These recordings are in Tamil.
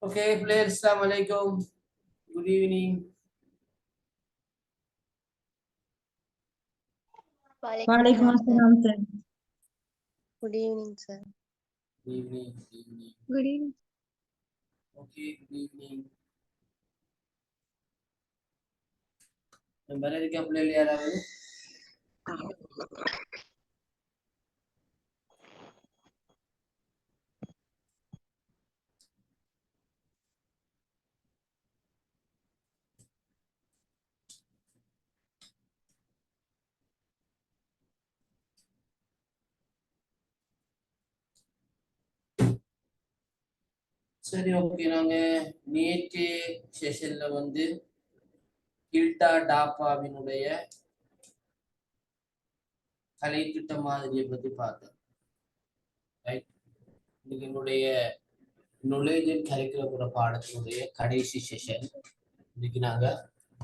Okay, players, Assalamu alaikum. Good evening. Walaikum assalam, sir. Good evening, sir. Good evening. Good evening. Good evening. Okay, good evening. நம்ம இருக்க பிள்ளைகள் யாராவது சரி, ஓகே. நாங்க நேற்று செஷன்ல வந்து கில்டா டாப்பாவினுடைய கலை திட்ட மாதிரியை பத்தி பார்த்தோம். ரைட், இன்னைக்கு என்னுடைய knowledge and curriculum பாடத்தினுடைய கடைசி செஷன். இன்னைக்கு நாங்க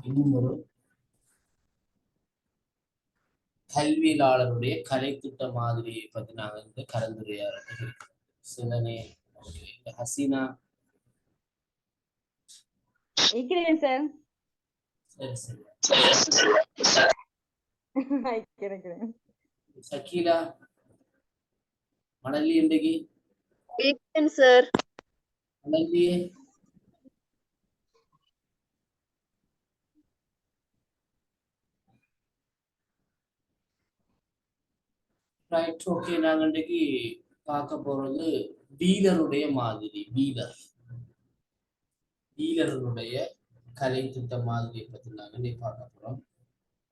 இன்னும் ஒரு கல்வியாளருடைய கலை திட்ட மாதிரியை பத்தி நாங்க இந்த கலந்துரையாடல் சிலனே. ஓகே, ஹசீனா. இருக்கிறேன் சார். சரி. இருக்கிறேன். சக்கீலா, மணலி இன்றைக்கு Weekend, sir. Manali right. Okay, நாங்க இன்றைக்கு பார்க்க போறது டீலருடைய மாதிரி. டீலருடைய கலை திட்ட மாதிரியை பத்தி நாங்க இன்னைக்கு பார்க்க போறோம்.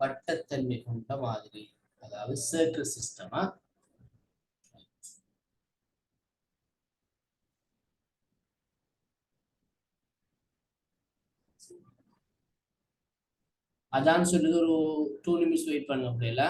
வட்டத்தன்மை கொண்ட மாதிரி, அதாவது சர்க்கிள் சிஸ்டமா. அதான் சொல்லுது, ஒரு 2 நிமிஷம் வெயிட் பண்ண முடியல.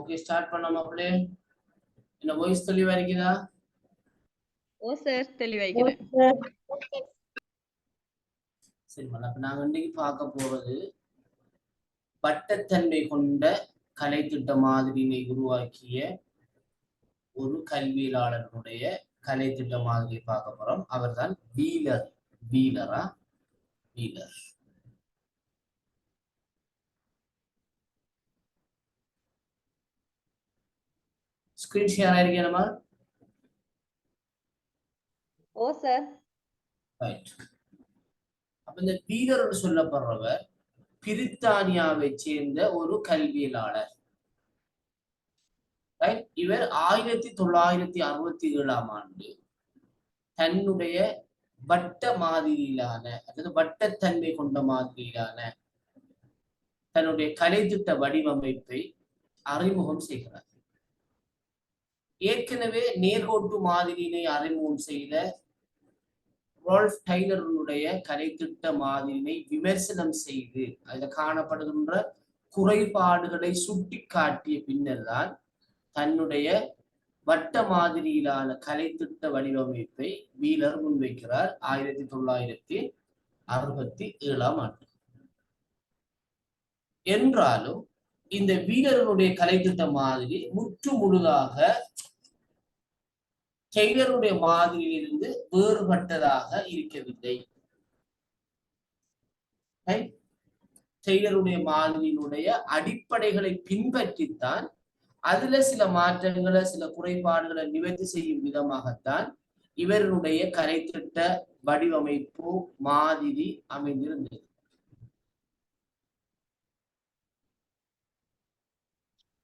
ஓகே ஸ்டார்ட் பண்ணலாம் அப்படியே. என்ன வாய்ஸ் தெளிவா இருக்குதா? Oh sir தெளிவாய்க்கிறேன். சரி மேடம், அப்ப நாங்க இன்னைக்கு பார்க்க போறது வட்டத்தன்மை கொண்ட கலை திட்ட மாதிரியினை உருவாக்கிய ஒரு கல்வியலாளர்களுடைய கலை திட்ட மாதிரி பார்க்க போறோம். அவர்தான் வீலர். வீலரா? வீலர். ஸ்கிரீன் ஷேர் ஆயிருக்கேன். Oh sir. ரைட். அப்ப இந்த வீலர் சொல்லப்படுறவர் பிரித்தானியாவை சேர்ந்த ஒரு கல்வியலாளர். இவர் 1967 ஆண்டு தன்னுடைய வட்ட மாதிரியிலான அல்லது வட்டத்தன்மை கொண்ட மாதிரியிலான தன்னுடைய கலைத்திட்ட வடிவமைப்பை அறிமுகம் செய்கிறார். ஏற்கனவே நேர்கோட்டு மாதிரியினை அறிமுகம் செய்த ரால்ஃப் டைலருடைய கலைத்திட்ட மாதிரியினை விமர்சனம் செய்து அதில் காணப்படுகின்ற குறைபாடுகளை சுட்டி காட்டிய பின்னர் தான் தன்னுடைய வட்ட மாதிரியிலான கலைத்திட்ட வடிவமைப்பை வீலர் முன்வைக்கிறார் 1967 ஆண்டு. என்றாலும் இந்த வீலருடைய கலைத்திட்ட மாதிரி முற்று முழுதாக டெய்லருடைய மாதிரியிலிருந்து வேறுபட்டதாக இருக்கவில்லை. டெய்லருடைய மாதிரியினுடைய அடிப்படைகளை பின்பற்றித்தான் அதுல சில மாற்றங்களை சில குறைபாடுகளை நிவர்த்தி செய்யும் விதமாகத்தான் இவருடைய கலைத்திட்ட வடிவமைப்பு மாதிரி அமைந்திருந்தது.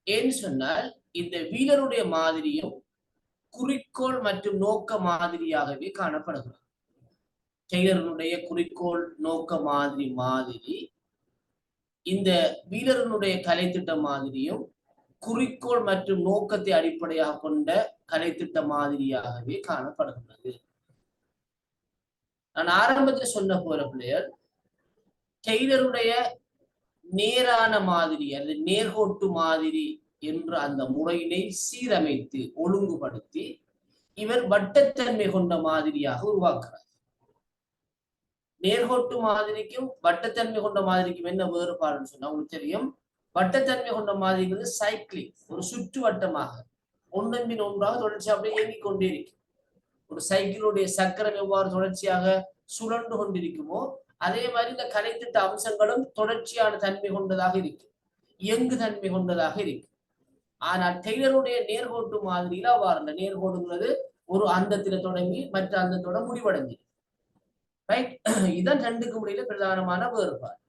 ஏன்னு சொன்னால் இந்த வீலருடைய மாதிரியும் குறிக்கோள் மற்றும் நோக்க மாதிரியாகவே காணப்படுகிறது. டெய்லருடைய குறிக்கோள் நோக்க மாதிரி இந்த வீலருடைய கலைத்திட்ட மாதிரியும் குறிக்கோள் மற்றும் நோக்கத்தை அடிப்படையாக கொண்ட கலைத்திட்ட மாதிரியாகவே காணப்படுகிறது. நான் ஆரம்பத்தில் சொன்ன போற பிள்ளையர் டெய்லருடைய நேரான மாதிரி அல்லது நேர்கோட்டு மாதிரி என்ற அந்த முறையினை சீரமைத்து ஒழுங்குபடுத்தி இவர் வட்டத்தன்மை கொண்ட மாதிரியாக உருவாக்குறார். நேர்கோட்டு மாதிரிக்கும் வட்டத்தன்மை கொண்ட மாதிரிக்கும் என்ன வேறுபாடுன்னு சொன்னா உங்களுக்கு தெரியும். வட்டத்தன்மை கொண்ட மாதிரிங்கிறது சைக்கிளிங், ஒரு சுற்றுவட்டமாக ஒன்றன் பின் ஒன்றாக தொடர்ச்சியாக அப்படியே இயங்கிக் கொண்டே இருக்கும். ஒரு சைக்கிளுடைய சக்கரம் எவ்வாறு தொடர்ச்சியாக சுழன்று கொண்டிருக்குமோ அதே மாதிரி இந்த கலைத்திட்ட அம்சங்களும் தொடர்ச்சியான தன்மை கொண்டதாக இருக்கு, இயங்கு தன்மை கொண்டதாக இருக்கு. ஆனால் டெய்லருடைய நேர்கோட்டு மாதிரியில அவ்வாறு இந்த நேர்கோடுங்கிறது ஒரு அந்தத்தில தொடங்கி மற்ற அந்தத்தோட முடிவடைஞ்சு. ரைட், இதான் ரெண்டுக்கு முடியல பிரதானமான வேறுபாடு.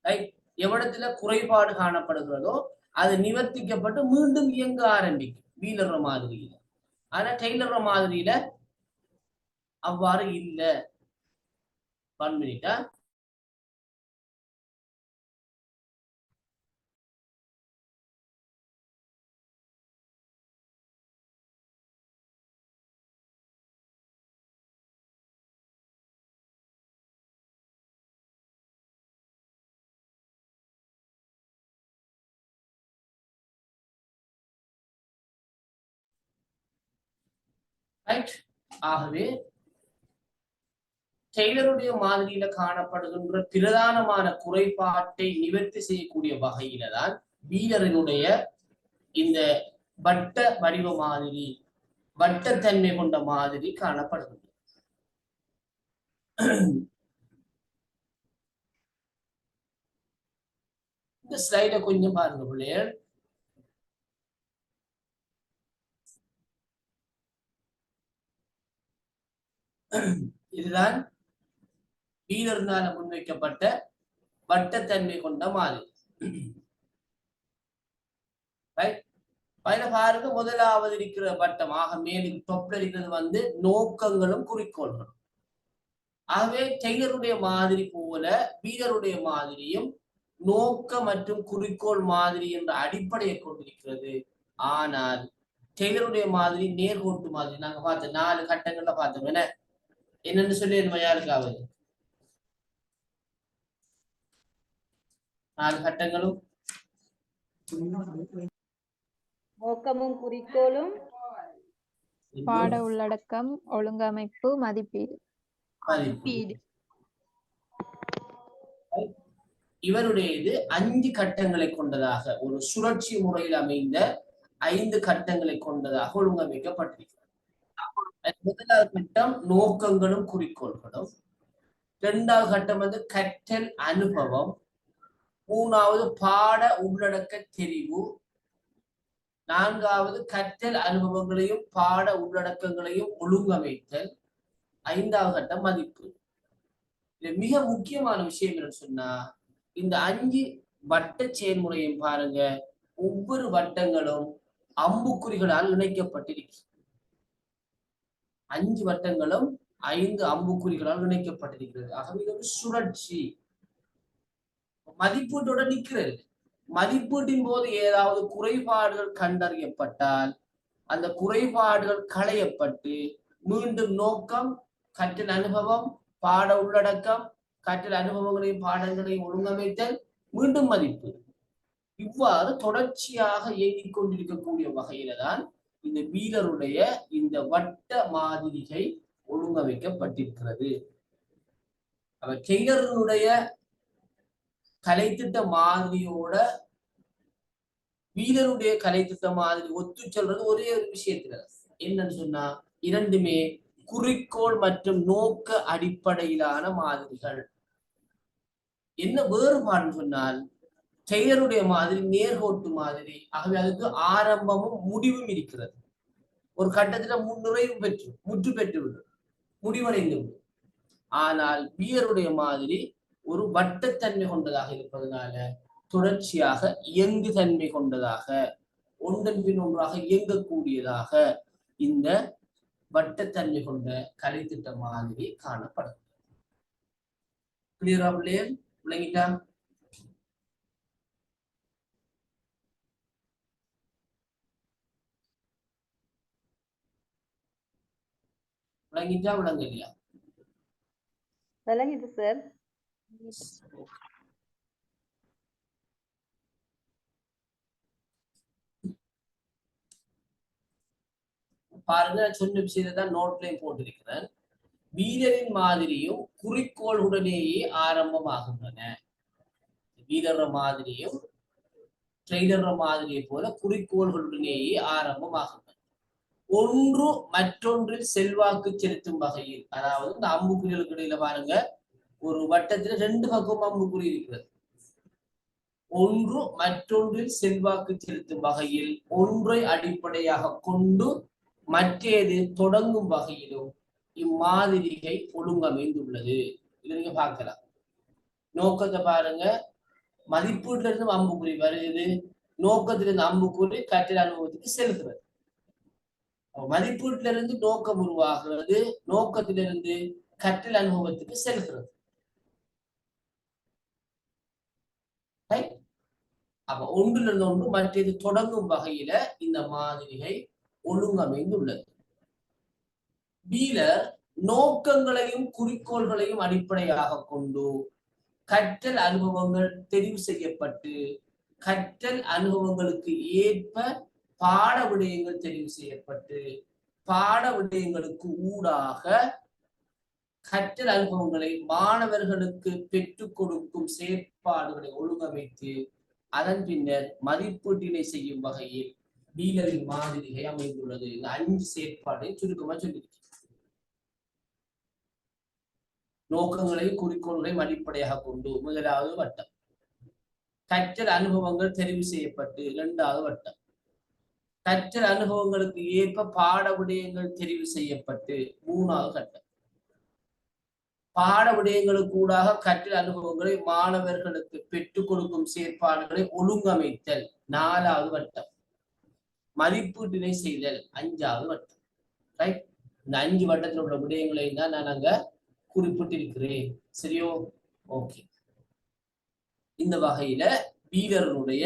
ரைட், எவ்விடத்துல குறைபாடு காணப்படுகிறதோ அது நிவர்த்திக்கப்பட்டு மீண்டும் இயங்க ஆரம்பிக்கும் வீலர் மாதிரியில. ஆனா டெய்லர் மாதிரியில அவ்வாறு இல்லை. 1 மினிட்டா. ரைட், ஆகவே டெய்லருடைய மாதிரியில காணப்படுகின்ற பிரதானமான குறைபாட்டை நிவர்த்தி செய்யக்கூடிய வகையில தான் வீலரினுடைய இந்த வட்ட வடிவ மாதிரி வட்டத்தன்மை கொண்ட மாதிரி காணப்படுகின்றது. இந்த ஸ்லைட கொஞ்சம் பாருங்க பிள்ளைகள். இதுதான் வீலர்னால முன்வைக்கப்பட்ட வட்டத்தன்மை கொண்ட மாதிரி. பாருங்க, முதலாவது இருக்கிற வட்டமாக மேலும் தொப்பில் இருக்கிறது வந்து நோக்கங்களும் குறிக்கோள்களும். ஆகவே டெய்லருடைய மாதிரி போல வீலருடைய மாதிரியும் நோக்க மற்றும் குறிக்கோள் மாதிரி என்ற அடிப்படையை கொண்டிருக்கிறது. ஆனால் டெய்லருடைய மாதிரி நேர்கோட்டு மாதிரி நாங்க பார்த்தோம், 4 கட்டங்கள்ல பார்த்தோம். என்னன்னு சொல்லி யாருக்காவது 4 கட்டங்களும் நோக்கமும் குறிக்கோளும் பாட உள்ளடக்கம், ஒழுங்கமைப்பு, மதிப்பீடு. மதிப்பீடு. இவருடைய இது 5 கட்டங்களை கொண்டதாக, ஒரு சுழற்சி முறையில் அமைந்த 5 கட்டங்களை கொண்டதாக ஒழுங்கமைக்கப்பட்டிருக்கிறது. முதலாவது கட்டம் நோக்கங்களும் குறிக்கோள்களும், இரண்டாவது கட்டம் வந்து கற்றல் அனுபவம், மூணாவது பாட உள்ளடக்க தெரிவு, நான்காவது கற்றல் அனுபவங்களையும் பாட உள்ளடக்கங்களையும் ஒழுங்கமைத்தல், ஐந்தாவது கட்டம் மதிப்பு. இது மிக முக்கியமான விஷயம் என்னன்னு சொன்னா, இந்த 5 வட்ட செயல்முறையும் பாருங்க, ஒவ்வொரு வட்டங்களும் அம்புக்குறிகளால் இணைக்கப்பட்டிருக்கு. 5 வட்டங்களும் 5 அம்புக்குறிகளால் இணைக்கப்பட்டிருக்கிறது. ஆகவே இது ஒரு சுழற்சி. மதிப்பீட்டோட நிக்கிறது. மதிப்பீட்டின் போது ஏதாவது குறைபாடுகள் கண்டறியப்பட்டால் அந்த குறைபாடுகள் களையப்பட்டு மீண்டும் நோக்கம், கற்றல் அனுபவம், பாட உள்ளடக்கம், கற்றல் அனுபவங்களையும் பாடங்களையும் ஒழுங்கமைத்தல், மீண்டும் மதிப்பு. இவ்வாறு தொடர்ச்சியாக இயங்கிக் கொண்டிருக்கக்கூடிய வகையில தான் இந்த வீரருடைய இந்த வட்ட மாதிரிகை ஒழுங்கமைக்கப்பட்டிருக்கிறது. அவர் டெய்லருடைய கலைத்திட்ட மாதிரியோட வீரருடைய கலைத்திட்ட மாதிரி ஒத்து சொல்றது ஒரே ஒரு விஷயத்துல என்னன்னு சொன்னா, இரண்டுமே குறிக்கோள் மற்றும் நோக்க அடிப்படையிலான மாதிரிகள். என்ன வேறுபாடுன்னு சொன்னால், டெய்லருடைய மாதிரி நேர்கோட்டு மாதிரி. ஆகவே அதுக்கு ஆரம்பமும் முடிவும் இருக்கிறது. ஒரு கட்டத்துல நிறைவு பெற்று முற்று பெற்று விடும், முடிவடைந்து விடும். ஆனால் வீரருடைய மாதிரி ஒரு வட்டத்தன்மை கொண்டதாக இருப்பதனால தொடர்ச்சியாக இயங்கு தன்மை கொண்டதாக, ஒன்றன் பின் ஒன்றாக இயங்கக்கூடியதாக இந்த வட்டத்தன்மை கொண்ட கலைத்திட்ட மாதிரி காணப்படும். கிளியரா பிள்ளையர்? விளங்கிட்டா? விளங்கிட்டா விளங்கலையா? விளங்குது சார். பாருங்க, சொன்ன விஷயத்தை தான் நோட்லையும் போட்டிருக்கிறேன். வீரரின் மாதிரியும் குறிக்கோளுடனேயே ஆரம்பமாகின்றன. வீரர் மாதிரியும் ட்ரெய்லர் மாதிரியை போல குறிக்கோள்களுடனேயே ஆரம்பமாகின்றன. ஒன்று மற்றொன்றில் செல்வாக்கு செலுத்தும் வகையில், அதாவது இந்த அம்புக்குறிகளுக்கு இடையில பாருங்க, ஒரு வட்டத்துல 2 பக்கம் அம்புக்குறி இருக்கிறது. ஒன்று மற்றொன்றில் செல்வாக்கு செலுத்தும் வகையில், ஒன்றை அடிப்படையாக கொண்டு மற்றது தொடங்கும் வகையிலும் இம்மாதிரிகை ஒழுங்கமைந்துள்ளது. இதை நீங்க பார்க்கலாம். நோக்கத்தை பாருங்க, மதிப்பீட்டுல இருந்து அம்புக்குறி வருகிறது, நோக்கத்திலிருந்து அம்புக்குறி கற்றல் அனுபவத்துக்கு செலுத்துறது. மதிப்பீட்டுல இருந்து நோக்கம் உருவாகிறது, நோக்கத்திலிருந்து கற்றல் அனுபவத்துக்கு செலுத்துறது. அப்ப ஒன்றிலிருந்து ஒன்று மற்றது தொடங்கும் வகையில இந்த மாதிரிகை ஒழுங்கமைந்துள்ளது. வீரர் நோக்கங்களையும் குறிக்கோள்களையும் அடிப்படையாக கொண்டு கற்றல் அனுபவங்கள் தெரிவு செய்யப்பட்டு, கற்றல் அனுபவங்களுக்கு ஏற்ப பாட விடயங்கள் தெரிவு செய்யப்பட்டு, பாட விடயங்களுக்கு ஊடாக கற்றல் அனுபவங்களை மாணவர்களுக்கு பெற்றுக் கொடுக்கும் செயற்பாடுகளை ஒழுங்கமைத்து அதன் பின்னர் மதிப்பீட்டினை செய்யும் வகையில் வீரரின் மாதிரிகை அமைந்துள்ளது. இந்த 5 செயற்பாடை சுருக்கமா சொல்லியிருக்கேன். நோக்கங்களையும் குறிக்கோள்களையும் அடிப்படையாக கொண்டு முதலாவது வட்டம், கற்றல் அனுபவங்கள் தெரிவு செய்யப்பட்டு இரண்டாவது வட்டம், கற்றல் அனுபவங்களுக்கு ஏற்ப பாட விடயங்கள் தெரிவு செய்யப்பட்டு மூணாவது கட்டம், பாட விடயங்களுக்கு கூடாக கற்றல் அனுபவங்களை மாணவர்களுக்கு பெற்றுக் கொடுக்கும் செயற்பாடுகளை ஒழுங்கமைத்தல் நாலாவது வட்டம், மதிப்பீட்டினை செய்தல் அஞ்சாவது வட்டம். ரைட்? இந்த 5 வட்டத்தில் உள்ள விடயங்களை தான் நான் அங்க குறிப்பிட்டிருக்கிறேன். சரியோ? ஓகே. இந்த வகையில வீரருடைய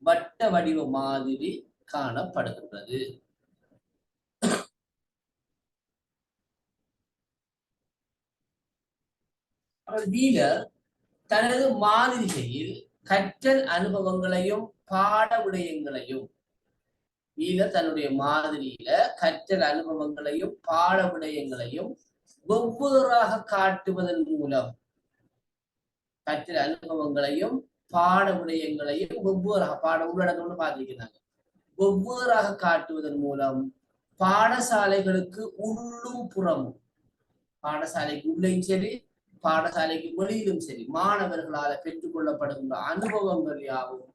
வட்ட வடிவ மாதிரி காணப்படுகின்றது. வீரர் தனது மாதிரிகையில் கற்றல் அனுபவங்களையும் பாட விடயங்களையும் வீரர் தன்னுடைய மாதிரியில கற்றல் அனுபவங்களையும் பாட விடயங்களையும் வெவ்வேறாக காட்டுவதன் மூலம் கற்றல் அனுபவங்களையும் பாட விடயங்களையும் வெவ்வேறாக பாட உள்ளடக்கம்னு பார்த்திருக்கிறாங்க. வெவ்வேறாக காட்டுவதன் மூலம் பாடசாலைகளுக்கு உள்ளும் புறமும், பாடசாலைக்கு உள்ளேயும் சரி பாடசாலைக்கு வெளியிலும் சரி மாணவர்களால பெற்றுக் கொள்ளப்படுகின்ற அனுபவங்கள் யாவும்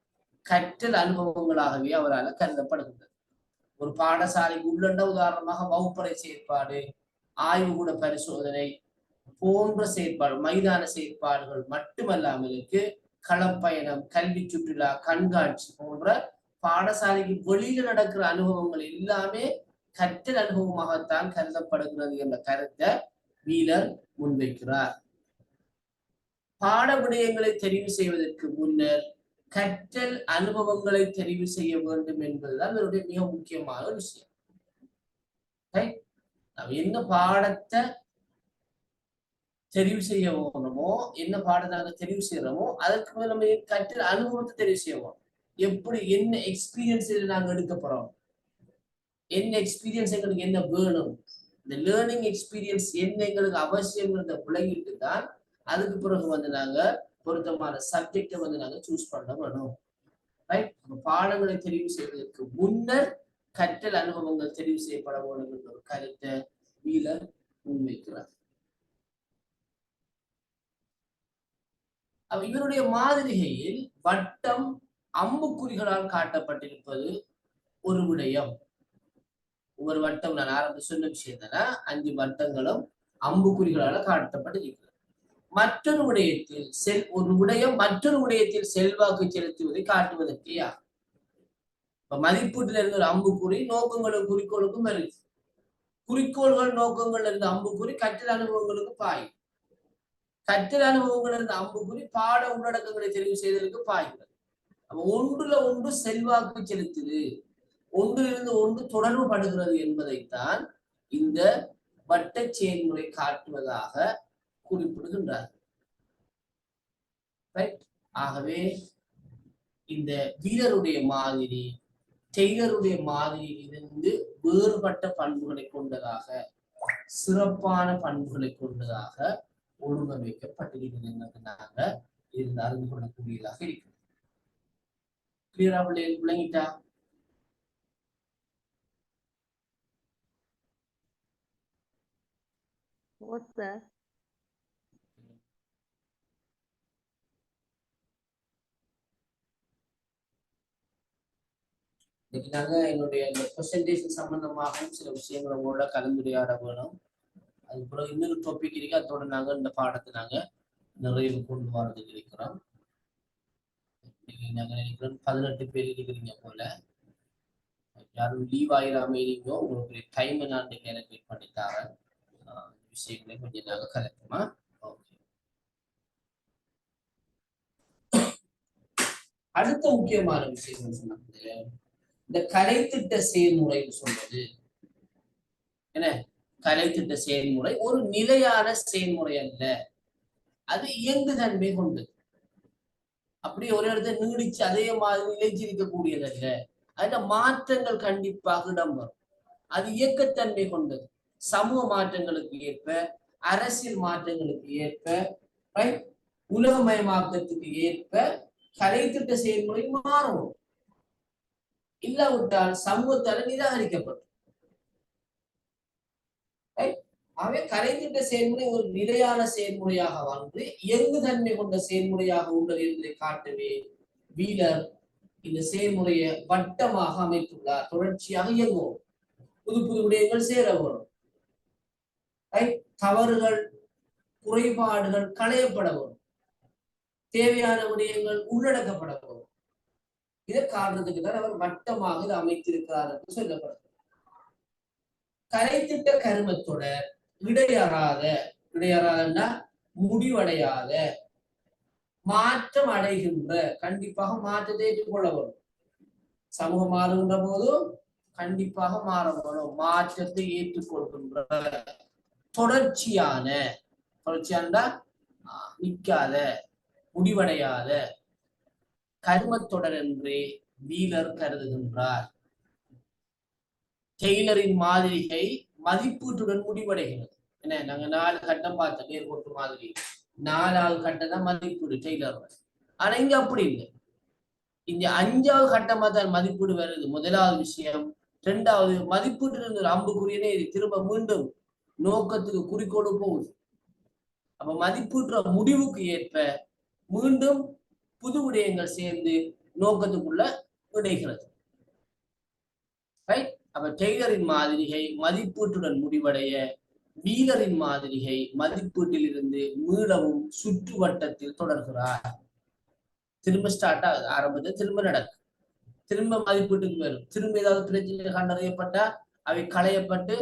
கற்றல் அனுபவங்களாகவே அவரால் கருதப்படுகின்றது. ஒரு பாடசாலைக்கு உள்ளண்ட உதாரணமாக வகுப்பறை செயற்பாடு, ஆய்வுகூட பரிசோதனை போன்ற செயற்பாடு, மைதான செயற்பாடுகள் மட்டுமல்லாமலுக்கு களப்பயணம், கல்வி சுற்றுலா, கண்காட்சி போன்ற பாடசாலைக்கு வெளியில நடக்கிற அனுபவங்கள் எல்லாமே கற்றல் அனுபவமாகத்தான் கருதப்படுகிறது என்ற கருத்தை வீலர் முன்வைக்கிறார். பாட விடயங்களை தெரிவு செய்வதற்கு முன்னர் கற்றல் அனுபவங்களை தெரிவு செய்ய வேண்டும் என்பதுதான் இதனுடைய மிக முக்கியமான விஷயம். நம்ம என்ன பாடத்தை தெரிவு செய்ய வேணுமோ, என்ன பாடத்தை தெரிவு செய்யறோமோ அதற்கு முதல் நம்ம கற்றல் அனுபவத்தை தெரிவு செய்வோம். எப்படி என்ன எக்ஸ்பீரியன்ஸ் நாங்க எடுக்க போறோம், என்ன எக்ஸ்பீரியன்ஸ் எங்களுக்கு என்ன வேணும், இந்த லேர்னிங் எக்ஸ்பீரியன்ஸ் என்ன எங்களுக்கு அவசியம்ன்றத விளங்கிட்டு தான் அதுக்கு பிறகு நாங்க பொருத்தமான சப்ஜெக்டை நாங்க சூஸ் பண்ண வேணும். ரைட்? பாடங்களை தெரிவு செய்வதற்கு முன்னர் கற்றல் அனுபவங்கள் தெரிவு செய்யப்பட வேண்டும் என்ற ஒரு கருத்தை வீலர் முன்வைக்கிறார். இவருடைய மாதிரிகையில் வட்டம் அம்புக்குறிகளால் காட்டப்பட்டிருப்பது ஒரு விடயம். ஒவ்வொரு வட்டம் நான் ஆரம்ப சொன்ன விஷயம் தானே, 5 வட்டங்களும் அம்புக்குறிகளால காட்டப்பட்டிருக்கிறது. மற்றொரு விடயத்தில் ஒரு விடயம் மற்றொரு விடயத்தில் செல்வாக்கு செலுத்துவதை காட்டுவதற்கு யார்? இப்ப மதிப்பீட்டில் இருந்த ஒரு அம்புக்குறி நோக்கங்களும் குறிக்கோளுக்கும் வருது. குறிக்கோள்கள் நோக்கங்கள் இருந்த அம்புக்குறி கற்றல் அனுபவங்களுக்கு பாயும். கற்றல் அனுபவங்கள் இருந்த அம்புக்குறி பாட உள்ளடக்கங்களை தெரிவு செய்வதற்கு பாய்கிறது. ஒன்றுல ஒன்று செல்வாக்கு செலுத்துது, ஒன்றிலிருந்து ஒன்று தொடர்பு படுகிறது என்பதைத்தான் இந்த வட்ட செயல்முறை காட்டுவதாக குறிப்பிடுகின்றார். ஆகவே இந்த வீரருடைய மாதிரி டெய்லருடைய மாதிரியிலிருந்து வேறுபட்ட பண்புகளை கொண்டதாக, சிறப்பான பண்புகளை கொண்டதாக ஒழுங்கமைக்கப்பட்டிருக்கிறது என்பது நாங்க இருந்து அறிந்து கொள்ளக்கூடியதாக இருக்கிறது. கிளியரா விளங்கிட்டா? இன்னைக்கு நாங்க என்னுடைய பிரசன்டேஷன் சம்பந்தமாகவும் சில விஷயங்களை உங்களோட கலந்துரையாட வேணும். அதுக்கப்புறம் இன்னொரு டாபிக் இருக்கு, அதோட நாங்க இந்த பாடத்தை நாங்க நிறைவு கொண்டு வரதுக்கு இருக்கிறோம். நாங்க நினைக்கிறோம் 18 பேர் இருக்கிறீங்க போல. யாரும் லீவ் ஆயிராம இருக்கோ, உங்களுக்கு டைம் நான் கேல்குலேட் பண்ணி தரேன். விஷயங்களை கொஞ்சம் நாங்க கலக்குமா? அடுத்த முக்கியமான விஷயம் சொன்னது இந்த கலைத்திட்ட செயல்முறை சொல்றது என்ன? கலைத்திட்ட செயல்முறை ஒரு நிலையான செயல்முறை அல்ல, அது இயங்குதன்மை கொண்டது. அப்படியே ஒரு இடத்துல நீடிச்சு அதே மாதிரி நிலைச்சிருக்கக்கூடியதல்ல, அதுல மாற்றங்கள் கண்டிப்பாக இடம்பெறும். அது இயக்கத்தன்மை கொண்டது. சமூக மாற்றங்களுக்கு ஏற்ப, அரசியல் மாற்றங்களுக்கு ஏற்ப, உலகமயமாக்கத்துக்கு ஏற்ப கலைத்திட்ட செயல்முறை மாறும். இல்லாவிட்டால் சமூகத்தால நிராகரிக்கப்படும். ஆகவே கலைத்திட்ட செயல்முறை ஒரு நிலையான செயல்முறையாக வந்து இயங்குதன்மை கொண்ட செயல்முறையாக உள்ளது என்பதை காட்டவே வீலர் இந்த செயல்முறையை வட்டமாக அமைத்துள்ளார். தொடர்ச்சியாக இயங்கும், புது புது விடயங்கள் சேர வரும், தவறுகள் குறைபாடுகள் களையப்பட வரும், தேவையான விடயங்கள் உள்ளடக்கப்பட வரும். இதை காரணத்துக்கு தான் அவர் வட்டமாக இதை அமைத்திருக்கிறார் என்று சொல்லப்படுது. கலைத்திட்ட கருமத்தொடர் இடையறாதன்னா முடிவடையாத, மாற்றம் அடைகின்ற, கண்டிப்பாக மாற்றத்தை ஏற்றுக்கொள்ள வரும். சமூகம் மாறுகின்ற போது கண்டிப்பாக மாற வரும். மாற்றத்தை ஏற்றுக்கொள்கின்ற தொடர்ச்சியான நிற்காத, முடிவடையாத, கர்மத்தொடர் என்றே வீலர் கருதுகின்றார். டெய்லரின் மாதிரிகை மதிப்பீட்டுடன் முடிவடைகிறது. என்ன, நாங்க 4 கட்டம் பார்த்தோம், நேர்கோட்டு மாதிரி 4வது கட்டம் தான் மதிப்பீடு டெய்லர். ஆனா இங்க அப்படி இல்லை. இங்க 5வது கட்டமா தான் மதிப்பீடு வருது. முதலாவது விஷயம். 2வது மதிப்பீட்டு இருந்து ஒரு அம்புக்குரியனே இது திரும்ப மீண்டும் நோக்கத்துக்கு குறிக்கோடு போகுது. அப்ப மதிப்பீட்டுற முடிவுக்கு ஏற்ப மீண்டும் புது விடயங்கள் சேர்ந்து நோக்கத்துக்குள்ள இணைகிறது. ரைட்? அப்ப டெய்லரின் மாதிரிகை மதிப்பீட்டுடன் முடிவடைய, வீலரின் மாதிரிகை மதிப்பீட்டில் இருந்து மீளவும் சுற்று வட்டத்தில் தொடர்கிறார். திரும்ப ஸ்டார்ட் ஆகுது, ஆரம்பத்தில் திரும்ப நடக்கும், திரும்ப மதிப்பீட்டுக்கு வரும், திரும்ப ஏதாவது பிரச்சனை கண்டறியப்பட்டா அவை களையப்பட்டு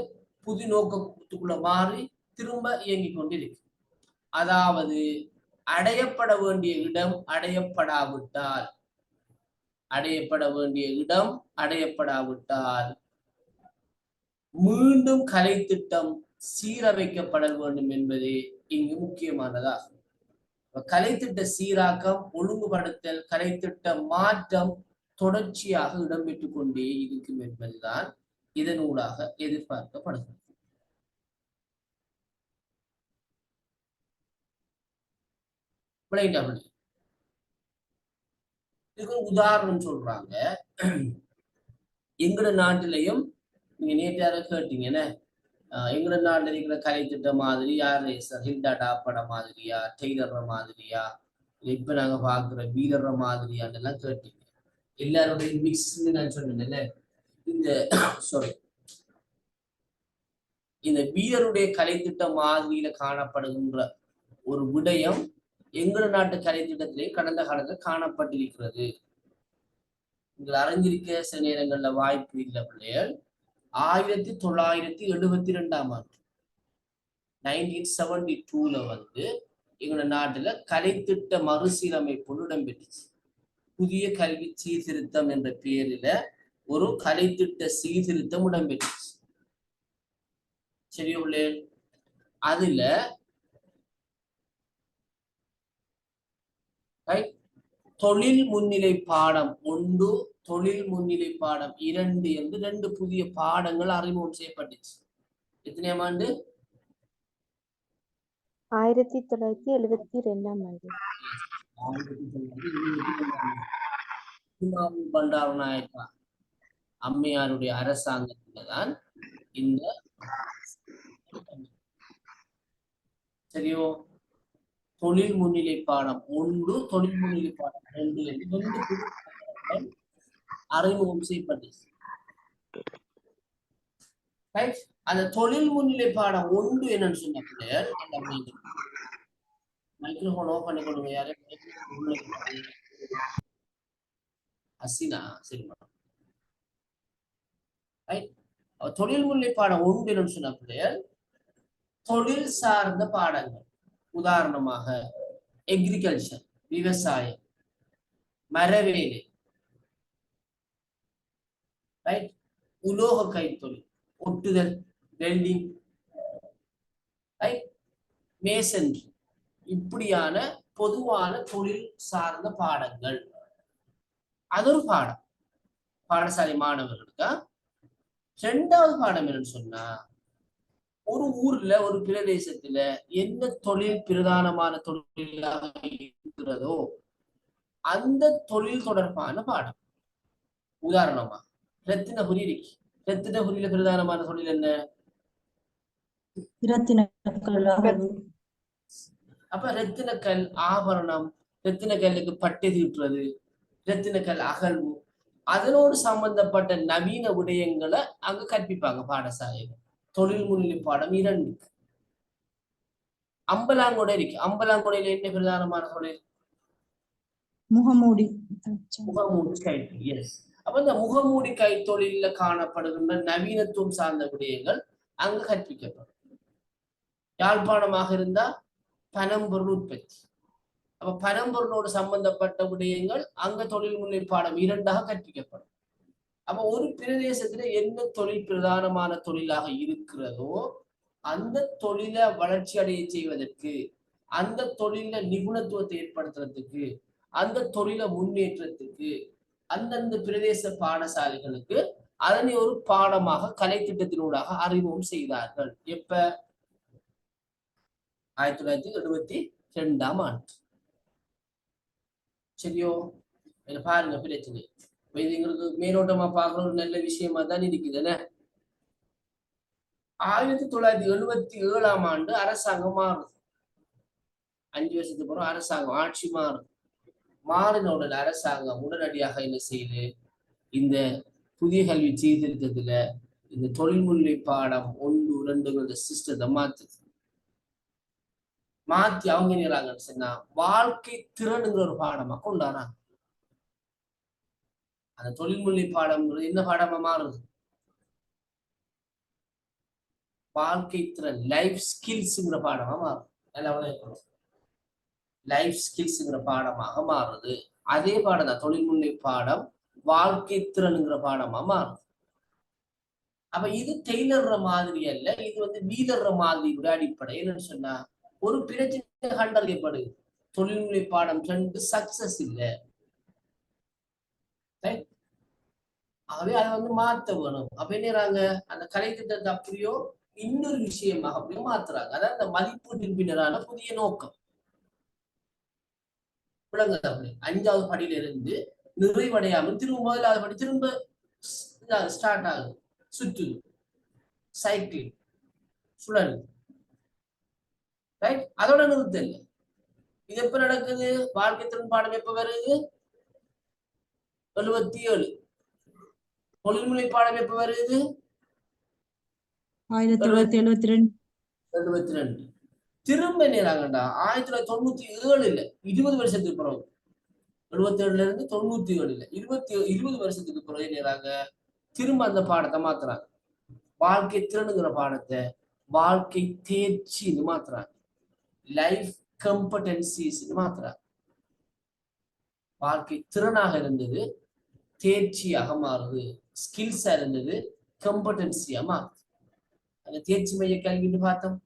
புது நோக்கத்துக்குள்ள மாறி திரும்ப இயங்கிக் கொண்டிருக்கு. அதாவது அடையப்பட வேண்டிய இடம் அடையப்படாவிட்டால் மீண்டும் கலை திட்டம் சீரமைக்கப்பட வேண்டும் என்பது இங்கு முக்கியமானதாகும். கலைத்திட்ட சீராக்கம், ஒழுங்குபடுத்தல், கலைத்திட்ட மாற்றம் தொடர்ச்சியாக இடம்பெற்றுக் கொண்டே இருக்கும் என்பதுதான் இதனூடாக எதிர்பார்க்கப்படுகிறது. இதுக்கு உதாரணம் சொல்றாங்க. எங்கட நாட்டிலையும் நீங்க நேற்று கேட்டீங்கன்னா, எங்கட நாட்டில் இருக்கிற கலைத்திட்ட மாதிரி யார் ஹில்டாடா படம் மாதிரியா, டெய்லர்ற மாதிரியா, இப்ப நாங்க பாக்குற வீலர்ற மாதிரியான்னு எல்லாம் கேட்டீங்க. எல்லாருடைய மிக்ஸ் நான் சொன்னேன்ல. இந்த சாரி, இந்த வீலருடைய கலைத்திட்ட மாதிரியில காணப்படுகின்ற ஒரு விடயம் எங்கட நாட்டு கலைத்திட்டத்திலே கடந்த காலத்தில் காணப்பட்டிருக்கிறது. நீங்கள் அறிஞ்சிருக்க சில நேரங்கள்ல வாய்ப்பு இல்லை பிள்ளைகள். 1972ஆம் ஆண்டு 1972ல எங்களோட நாட்டுல கலைத்திட்ட மறுசீரமைப்பு இடம்பெற்றுச்சு. புதிய கல்வி சீர்திருத்தம் என்ற பெயரில ஒரு கலைத்திட்ட சீர்திருத்தம் இடம்பெற்றுச்சு. சரி உள்ளே, அதுல தொழில் முன்னிலை பாடம் 1, தொழில் முன்னிலை பாடம் 2 என்று 2 புதிய பாடங்கள் அறிமுகம் செய்யப்பட்டுச்சு. எத்தனையாம் ஆண்டு? 1972ஆம் ஆண்டு. பண்டாரநாயக்கா அம்மையாருடைய அரசாங்கத்தில்தான் இந்த சரியோ தொழில் முன்னிலை பாடம் 1, தொழில் முன்னிலை பாடம் 2 என்று 2 புதிய அறிமுகம் செய்யப்பட்டுச்சு. அந்த தொழில் முன்னிலை பாடம் 1 என்னன்னு சொன்ன பிள்ளையர், மைக்ரோஃபோன் ஓபன் பண்ணி கொடுங்க. யாரே அசினா, சரி மேடம். தொழில் முன்னிலை பாடம் 1 என்னன்னு சொன்ன பிள்ளையர் தொழில் சார்ந்த பாடங்கள். உதாரணமாக எக்ரிகல்ச்சர், விவசாயம், மரவேலை, ரைட், உலோக கைத்தொழில், ஒட்டுதல், வெல்டிங், ரைட், மேசன்ரி, இப்படியான பொதுவான தொழில் சார்ந்த பாடங்கள். அது ஒரு பாடம் பாடசாலை மாணவர்களுக்கு. 2வது பாடம் என்னன்னு சொன்னா, ஒரு ஊர்ல ஒரு பிரதேசத்துல என்ன தொழில் பிரதானமான தொழிலாக இருக்கிறதோ அந்த தொழில் தொடர்பான பாடம். உதாரணமா ரத்தினபுரி இருக்கு. ரத்தினபுரியில பிரதானமான தொழில் என்ன? அப்ப ரத்தினக்கல் ஆபரணம், ரத்தினக்கல்லுக்கு பட்டை தீட்டுறது, ரத்தினக்கல் அகழ்வு, அதனோடு சம்பந்தப்பட்ட நவீன விடயங்களை அங்க கற்பிப்பாங்க பாடசாலையில. தொழில் முன்னிலை பாடம் 2. அம்பலாங்கொடை இருக்கு. அம்பலாங்கொடையில என்ன பிரதானமான தொழில்? முகமூடி. கைத்தொழில். எஸ். அப்ப இந்த முகமூடி கைத்தொழில காணப்படுகின்ற நவீனத்துவம் சார்ந்த விடயங்கள் அங்கு கற்பிக்கப்படும். யாழ்ப்பாணமாக இருந்தா பனம்பொருள் உற்பத்தி. அப்ப பனம்பொருளோடு சம்பந்தப்பட்ட விடயங்கள் அங்க தொழில் முன்னிலை பாடம் 2ஆக கற்பிக்கப்படும். அப்ப ஒரு பிரதேசத்துல என்ன தொழில் பிரதானமான தொழிலாக இருக்கிறதோ அந்த தொழிலை வளர்ச்சி அடைய செய்வதற்கு, அந்த தொழில நிபுணத்துவத்தை ஏற்படுத்துறதுக்கு, அந்த தொழில முன்னேற்றத்துக்கு அந்தந்த பிரதேச பாடசாலைகளுக்கு அதனை ஒரு பாடமாக கலை திட்டத்தினூடாக அறிமுகம் செய்தார்கள். எப்ப? 1972ஆம் ஆண்டு. சரியோ? இத பாருங்க பிரச்சனை. இது எங்களுக்கு மேலோட்டமா பார்க்குற ஒரு நல்ல விஷயமா தான் இருக்குதுன்னு. 1977ஆம் ஆண்டு அரசாங்கம் மாறுது. 5 வருஷத்துக்கு அப்புறம் அரசாங்கம் ஆட்சி மாறும். மாறின உடனே அரசாங்கம் உடனடியாக என்ன செய்யுது? இந்த புதிய கல்வி சீர்திருத்தத்துல இந்த தொழில்முறை பாடம் 1, 2 சிஸ்டத்தை மாத்துது. மாத்தி அவங்க என்னறாங்கன்னு சொன்னா வாழ்க்கை திறனுங்கிற ஒரு பாடமா கொண்டாடுறாங்க. அந்த தொழில்முறை பாடம்ங்கிறது என்ன பாடமா மாறுது? வாழ்க்கை திறன், லைஃப் ஸ்கில்ஸ்ங்கிற பாடமா மாறுது. நல்லா இருக்கணும். லைஃப் ஸ்கில்ஸ்ங்கிற பாடமாக மாறுது. அதே பாடம் தான் தொழில்முறை பாடம் வாழ்க்கை திறனுங்கிற பாடமா மாறுது. அப்ப இது டெய்லர்ற மாதிரி அல்ல, இது வந்து வீலர்ற மாதிரி கூட அடிப்படை. என்னன்னு சொன்னா ஒரு பிரச்சனை கண்டறியப்படுது, தொழில்முறை பாடம் 2 சக்சஸ் இல்லை, ஆகவே அதை வந்து மாத்த வேணும். அப்ப என்னறாங்க? அந்த கலை திட்டத்தை அப்படியோ இன்னொரு விஷயமாக அப்படியோ மாத்துறாங்க. அதான் அந்த மதிப்பீட்டின் பின்னரான புதிய நோக்கம். விளங்குதா? 5வது படியில இருந்து நிறைவடையாமல் திரும்ப முதலாவது படி திரும்ப ஸ்டார்ட் ஆகுது, சுற்று சைக்கிள் சுழல். ரைட்? அதோட நிறுத்தல். இது எப்ப நடக்குது? வாழ்க்கை திறன் பாடம் எப்ப வருது? 77. தொழில்முறை பாடம் எப்ப வருது? 1972. திரும்ப நேராங்கண்டா 1997 20 வருஷத்துக்கு பிறகு, 77ல இருந்து 97 20 வருஷத்துக்கு பிறகு நேராங்க திரும்ப அந்த பாடத்தை மாத்துறாங்க. வாழ்க்கை திறனுங்கிற பாடத்தை வாழ்க்கை தேர்ச்சின்னு மாத்துறாங்க. லைஃப் கம்படன்சிஸ் மாத்துறாங்க. வாழ்க்கை திறனாக இருந்தது தேர்ச்சியாக மாறுது, ஸ்கில்ஸா இருந்தது கம்படன்சியா மாறுது. அந்த தேர்ச்சி மைய கல்வின்னு பார்த்தோம்.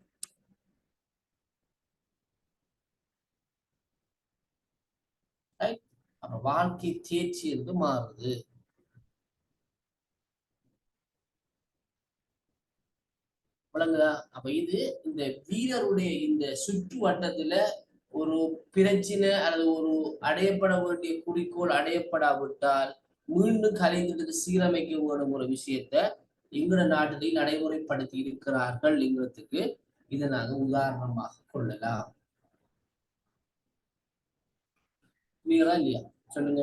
அப்ப வாழ்க்கை தேர்ச்சி என்று மாறுது. விளங்குதா? அப்ப இது இந்த வீரருடைய இந்த சுற்று வட்டத்துல ஒரு பிரச்சனை அல்லது ஒரு அடையப்பட வேண்டிய குறிக்கோள் அடையப்படாவிட்டால் மீண்டும் கலை திட்டத்தை சீரமைக்க வேணும் ஒரு விஷயத்த எங்கட நாட்டிலே நடைமுறைப்படுத்தி இருக்கிறார்கள் என்கிறதுக்கு இதை நாங்க உதாரணமாக கொள்ளலாம். நீங்களா இல்லையா? சொல்லுங்க.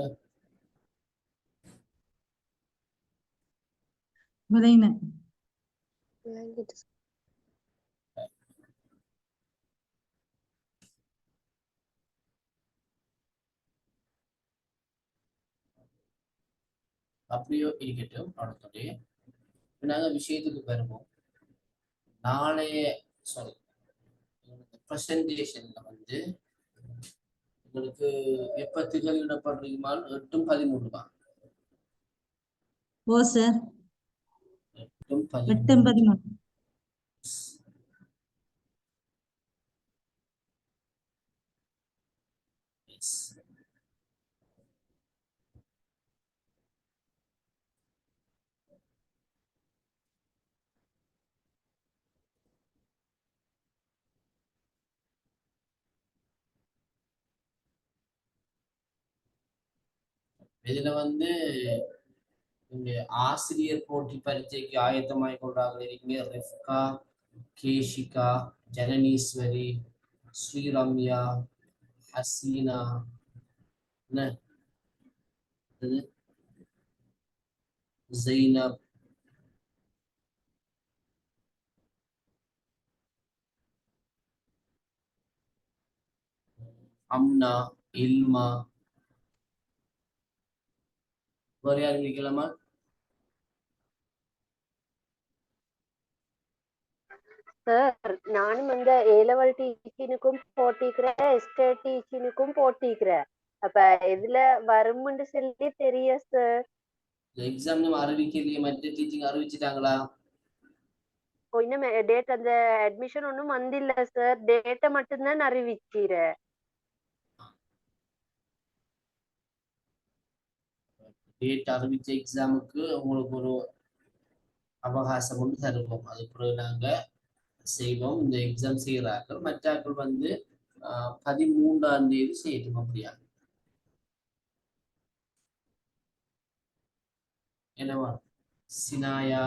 அப்படியோ இருக்கட்டும். அடுத்தது நாங்க விஷயத்துக்கு வருவோம். நாளைய பிரசன்டேஷன்ல வந்து உங்களுக்கு எப்ப திகழ்கிடப்படுறீங்கமால் 8:13 தான். ஓ சார், 8:13. இதுல வந்து இங்க ஆசிரியர் போட்டி பரீட்சைக்கு ஆயத்தமாய் கொண்டாக இருக்கீங்க. ரெஃப்கா, கேஷிகா, ஜனனீஸ்வரி, ஸ்ரீரம்யா, ஹசீனா, என்ன ஜெய்னப், அம்னா, இல்மா, வேற யாரும் இருக்கலாமா? சார், நானும் அந்த A-level டீச்சிங்க்கும் போட்டிக்கிறேன், ஸ்டேட் டீச்சிங்க்கும் போட்டிக்கிறேன். அப்ப எதுல வரும்னு சொல்லி தெரியும் சார். எக்ஸாம் நம்ம அறிவிக்கலையே, மற்ற டீச்சிங் அறிவிச்சிட்டாங்களா? இன்னும் டேட் அந்த அட்மிஷன் ஒன்றும் வந்தில்ல சார். டேட்டை மட்டும்தான் அறிவிக்கிறேன். டேட் அறிவிச்ச எக்ஸாமுக்கு உங்களுக்கு ஒரு அவகாசம் ஒன்று தருவோம். அது பிறகு நாங்க செய்வோம். இந்த எக்ஸாம் செய்கிறார்கள். மற்றாக்கள் வந்து 13ஆம் தேதி செய்யட்டும். அப்படியா என்னவா சினாயா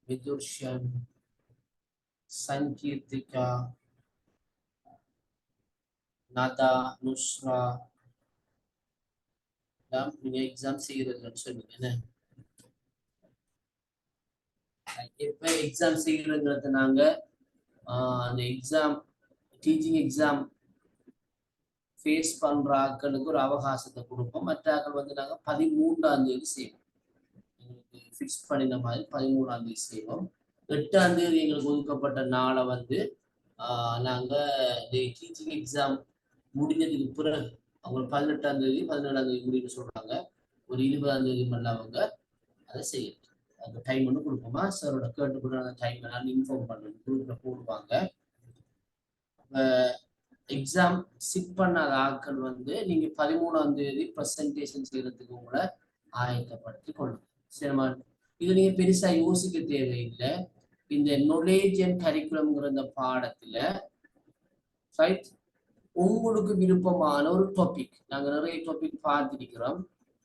விதுர்ஷன் சங்கீர்த்திகா நதா நுஸ்ரா நீங்க எக்ஸாம் செய்யறதுன்னு சொன்னீங்க என்ன? எப்ப எக்ஸாம் செய்யறதுங்கிறது நாங்க அந்த எக்ஸாம் டீச்சிங் எக்ஸாம் ஃபேஸ் பண்ற ஆட்களுக்கு ஒரு அவகாசத்தை கொடுப்போம். மற்ற ஆட்கள் வந்து நாங்க 13ஆம் தேதி செய்வோம். எங்களுக்கு ஃபிக்ஸ் பண்ணின மாதிரி 13ஆம் தேதி செய்வோம். 8ஆம் தேதி எங்களுக்கு ஒதுக்கப்பட்ட நாளை வந்து நாங்க இந்த டீச்சிங் எக்ஸாம் முடிஞ்சதுக்கு பிறகு அவங்க 18ஆம் தேதி 17ஆம் தேதி முடின்னு சொல்றாங்க. ஒரு 20ஆம் தேதி மேல அவங்க அதை செய்யணும். அந்த டைம் ஒன்று கொடுப்போமா சாரோட கேட்டுக்கூட அந்த டைம் நான் இன்ஃபார்ம் பண்ணணும். குரூப்ல போடுவாங்க. எக்ஸாம் சிட் பண்ணாத ஆட்கள் வந்து நீங்க 13ஆம் தேதி ப்ரெசன்டேஷன் செய்யறதுக்கு உங்களை ஆயத்தப்படுத்தி கொள்ளுங்க. சரிமா? இது நீங்க பெருசா யோசிக்க தேவையில்லை. இந்த நாலேஜ் அண்ட் கரிக்குலம்ங்கிற இந்த பாடத்துல ரைட் உங்களுக்கு விருப்பமான ஒரு டாபிக், நாங்க நிறைய டாபிக் பார்த்திருக்கிறோம்,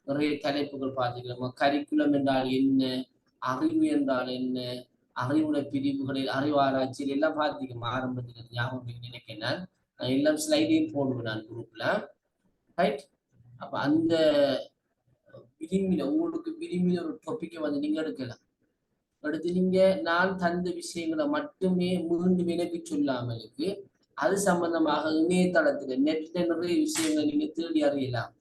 நிறைய தலைப்புகள் பார்த்திருக்கிறோம். கரிக்குலம் என்றால் என்ன, அறிவு என்றால் என்ன, அறிவுடைய பிரிவுகளில் அறிவாராய்ச்சியில் எல்லாம் பார்த்திருக்கோம். ஆரம்பத்தில் ஞாபகம் நினைக்கிறேன். எல்லாம் ஸ்லைடையும் போடுவேன் நான் குரூப்ல. ரைட்? அப்ப அந்த உங்களுக்கு விரும்பின ஒரு டாபிக்கை வந்து நீங்க எடுக்கலாம். அடுத்து நீங்க நான் தந்த விஷயங்களை மட்டுமே மீண்டும் வினப்பி சொல்லாமலுக்கு அது சம்பந்தமாக இணையதளத்துல நெட்ல நிறைய விஷயங்களை நீங்க தேடி அறியலாம்.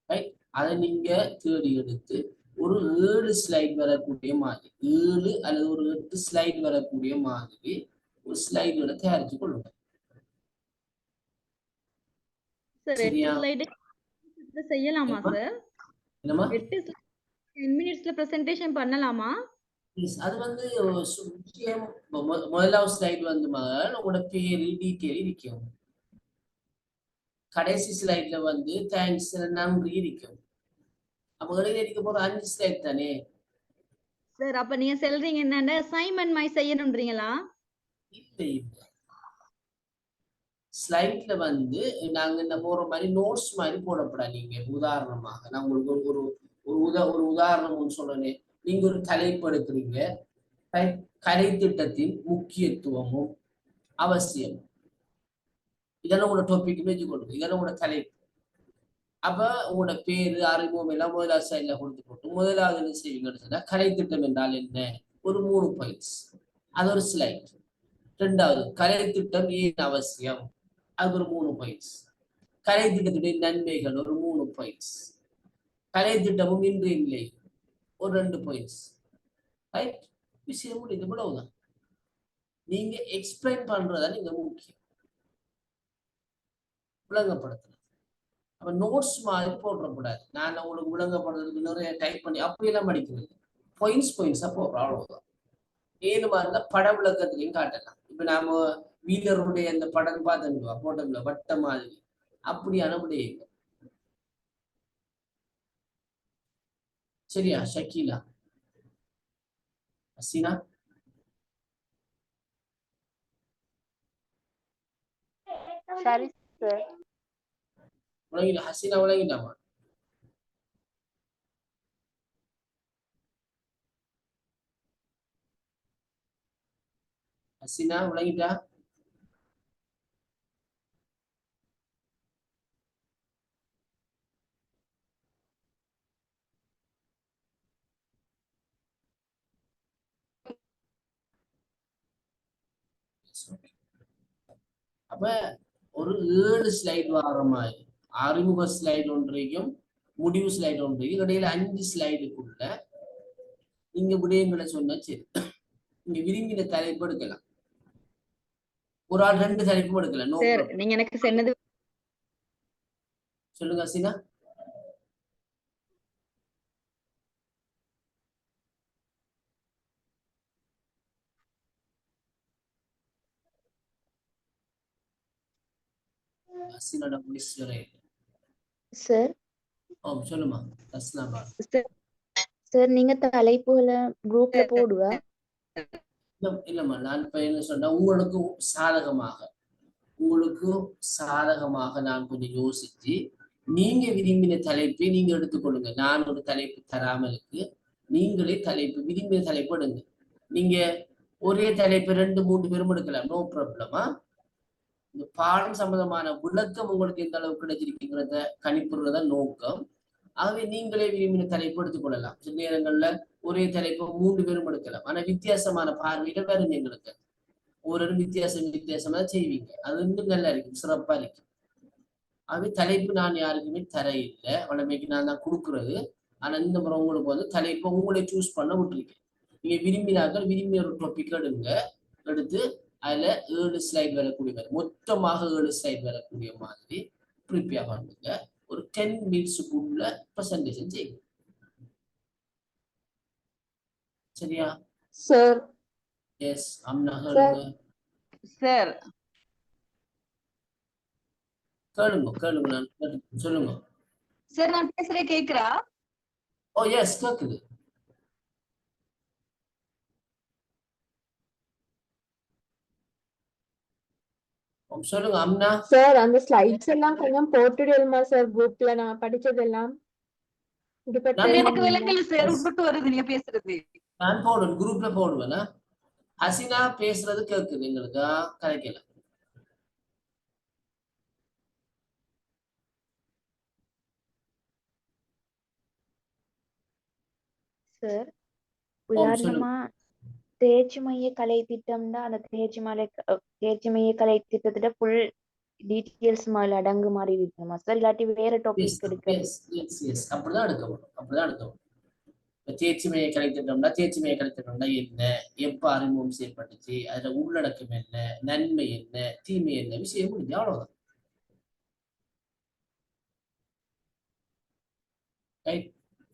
ரைட்? அதை நீங்க தேடி எடுத்து ஒரு 7 ஸ்லைட் வரக்கூடிய மாதிரி, 7 அல்லது ஒரு 8 ஸ்லைட் வரக்கூடிய மாதிரி ஒரு ஸ்லைடுகளை தயாரிச்சு கொள்ளுங்க. சரியா? செய்யலாமா சார்? என்னமா 10 மினிட்ஸ்ல பிரசன்டேஷன் பண்ணலாமா? அது வந்து முக்கியம். முதலாவது ஸ்லைட் வந்து மகள் உங்களோட பேரு டீட்டெயில் இருக்கும். கடைசி ஸ்லைட்ல வந்து தேங்க்ஸ் நன்றி இருக்கும். அப்ப எழுதிக்க போற 5 ஸ்லைட் தானே சார். அப்ப நீங்க சொல்றீங்க என்னன்னா அசைன்மென்ட் மாதிரி செய்யணும்ன்றீங்களா? இல்லை இல்லை, ஸ்லைட்ல வந்து நாங்க என்ன போற மாதிரி நோட்ஸ் மாதிரி போடப்படாது. நீங்க உதாரணமாக நான் உங்களுக்கு ஒரு உதாரணம் சொல்றேன். நீங்க ஒரு தலைப்பு எடுக்கிறீங்க, கலை திட்டத்தின் முக்கியத்துவமும் அவசியம், இதெல்லாம் உங்களோட டாபிக் வச்சுக்கொள்ளுங்க. இதெல்லாம் உங்களோட தலைப்பு. அப்ப உங்களோட பேரு அறிமுகம் எல்லாம் முதலாவது ஸ்லைட்ல கொடுத்து போட்டு முதலாவது என்ன செய்வீங்கன்னு சொன்னா கலை திட்டம் என்றால் என்ன, ஒரு 3 பாயிண்ட்ஸ், அது ஒரு ஸ்லைட். 2வது கலை திட்டம் ஏன் அவசியம், அது ஒரு 3 பாயிண்ட்ஸ். கலை திட்டத்துடைய நன்மைகள் ஒரு 3 பாயிண்ட்ஸ். கலை திட்டமும் இன்று இல்லை ஒரு 2 பாயிண்ட்ஸ். ரைட்? விஷயம் முடிந்து இவ்வளவுதான். நீங்க எக்ஸ்பிளைன் பண்றதா நீங்க முக்கியம், விளங்கப்படுத்தணும். அப்ப நோட்ஸ் மாதிரி போடக்கூடாது. நான் உங்களுக்கு விளங்கப்படுறதுக்கு நிறைய டைப் பண்ணி அப்படியெல்லாம் படிக்கிறது. பாயிண்ட்ஸா போடுறோம், அவ்வளவுதான். ஏழு மாதிரி பட விளக்கத்திலையும் காட்டலாம். இப்ப நாம வீரருடைய அந்த படம் பார்த்துருவா போட்டோம்ல வட்ட மாதிரி, அப்படியான விடயங்கள். சரியா ஷக்கீலா? ஹசீனா? சரி சார். உலகில ஹசீனா உலகிலாமா? ஹசீனா உலகிட்டா? அப்ப ஒரு 7 ஸ்லைட் வர மாதிரி அறிமுக ஸ்லைட் ஒன்றையும் முடிவு ஸ்லைட் ஒன்றையும் இடையில 5 ஸ்லைடுக்குள்ள நீங்க விடயங்களை சொன்னா சரி. நீங்க விரும்பின தலைப்பு எடுக்கலாம். ஒரு ஆள் 2 தலைப்பும் எடுக்கலாம். சார் நீங்க எனக்கு சொன்னது சொல்லுங்க ஹசீனா. அசினோட voice வர இல்ல. சார் சொல்லுமா தஸ்னாபா. சார் நீங்க தலைப்புகளை குரூப்ல போடுவா? இல்லம்மா, நான் இப்ப என்ன சொன்னா, உங்களுக்கு சாதகமாக நான் கொஞ்சம் யோசிச்சு நீங்க விரும்பின தலைப்பை நீங்க எடுத்துக்கொள்ளுங்க. நான் ஒரு தலைப்பு தராமலுக்கு நீங்களே விரும்பின தலைப்பு எடுங்க. நீங்க ஒரே தலைப்பு 2-3 பேரும் எடுக்கலாம், நோ ப்ராப்ளமா. இந்த பாடம் சம்பந்தமான விளக்கம் உங்களுக்கு எந்த அளவுக்கு கிடைச்சிருக்குங்கிறத கணிப்புறத நோக்கம். ஆகவே நீங்களே விரும்பின தலைப்பு எடுத்துக்கொள்ளலாம். சில நேரங்கள்ல ஒரே தலைப்பு 3 பேரும் எடுக்கலாம். ஆனா வித்தியாசமான பார்வைகள் வரும் எங்களுக்கு. ஒரு வித்தியாசமா செய்வீங்க. அது இன்னும் நல்லா இருக்கும், சிறப்பா இருக்கும். ஆகவே தலைப்பு நான் யாருக்குமே தர இல்லை, வளமைக்கு நான் தான் கொடுக்குறது. ஆனா இந்த முறை உங்களுக்கு வந்து தலைப்பை உங்களை சூஸ் பண்ண விட்டுருக்கேன். நீங்க விரும்பிய ஒரு டாபிக் எடுத்து அதுல 7 ஸ்லைட் வரக்கூடிய மாதிரி, மொத்தமாக 7 ஸ்லைட் வரக்கூடிய மாதிரி ப்ரிப்பேர் பண்ணுங்க. ஒரு 10 மினிட்ஸுக்குள்ள ப்ரெசன்டேஷன் செய்யுங்க. சரியா? சார் எஸ் அம்னா கேளுங்க. சார் கேளுங்க நான் சொல்லுங்க. சார் நான் பேசுறேன் கேக்குறா? ஓ எஸ் கேக்குது. சொல்லுங்க அம்னா. சார் அந்த ஸ்லைட்ஸ் எல்லாம் கொஞ்சம் போட்டுடுமா சார் குரூப்ல நான் படிச்சதெல்லாம்? எனக்கு விளங்கல சார், விட்டு வருது நீங்க பேசுறது. நான் போடுவேன், குரூப்ல போடுவேன். ஹசினா பேசுறது கேக்குது எங்களுக்கு, கரைக்கல. சார் உதாரணமா தேர்ச்சி மைய கலை திட்டம்னா அந்த தேர்ச்சி மைய கலை திட்டத்துல ஃபுல் டீடைல்ஸ் மாதிரி அடங்கு மாதிரி இருக்கணுமா சார், இல்லாட்டி வேற டாபிக் எடுக்க? அப்படிதான் எடுக்கணும். தேர்ச்சி மைய கலை திட்டம்னா என்ன, எப்ப அறிமுகம் செய்யப்பட்டுச்சு, அதுல உள்ளடக்கம் என்ன, நன்மை என்ன, தீமை என்ன, விஷயம் முடிஞ்சு அவ்வளவுதான்.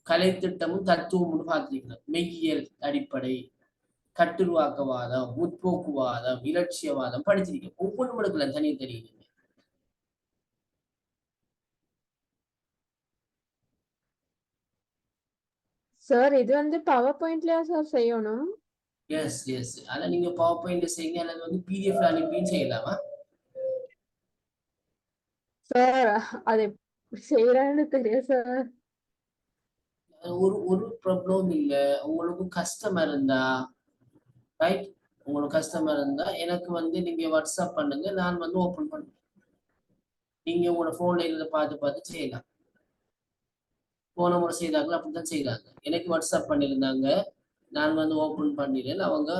கலை திட்டமும் தத்துவமும் பார்த்திருக்கிறோம். மெய்யியல் அடிப்படை, கட்டுருவாக்கவாதம், முற்போக்குவாதம், இலட்சியவாதம் படிச்சிருக்கேன். ஒவ்வொன்றும் எடுக்கலாம் தனித்தனி. சார் இது வந்து பவர் பாயிண்ட்லயா சார் செய்யணும்? எஸ் ஆனா நீங்க பவர் பாயிண்ட்ல செய்யுங்க, அல்லது வந்து பிடிஎஃப்ல அனுப்பியும் செய்யலாமா? சார் அது செய்யறான்னு தெரியும் சார். ஒரு ப்ராப்ளம் இல்ல. உங்களுக்கு கஷ்டமா இருந்தா ரைட், எனக்கு வந்து நீங்க வாட்ஸ்அப் பண்ணுங்க, நான் வந்து ஓபன் பண்ணுவேன். நீங்க உங்களோட போன்ல இருந்து பார்த்து செய்யலாம். போன முறை செய்தார்கள் அப்படித்தான் செய்யறாங்க. எனக்கு வாட்ஸ்அப் பண்ணியிருந்தாங்க, நான் வந்து ஓபன் பண்ணிடுறேன், அவங்க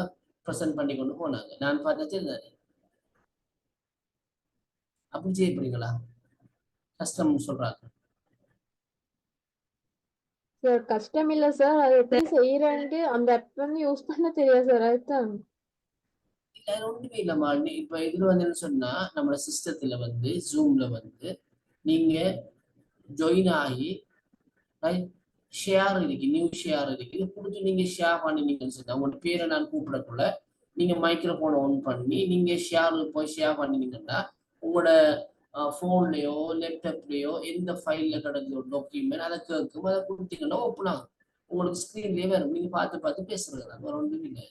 ப்ரெசென்ட் பண்ணி கொண்டு போனாங்க, நான் பார்த்தா தெரியாது. அப்படி செய்ய போறீங்களா? கஷ்டம் சொல்றாங்க சார். கஷ்டம் இல்ல சார், அது எப்படி செய்யறான்ட்டு அந்த ஆப் வந்து யூஸ் பண்ண தெரியாது சார், அதுதான். ஒன்றுமே இல்லம்மா. இப்ப இதுல வந்து என்ன சொன்னா, நம்ம சிஸ்டத்துல வந்து ஜூம்ல வந்து நீங்க ஜாயின் ஆகி ஷேர் இருக்கு, நியூ ஷேர் இருக்கு, கொடுத்து நீங்க ஷேர் பண்ணினீங்கன்னு சொன்னா உங்களோட பேரை நான் கூப்பிடக்குள்ள நீங்க மைக்ரோஃபோனை ஆன் பண்ணி நீங்க போய் ஷேர் பண்ணினீங்கன்னா உங்களோட போன்லயோ லேப்டாப்லயோ எந்த ஃபைல்ல கிடக்குற ஒரு டாக்குமெண்ட் அதை கேட்கும், அதை கொடுத்தீங்கன்னா ஓப்பன் ஆகும், உங்களுக்கு ஸ்கிரீன்லயே வரும், நீங்க பார்த்து பேசுறது. வேற ஒன்றும் இல்லை.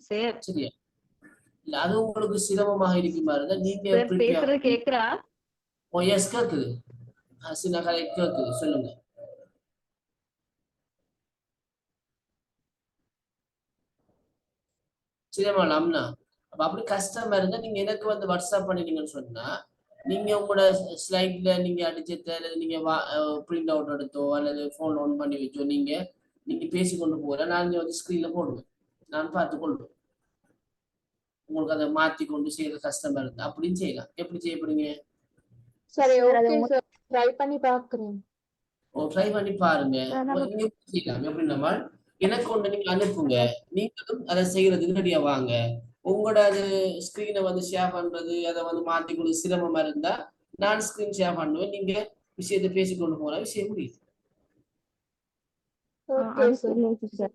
சரியா? இல்ல அது உங்களுக்கு சிரமமாக இருக்குமா இருந்தா நீங்க பேசுறது கேக்குறா? ஓ எஸ் கேக்குது. ஹசினா கேக்குது, சொல்லுங்க. சரியாம்மா. அப்படி கஷ்டமா இருந்தா நீங்க எனக்கு வந்து வாட்ஸ்அப் பண்ணிட்டீங்கன்னு சொன்னா நீங்க உங்களோட ஸ்லைட்ல நீங்க அடிச்சத அல்லது நீங்க பிரிண்ட் அவுட் எடுத்தோ அல்லது போன் ஆன் பண்ணி வச்சோ நீங்க பேசிக்கொண்டு போற, நான் வந்து ஸ்கிரீன்ல போடுவேன், நான் பார்த்து கொள்வேன். உங்களுக்கு அதை மாத்தி கொண்டு செய்யற கஷ்டமா இருந்தா அப்படின்னு செய்யலாம். எப்படி செய்யப்படுங்க? சரி, ஓகே சார், ட்ரை பண்ணி பார்க்கிறேன். ட்ரை பண்ணி பாருங்க. நீங்க செய்யலாம். எப்படின்னா எனக்கு ஒன்று நீங்க அனுப்புங்க, நீங்களும் அதை செய்யறதுக்கு ரெடியா வாங்க. உங்களோட அது ஸ்கிரீனை வந்து ஷேர் பண்றது, அதை வந்து மாத்திக்கொண்டு சிரமமா இருந்தா நான் ஸ்கிரீன் ஷேர் பண்ணுவேன், நீங்க விஷயத்தை பேசிக்கொண்டு போற விஷயம் முடியுது. Okay sir.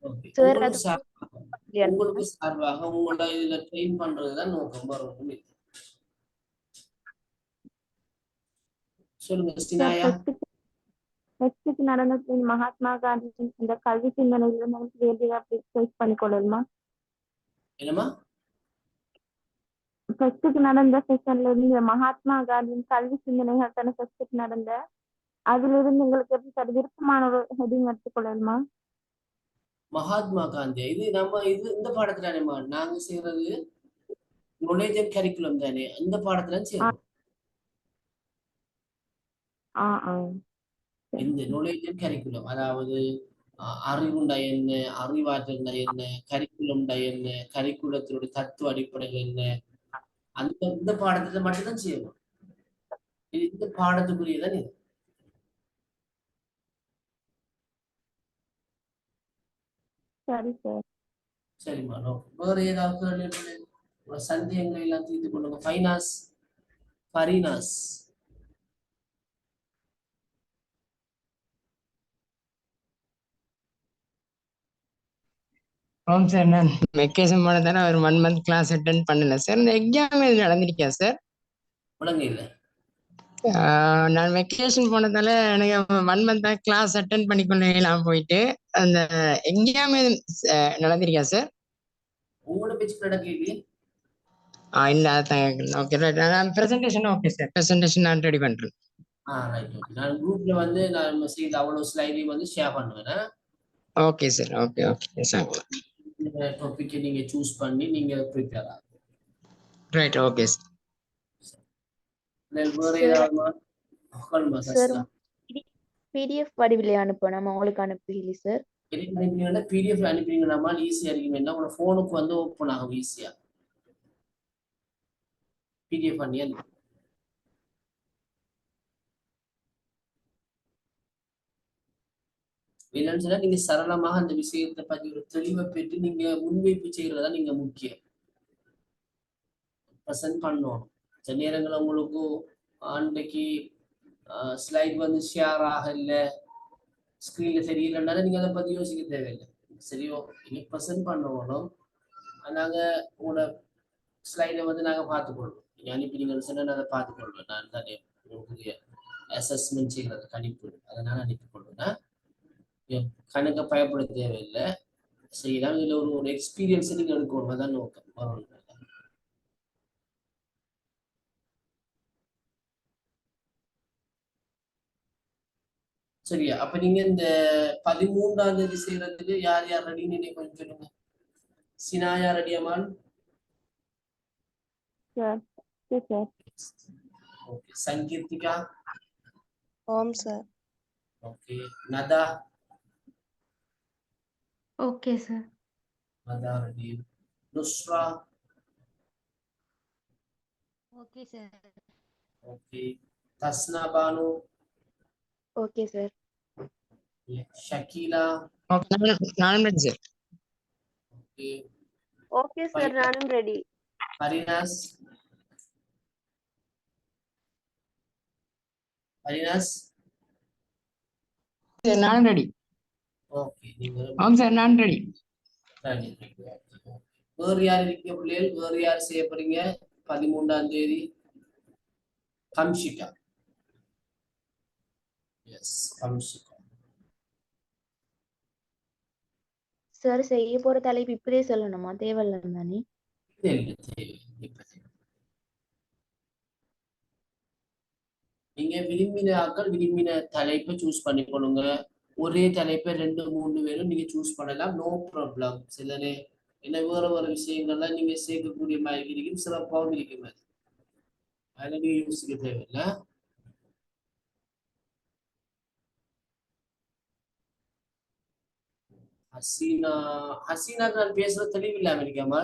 Okay. Sir, உங்களுக்கு அது சார்பாக உங்களுக்கு சார்பாக உங்களோட இதுல ட்ரெயின் பண்றதுதான் நோக்கம், வேற ஒண்ணும் இல்லை. சொல்லுங்க சார் சினாயா. ஃபர்ஸ்ட்டுக்கு நடந்த மகாத்மா காந்தியின் இந்த கல்வி சிந்தனையில நமக்கு வேண்டியதா ஃபேஸ் பண்ணிக்கொள்ளணுமா? என்னமா? ஃபர்ஸ்ட்டுக்கு நடந்த செஷன்ல இருந்து இந்த மகாத்மா காந்தியின் கல்வி சிந்தனைகள் தானே ஃபர்ஸ்ட்டுக்கு நடந்த, அதுல இருந்து உங்களுக்கு எப்படி சார் விருப்பமான ஒரு ஹெட்டிங் எடுத்துக்கொள்ளணுமா? மகாத்மா காந்தி இது நம்ம இந்த பாடத்துல தானேமா நாங்க செய்யறது knowledge and curriculum தானே, அந்த பாடத்துல செய்யறோம். ஆ இந்த knowledge and curriculum அதாவது அறிவுண்டா என்ன, அறிவாற்றல்னா என்ன, கரிக்குலம்டா என்ன, கரிக்குலத்தினுடைய தத்துவ அடிப்படைகள் என்ன, இந்த பாடத்துல மட்டும்தான் செய்யணும். இது இந்த பாடத்துக்குரியதான் இது. சரி சார். சரிம்மா. வேற ஏதாவது சந்தேகங்கள் எல்லாம் தீர்த்து கொள்ளுங்க. ஃபைனாஸ் ஃபரீனாஸ். ஆமாம் சார், நான் வெக்கேஷன் போனதால ஒரு 1 month கிளாஸ் அட்டென்ட் பண்ணல சார். இந்த எக்ஸாம் எதுவும் நடந்திருக்கா சார்? முழங்க இல்லை. நான் வெக்கேஷன் போனதால எனக்கு 1 month தான் கிளாஸ் அட்டென்ட் பண்ணிக்கொள்ளலாம் போயிட்டு, அந்த எக்ஸாம் எதுவும் நடந்திருக்கா சார்? உங்களோட பேச்சு நடக்கலையே. இல்ல அதான். Okay right. நான் ப்ரெசன்டேஷன் ஓகே சார், ப்ரெசன்டேஷன் நான் ரெடி பண்றேன். Right okay. நான் குரூப்ல வந்து நான் செய்த அவ்வளவு ஸ்லைடையும் வந்து ஷேர் பண்ணுவேன். Okay sir. Okay okay sir. இந்த டாபிக்கை நீங்க சூஸ் பண்ணி நீங்க ப்ரிப்பேர் ஆகும். Right okay sir. வேற ஏதாவது சார் பிடிஎஃப் வடிவிலே அனுப்பணும், உங்களுக்கு அனுப்புகிறீங்க சார்? பிடிஎஃப் அனுப்பினீங்கன்னா ஈஸியா இருக்கும். என்ன உங்களோட போனுக்கு வந்து ஓப்பன் ஆகும் ஈஸியா. பிடிஎஃப் பண்ணி அனுப்பி என்னன்னு சொன்னா நீங்க சரளமாக அந்த விஷயத்தை பத்தி ஒரு தெளிவை பெற்று நீங்க முன்வைப்பு செய்யறதா நீங்க முக்கியம். ப்ரெசென்ட் பண்ணணும். சில நேரங்கள் உங்களுக்கு அன்றைக்கு ஸ்லைட் வந்து ஷேர் ஆகல, ஸ்கிரீன்ல தெரியலன்னாலும் நீங்க அதை பத்தி யோசிக்க தேவையில்லை. சரியோ, நீங்க ப்ரெசென்ட் பண்ணணும். நாங்க உங்களோட ஸ்லைடை வந்து நாங்க பார்த்துக்கொள்வோம். நீங்க அனுப்பினீங்கன்னு சொன்னா நான் அதை பார்த்துக்கொள்வேன். நான் தானே உங்களுக்கு அசஸ்மெண்ட் செய்யறது கணிப்பு, அதனால அனுப்பிக்கொள்வேன். கணக்க பயப்பட தேவையில்லை. செய்யலாம். இதுல ஒரு எக்ஸ்பீரியன்ஸ் நீங்க எடுக்கணும், அதான் நோக்கம். வரணும். சரியா? அப்ப நீங்க இந்த 13ஆம் தேதி செய்யறதுக்கு யார் யார் ரெடின்னு நீங்க கொஞ்சம் சொல்லுங்க. சினாயா ரெடியாமான்? Sir sir. ஓகே. சங்கீர்த்திகா? ஓம் sir. Okay. Nadha? Okay sir. Nadha ready. Nusra? Okay sir. Okay. Tasna Banu? Okay sir. Shakeela? நானும் ready sir. Okay. Okay sir, நானும் ரெடி. ஃபரீனாஸ்? ஃபரீனாஸ்? நானும் ரெடி. ஓகே. நீங்க ஆமாம் சார், நான் ரெடி. வேறு யார் இருக்கீங்க பிள்ளைகள்? வேறு யார் செய்ய போறீங்க 13ஆம் தேதி? கம்ஷிகா. எஸ், கம்ஷிகா. சார் செய்ய போற தலைப்பு இப்படியே சொல்லணுமா? தேவையில்லை தானே? நீங்க விரும்பின ஆட்கள் விரும்பின தலைப்பை சூஸ் பண்ணிக்கொள்ளுங்க. ஒரே தலைப்பை 2-3 பேரும் நீங்க சூஸ் பண்ணலாம், நோ ப்ராப்ளம். சிலரே என்ன வேற வேற விஷயங்கள்லாம் நீங்க சேர்க்கக்கூடிய மாதிரி இருக்கும், சிறப்பாகவும் இருக்கும். அதுல நீங்க யோசிக்க தேவையில்லை. ஹசீனாக்கு நான் பேசுற தெளிவில்லாம இருக்காமா?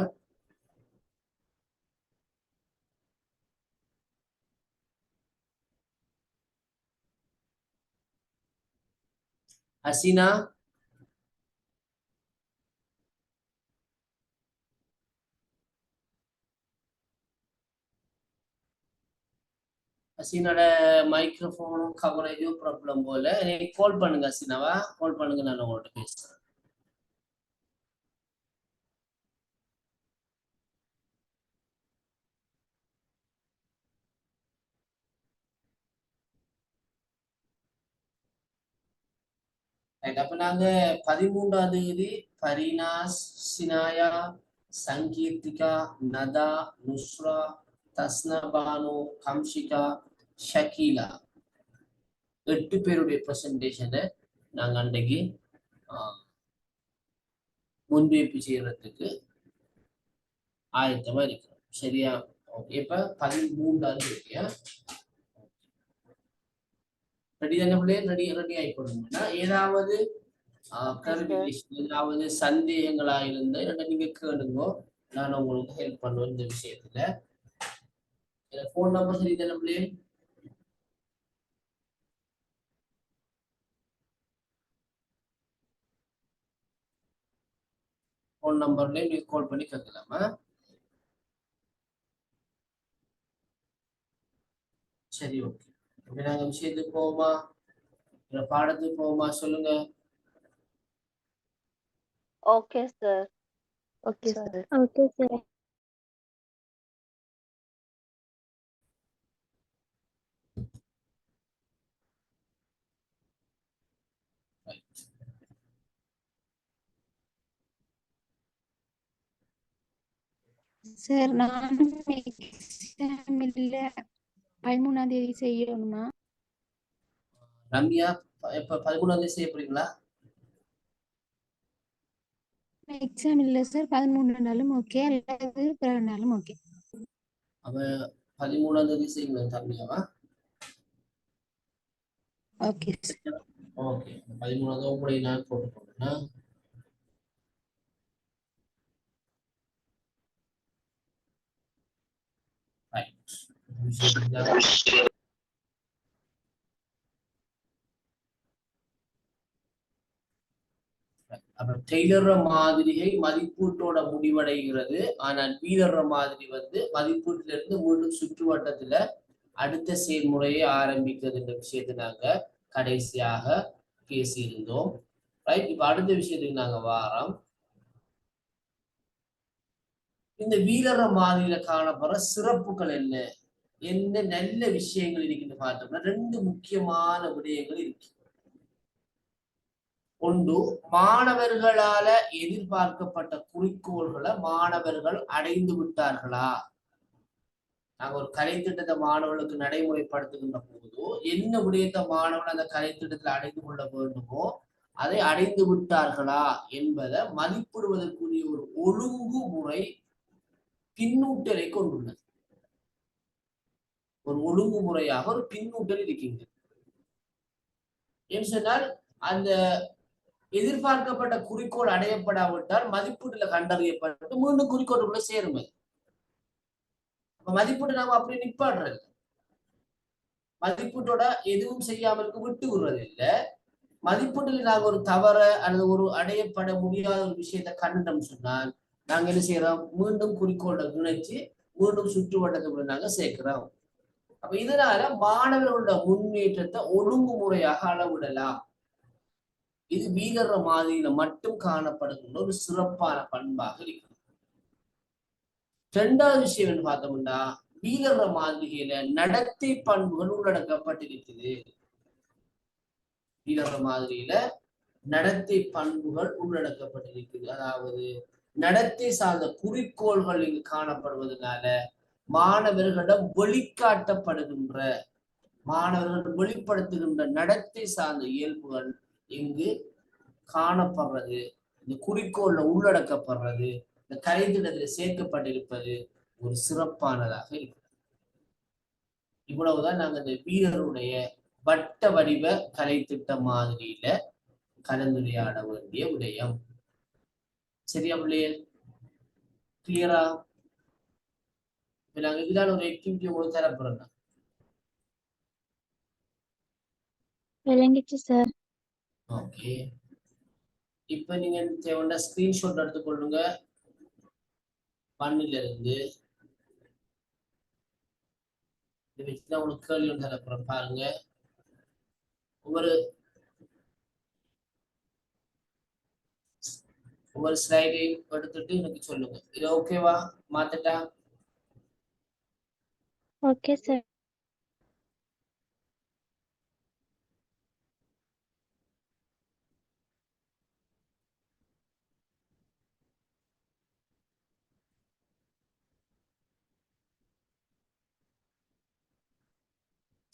ஹசீனா? ஹசீனோட மைக்ரோஃபோனும் கவரேஜும் ப்ராப்ளம் போல. எனக்கு கால் பண்ணுங்க ஹசீனாவா, கால் பண்ணுங்க, நான் உங்கள்கிட்ட பேசுறேன். ரைட். அப்ப நாங்க 13ஆம் தேதி பரினாஸ், சினாயா, சங்கீர்த்திகா, நதா, நுஸ்ரா, தஸ்னபானு, கம்ஷிகா, ஷக்கீலா 8 பேருடைய பிரசன்டேஷனை நாங்க அன்றைக்கு முன்வைப்பு செய்யறதுக்கு ஆயத்தமா இருக்கிறோம். சரியா? ஓகே. இப்ப 13ஆம் தேதியா ரெடி தானே பிள்ளைய? ரெடி ஆயிக்கணும்னா ஏதாவது கிளாரிபிகேஷன் ஏதாவது சந்தேகங்களா இருந்தா நீங்க கேளுங்க, நான் உங்களுக்கு ஹெல்ப் பண்ணுவேன் இந்த விஷயத்துல. போன் நம்பர் சரி தானே பிள்ளைய? போன் நம்பர்ல நீங்க கால் பண்ணி கேட்கலாமா? சரி, ஓகே. அப்ப நாங்க விஷயத்துக்கு போவோமா, பாடத்துக்கு போவோமா? சொல்லுங்க. Okay sir. Okay sir. Okay sir. Sir நானும் எக்ஸாம் இல்ல 13ஆம் தேதி செய்யணுமா? ரம்யா, இப்ப 13ஆம் தேதி செய்ய போறீங்களா? எக்ஸாம் இல்ல சார், 13 நாளும் ஓகே, அல்லது 12 நாளும் ஓகே. அப்ப 13ஆம் தேதி செய்யுங்க ரம்யாவா? Okay sir. ஓகே. 13ஆம் தேதி உங்களுடைய நான் போட்டு போடுறேன்னா அப்ப டெய்லர் மாதிரியை மதிப்பீட்டோட முடிவடைகிறது. ஆனால் வீரர் மாதிரி மதிப்பீட்டுல இருந்து மீண்டும் சுற்றுவட்டத்துல அடுத்த செயல்முறையை ஆரம்பிக்கிறது என்ற விஷயத்தை நாங்க கடைசியாக பேசியிருந்தோம். ரைட். இப்ப அடுத்த விஷயத்துக்கு நாங்க வாரோம். இந்த வீரர் மாதிரியில காணப்படுற சிறப்புகள் என்ன, என்ன நல்ல விஷயங்கள் இருக்குன்னு பார்த்தோம்னா 2 முக்கியமான விடயங்கள் இருக்கு. ஒன்று, மாணவர்களால எதிர்பார்க்கப்பட்ட குறிக்கோள்களை மாணவர்கள் அடைந்து விட்டார்களா? நாங்க ஒரு கலை திட்டத்தை மாணவர்களுக்கு நடைமுறைப்படுத்துகின்ற போது என்ன விடயத்தை மாணவர்கள் அந்த கலை திட்டத்தில் அடைந்து கொள்ள வேண்டுமோ அதை அடைந்து விட்டார்களா என்பதை மதிப்பிடுவதற்குரிய ஒரு ஒழுங்குமுறை பின்னூட்டலை கொண்டுள்ளது. ஒரு ஒழுங்குமுறையாக ஒரு பின்னூட்டல் இருக்கின்றது. என்று சொன்னால் அந்த எதிர்பார்க்கப்பட்ட குறிக்கோள் அடையப்படாவிட்டால் மதிப்பீட்டுல கண்டறியப்பட்டு மீண்டும் குறிக்கோளுக்குள்ள சேரும். மதிப்பீட்டு நாம அப்படி நிப்பாடுறது, மதிப்பீட்டோட எதுவும் செய்யாமல் விட்டு விடுறது இல்லை. மதிப்பீட்டில் நாங்க ஒரு தவற அல்லது ஒரு அடையப்பட முடியாத ஒரு விஷயத்தை கண்டோம் சொன்னால் நாங்க என்ன செய்யறோம், மீண்டும் குறிக்கோளை இணைச்சு மீண்டும் சுற்றுவட்டத்துக்குள்ள நாங்க சேர்க்கிறோம். அப்ப இதனால மாணவர்களோட முன்னேற்றத்தை ஒழுங்குமுறையாக அளவிடலாம். இது வீரர் மாதிரியில மட்டும் காணப்படுகின்ற ஒரு சிறப்பான பண்பாக இருக்கிறது. 2வது விஷயம் என்று பார்த்தோம்னா வீரர் மாதிரியில நடத்தை பண்புகள் உள்ளடக்கப்பட்டிருக்குது. வீரர் மாதிரியில நடத்தை பண்புகள் உள்ளடக்கப்பட்டிருக்குது. அதாவது நடத்தை சார்ந்த குறிக்கோள்கள் இங்கு காணப்படுவதனால மாணவர்களிடம் வெளிக்காட்டப்படுகின்ற, மாணவர்கள் வெளிப்படுத்துகின்ற நடத்தை சார்ந்த இயல்புகள் இங்கு காணப்படுறது, இந்த குறிக்கோள்ல உள்ளடக்கப்படுறது, இந்த கலைத்திட்டத்தில் சேர்க்கப்பட்டிருப்பது ஒரு சிறப்பானதாக இருக்கு. இவ்வளவுதான் நாங்க இந்த வீரருடைய வட்ட வடிவ கலைத்திட்ட மாதிரியில கலந்துரையாட வேண்டிய விடயம். சரியா பிள்ளையே? கிளியரா? நாங்க இதுதான் ஒரு ஆக்டிவிட்டி உங்களுக்கு தரப்போறோம். விளங்கிச்சு சார். ஓகே. இப்ப நீங்க தேவையான ஸ்கிரீன்ஷாட் எடுத்துக்கொள்ளுங்க. 1ல இருந்து இதை வச்சுதான் உங்களுக்கு கேள்வி ஒன்று தரப்போறோம். பாருங்க, ஒவ்வொரு ஸ்லைடையும் எடுத்துட்டு எனக்கு சொல்லுங்க. இது ஓகேவா? மாத்தட்டா? Okay sir.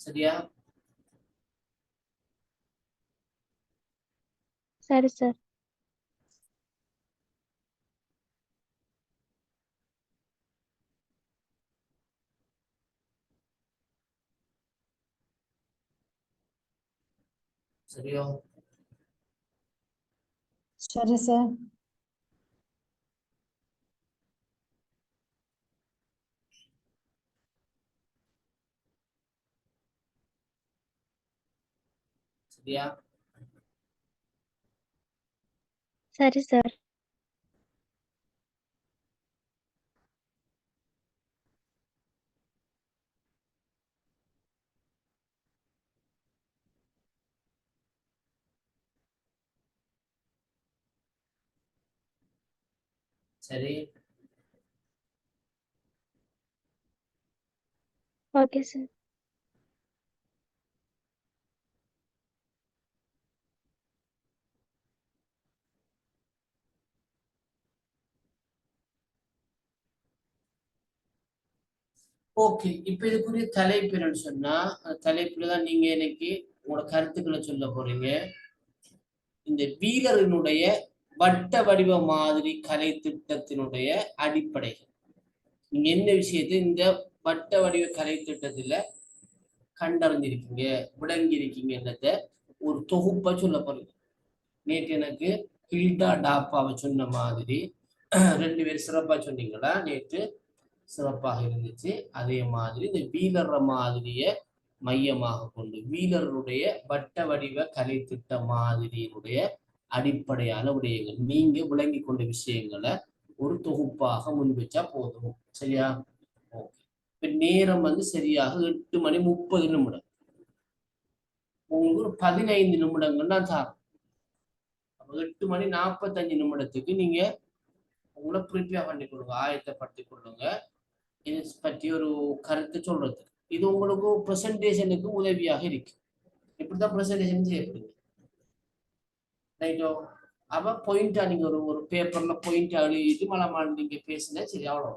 சரியா? சரி சார். சரியோ? சரி சார். சரியா? சரி சார். சரி. Okay sir. ஓகே, இப்ப இதுக்குரிய தலைப்பு என்னன்னு சொன்னா, அந்த தலைப்புல தான் நீங்க இன்னைக்கு உங்களோட கருத்துக்களை சொல்ல போறீங்க. இந்த வீரரினுடைய வட்ட வடிவ மாதிரி கலை திட்டத்தினுடைய அடிப்படைகள். நீங்க என்ன விஷயத்தை இந்த வட்ட வடிவ கலை திட்டத்துல கண்டறிஞ்சிருக்கீங்க, விளங்கி இருக்கீங்கன்றத ஒரு தொகுப்பா சொல்ல போறீங்க. நேற்று எனக்கு ஹில்டா டாப்பாவை சொன்ன மாதிரி 2 பேர் சிறப்பா சொன்னீங்களா? நேற்று சிறப்பாக இருந்துச்சு. அதே மாதிரி இந்த வீலர் மாதிரிய மையமாக கொண்டு வீலருடைய வட்ட வடிவ கலை திட்ட மாதிரியினுடைய அடிப்படையான விடயங்கள் நீங்க விளங்கி கொண்ட விஷயங்களை ஒரு தொகுப்பாக முன்வச்சா போதும். சரியா? ஓகே. இப்ப நேரம் சரியாக 8:30. உங்களுக்கு ஒரு 15 நிமிடங்கள் தான் சார். 8:45 நீங்க உங்களை ப்ரிப்பேர் பண்ணி கொள்ளுங்க, ஆயத்தப்படுத்திக் கொள்ளுங்க. இது பற்றி ஒரு கருத்து சொல்றது. இது உங்களுக்கு ப்ரெசன்டேஷனுக்கு உதவியாக இருக்கு. இப்படிதான் ப்ரெசன்டேஷன் செய்யப்படுங்க. ரைட்டோ? அப்ப பாயிண்டா நீங்க ஒரு பேப்பர்ல பாயிண்டா எழுதிட்டு மலமான நீங்க பேசுனா சரி, அவ்வளோ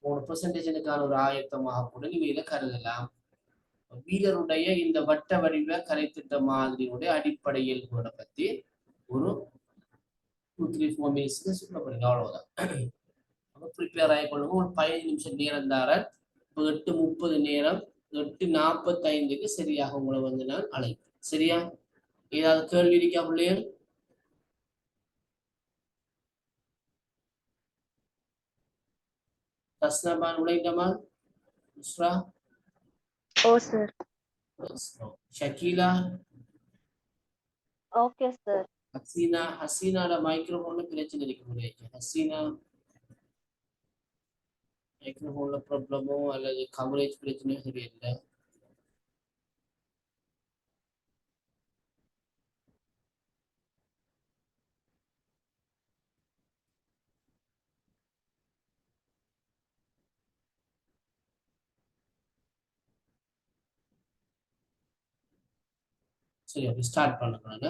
உங்களோட ப்ரெசன்டேஷனுக்கான ஒரு ஆயத்தமாக கூட நீங்க இதை கருதலாம். வீரருடைய இந்த வட்ட வடிவ கலைத்திட்ட மாதிரியுடைய அடிப்படை இயல்புகளை பத்தி ஒரு 2, 3, 4 மினிட்ஸ்க்கு சொல்ல போறீங்க, அவ்வளவுதான். அப்ப ப்ரிப்பேர் ஆகிக்கொள்ளுங்க. ஒரு 15 நிமிஷம் நேரம் தார. 8:30 நேரம், 8:45 சரியாக உங்களை நான் அழைப்பேன். சரியா? ஏதாவது கேள்வி இருக்கா பிள்ளைகள்? தஸ்னபான் உழைக்கமா? Isra? Oh sir. Shakeela? Okay sir. ஹசீனாட மைக்ரோஃபோன்ல பிரச்சனை இருக்கு முடியாது. ஹசீனா மைக்ரோஃபோன்ல ப்ராப்ளமோ அல்லது கவரேஜ் பிரச்சனையோ சரியில்லை. சரி, அப்படி ஸ்டார்ட் பண்ணுங்க.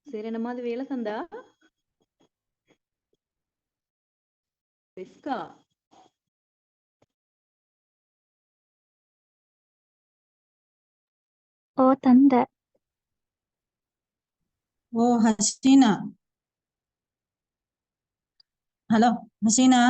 சரி என்ன மாதிரி வேலை தந்தா ரிஸ்கா ஓ தந்த ஓ ஹசீனா, ஹலோ ஹசீனா.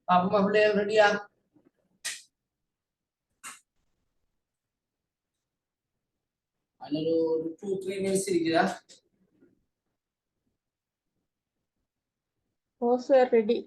பாப்போமா பிள்ளைய ரெடியா? அதில் ஒரு 2-3 மினிட்ஸ் இருக்குதா? Oh sir ready.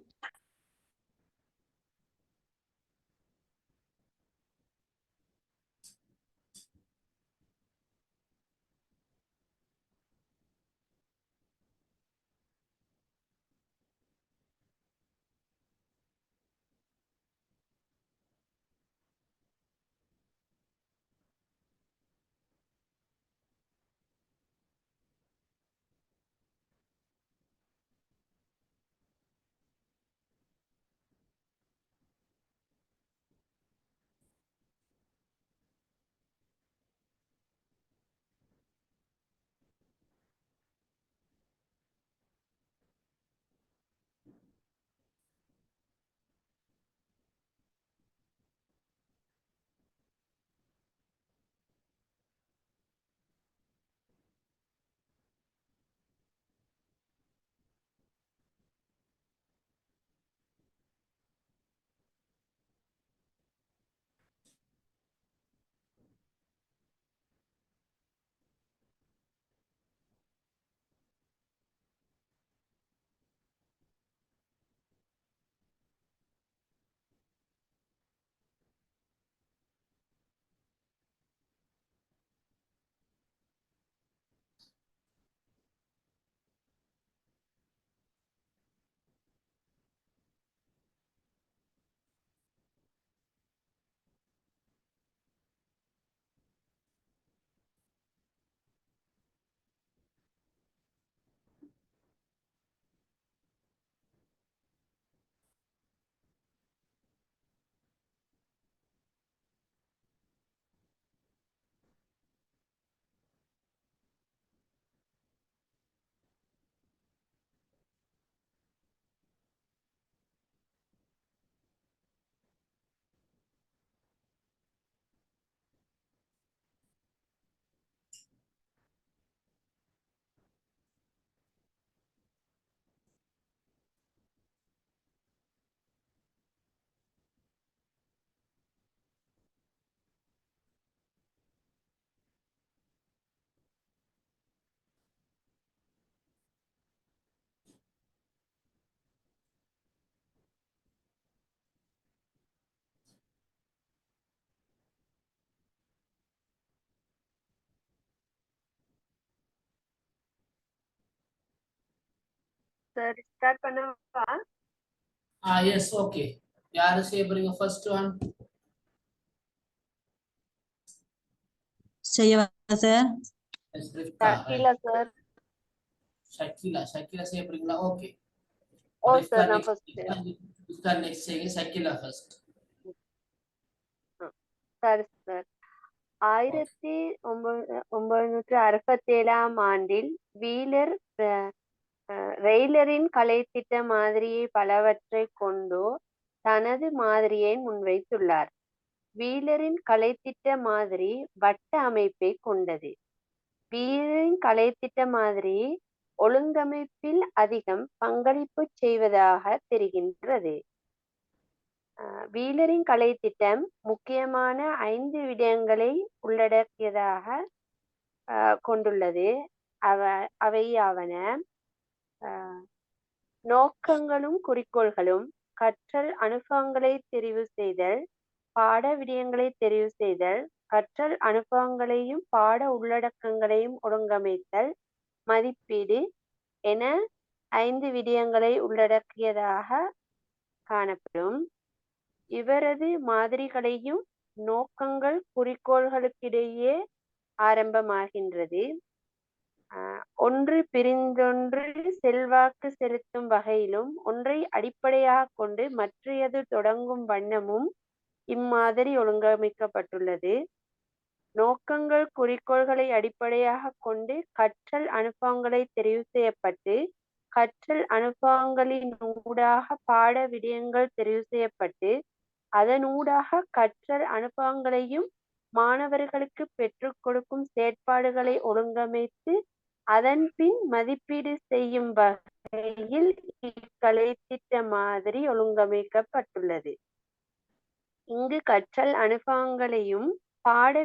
Sir start பண்ணவா? Yes okay. யாரு செய்ய போறீங்க ஃபர்ஸ்ட் ஒன்? செய்யவா சார்? ஷக்கீலா சார். ஷக்கீலா செய்ய போறீங்களா? ஓகே. ஓ சார் நான் ஃபர்ஸ்ட். நெக்ஸ்ட் செய்யுங்க. ஷக்கீலா ஃபர்ஸ்ட். சரி சார். 1967ஆம் ஆண்டில் வீலர் ரெய்லரின் கலைத்திட்ட மாதிரியை பலவற்றை கொண்டு தனது மாதிரியை முன்வைத்துள்ளார். வீலரின் கலைத்திட்ட மாதிரி வட்ட அமைப்பை கொண்டது. வீலரின் கலைத்திட்ட மாதிரி ஒழுங்கமைப்பில் அதிகம் பங்களிப்பு செய்வதாக தெரிகின்றது. வீலரின் கலைத்திட்டம் முக்கியமான 5 விடயங்களை உள்ளடக்கியதாக கொண்டுள்ளது. அவையாவன: நோக்கங்களும் குறிக்கோள்களும், கற்றல் அனுபவங்களை தெரிவு செய்தல், பாட விடயங்களை தெரிவு செய்தல், கற்றல் அனுபவங்களையும் பாட உள்ளடக்கங்களையும் ஒழுங்கமைத்தல், மதிப்பீடு என 5 விடயங்களை உள்ளடக்கியதாக காணப்படும். இவரது மாதிரிகளையும் நோக்கங்கள் குறிக்கோள்களுக்கிடையே ஆரம்பமாகின்றது. ஒன்று பிரிந்தொன்று செல்வாக்கு செலுத்தும் வகையிலும் ஒன்றை அடிப்படையாக கொண்டு மற்றையது தொடங்கும் வண்ணமும் இம்மாதிரி ஒழுங்கமைக்கப்பட்டுள்ளது. நோக்கங்கள் குறிக்கோள்களை அடிப்படையாக கொண்டு கற்றல் அனுபவங்களை தெரிவு செய்யப்பட்டு, கற்றல் அனுபவங்களின் ஊடாக பாட விடயங்கள் தெரிவு செய்யப்பட்டு, அதனூடாக கற்றல் அனுபவங்களையும் மாணவர்களுக்கு பெற்றுக் கொடுக்கும் செயற்பாடுகளை ஒழுங்கமைத்து அதன் பின் மதிப்பீடு செய்யும் இக்கலை திட்ட மாதிரி ஒழுங்கமைக்கப்பட்டுள்ளது. இங்கு கற்றல் அனுபவங்களையும் பாட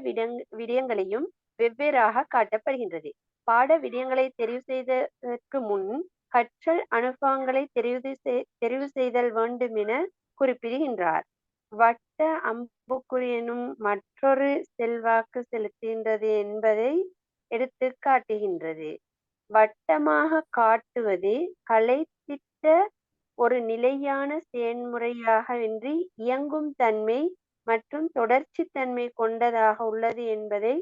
விடயங்களையும் வெவ்வேறாக காட்டப்படுகின்றது. பாட விடயங்களை தெரிவு செய்ததற்கு முன் கற்றல் அனுபவங்களை தெரிவு செய்தல் வேண்டும் என குறிப்பிடுகின்றார். வட்ட அம்புக்குறி எனும் மற்றொரு செல்வாக்கு செலுத்துகின்றது என்பதை எடுத்து காட்டுகின்றது. வட்டமாக காட்டுவது கலைத்திட்ட ஒரு நிலையான செயல்முறையாகவின்றி இயங்கும் தன்மை மற்றும் தொடர்ச்சி தன்மை கொண்டதாக உள்ளது என்பதை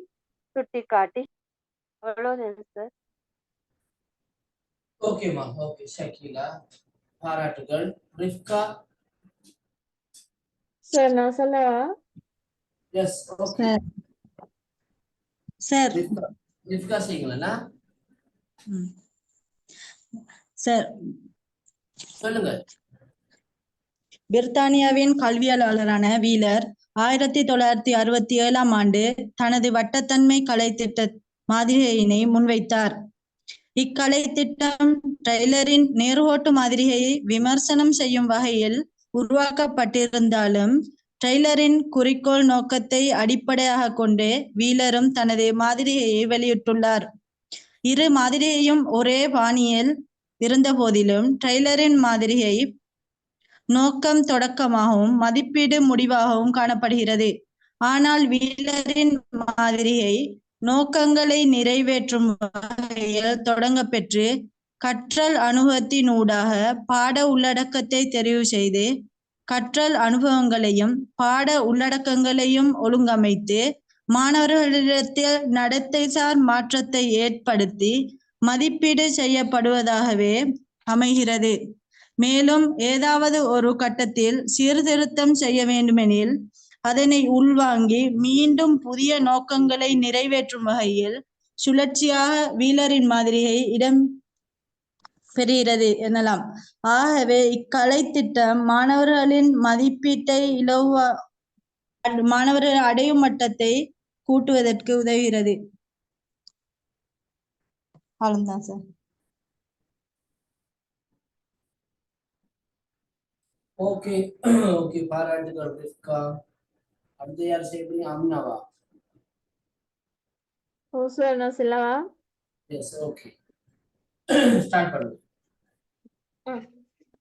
சுட்டிக்காட்டி. அவ்வளவுதான் சார். ஓகேமா, ஓகே ஷக்கீலா, பாராட்டுகள். ரிஃப்கா? சார் நான் சொல்லவா? Yes, okay. சார் ரிஃப்கா செய்யுங்களா? சார் சொல்லுங்க. பிரித்தானியாவின் கல்வியலாளரான வீலர் 1967ஆம் ஆண்டு தனது வட்டத்தன்மை கலைத்திட்ட மாதிரியினை முன்வைத்தார். இக்கலை திட்டம் டெய்லரின் நேர்கோட்டு மாதிரியை விமர்சனம் செய்யும் வகையில் உருவாக்கப்பட்டிருந்தாலும் டெய்லரின் குறிக்கோள் நோக்கத்தை அடிப்படையாக கொண்டு வீலரும் தனது மாதிரியை வெளியிட்டுள்ளார். இரு மாதிரியையும் ஒரே பாணியில் இருந்த போதிலும் டெய்லரின் மாதிரியை நோக்கம் தொடக்கமாகவும் மதிப்பீடு முடிவாகவும் காணப்படுகிறது. ஆனால் வீலரின் மாதிரியை நோக்கங்களை நிறைவேற்றும் வகையில் தொடங்கப்பெற்று கற்றல் அனுபவத்தினூடாக பாட உள்ளடக்கத்தை தெரிவு செய்து கற்றல் அனுபவங்களையும் பாட உள்ளடக்கங்களையும் ஒழுங்கமைத்து மாணவர்களிடத்தில் நடத்தைசார் மாற்றத்தை ஏற்படுத்தி மதிப்பீடு செய்யப்படுவதாகவே அமைகிறது. மேலும் ஏதாவது ஒரு கட்டத்தில் சீர்திருத்தம் செய்ய வேண்டுமெனில் அதனை உள்வாங்கி மீண்டும் புதிய நோக்கங்களை நிறைவேற்றும் வகையில் சுழற்சியாக வீலரின் மாதிரியை இடம் பெறுகிறது எனலாம். ஆகவே இக்கலை திட்டம் மாணவர்களின் மதிப்பீட்டை மாணவர்கள் அடையும் மட்டத்தை கூட்டுவதற்கு உதவுகிறது. அவ்வளவுதான் சார். ஓகே ஓகே, பாராட்டுகள் ரிஃப்கா. அடுத்து யார் செய்யறீங்க? அம்னாவா? ஓ சார் நான் சொல்லவா? எஸ், ஓகே, ஸ்டார்ட் பண்ணுங்க.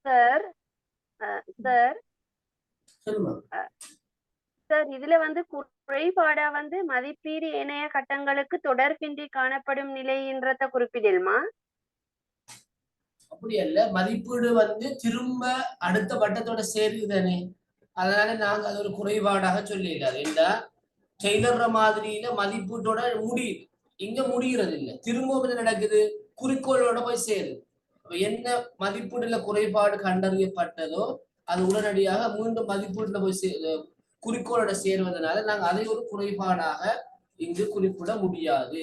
சார் சார் சொல்லுங்க. சார் இதுல குறைபாடா மதிப்பீடு இணைய கட்டங்களுக்கு தொடர்பின்றி காணப்படும் நிலைன்றத குறிப்பிடலுமா? அப்படி அல்ல, மதிப்பீடு திரும்ப அடுத்த வட்டத்தோட சேருதானே, அதனால நாங்க அது ஒரு குறைபாடாக சொல்லிடலாம். ஏண்டா டெய்லர் மாதிரியில மதிப்பீட்டோட முடியுது, இங்க முடிகிறது இல்லை. திரும்பவும் என்ன நடக்குது? குறிக்கோளோட போய் சேருது. என்ன மதிப்பீடுல குறைபாடு கண்டறியப்பட்டதோ அது உடனடியாக மீண்டும் மதிப்பீட்டுல போய் குறிக்கோளோட சேருவதனால நாங்க அதை ஒரு குறைபாடாக இங்கு குறிப்பிட முடியாது.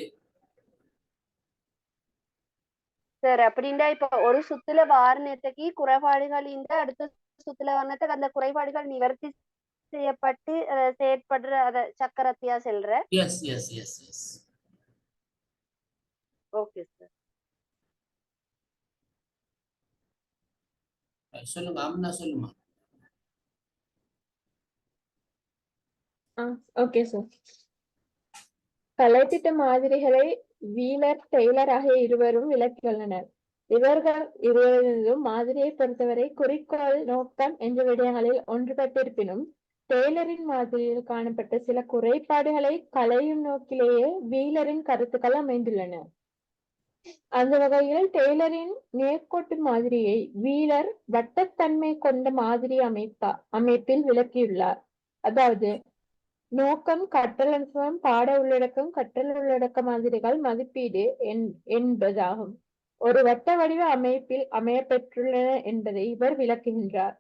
சார் அப்படின்னா இப்ப ஒரு சுத்துல வாரணத்துக்கு குறைபாடுகள் இந்த அடுத்த சுத்துல வர்ணத்துக்கு அந்த குறைபாடுகள் நிவர்த்தி செய்யப்பட்டு செயற்படுற அத சக்கரத்தியா செல்ற. Yes yes yes yes. Okay sir. சொல்லுங்க அம்னா, சொல்லுமா. Okay sir. கலைத்திட்ட மாதிரிகளை வீலர் டெய்லர் ஆகிய இருவரும் விளக்கியுள்ளனர். இவர்கள் இருவரும் மாதிரியை பொறுத்தவரை குறிக்கோள் நோக்கம் என்ற விடயங்களில் ஒன்றுபட்டிருப்பினும் டெய்லரின் மாதிரியில் காணப்பட்ட சில குறைபாடுகளை களையும் நோக்கிலேயே வீலரின் கருத்துக்கள் அமைந்துள்ளன. அந்த வகையில் டெய்லரின் நேர்கோட்டு மாதிரியை வீலர் வட்டத்தன்மை கொண்ட மாதிரி அமைப்பில் விளக்கியுள்ளார். அதாவது நோக்கம், கற்றல் அனுபவம், பாட உள்ளடக்கம், கற்றல் உள்ளடக்க மாதிரிகள் மதிப்பீடு என்பதாகும். ஒரு வட்ட வடிவ அமைப்பில் அமையப்பெற்றுள்ளன என்பதை இவர் விளக்குகின்றார்.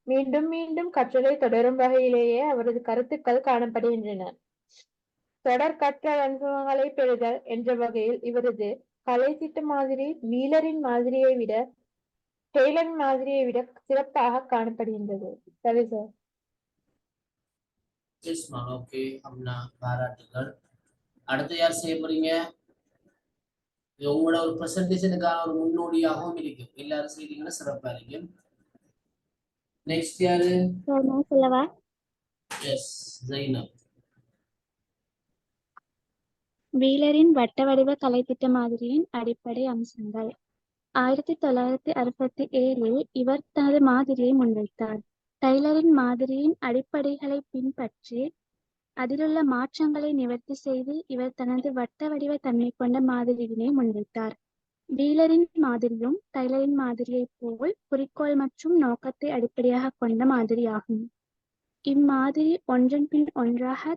மீண்டும் மீண்டும் கற்றலை தொடரும் வகையிலேயே அவரது கருத்துக்கள் காணப்படுகின்றன. தொடர் கற்றல் அனுபவங்களை பெறுதல் என்ற வகையில் இவரது கலைத்திட்ட மாதிரி வீலரின் மாதிரியை விட டெய்லரின் மாதிரியை விட சிறப்பாக காணப்படுகின்றது. சரி சார். ஓகே அம்னா, பாராட்டுகள். அடுத்து யார் செய்ய போறீங்க? இது உங்களோட ஒரு ப்ரெசன்டேஷனுக்கான ஒரு முன்னோடியாகவும் இருக்கும். எல்லாரும் செய்தீங்கன்னா சிறப்பா இருக்கும். நெக்ஸ்ட் யாரு? சார் நான் சொல்லவா? எஸ், ஜைனப். வீலரின் வட்ட வடிவ கலைத்திட்ட மாதிரியின் அடிப்படை அம்சங்கள். 1967 இவர் தனது மாதிரியை முன்வைத்தார். டெய்லரின் மாதிரியின் அடிப்படைகளை பின்பற்றி அதிலுள்ள மாற்றங்களை நிவர்த்தி செய்து இவர் தனது வட்ட வடிவ தன்மை கொண்ட மாதிரியினை முன்வைத்தார். வீலரின் மாதிரியும் டெய்லரின் மாதிரியைப் போல் குறிக்கோள் மற்றும் நோக்கத்தை அடிப்படையாக கொண்ட மாதிரியாகும். இம்மாதிரி ஒன்றன் பின் ஒன்றாக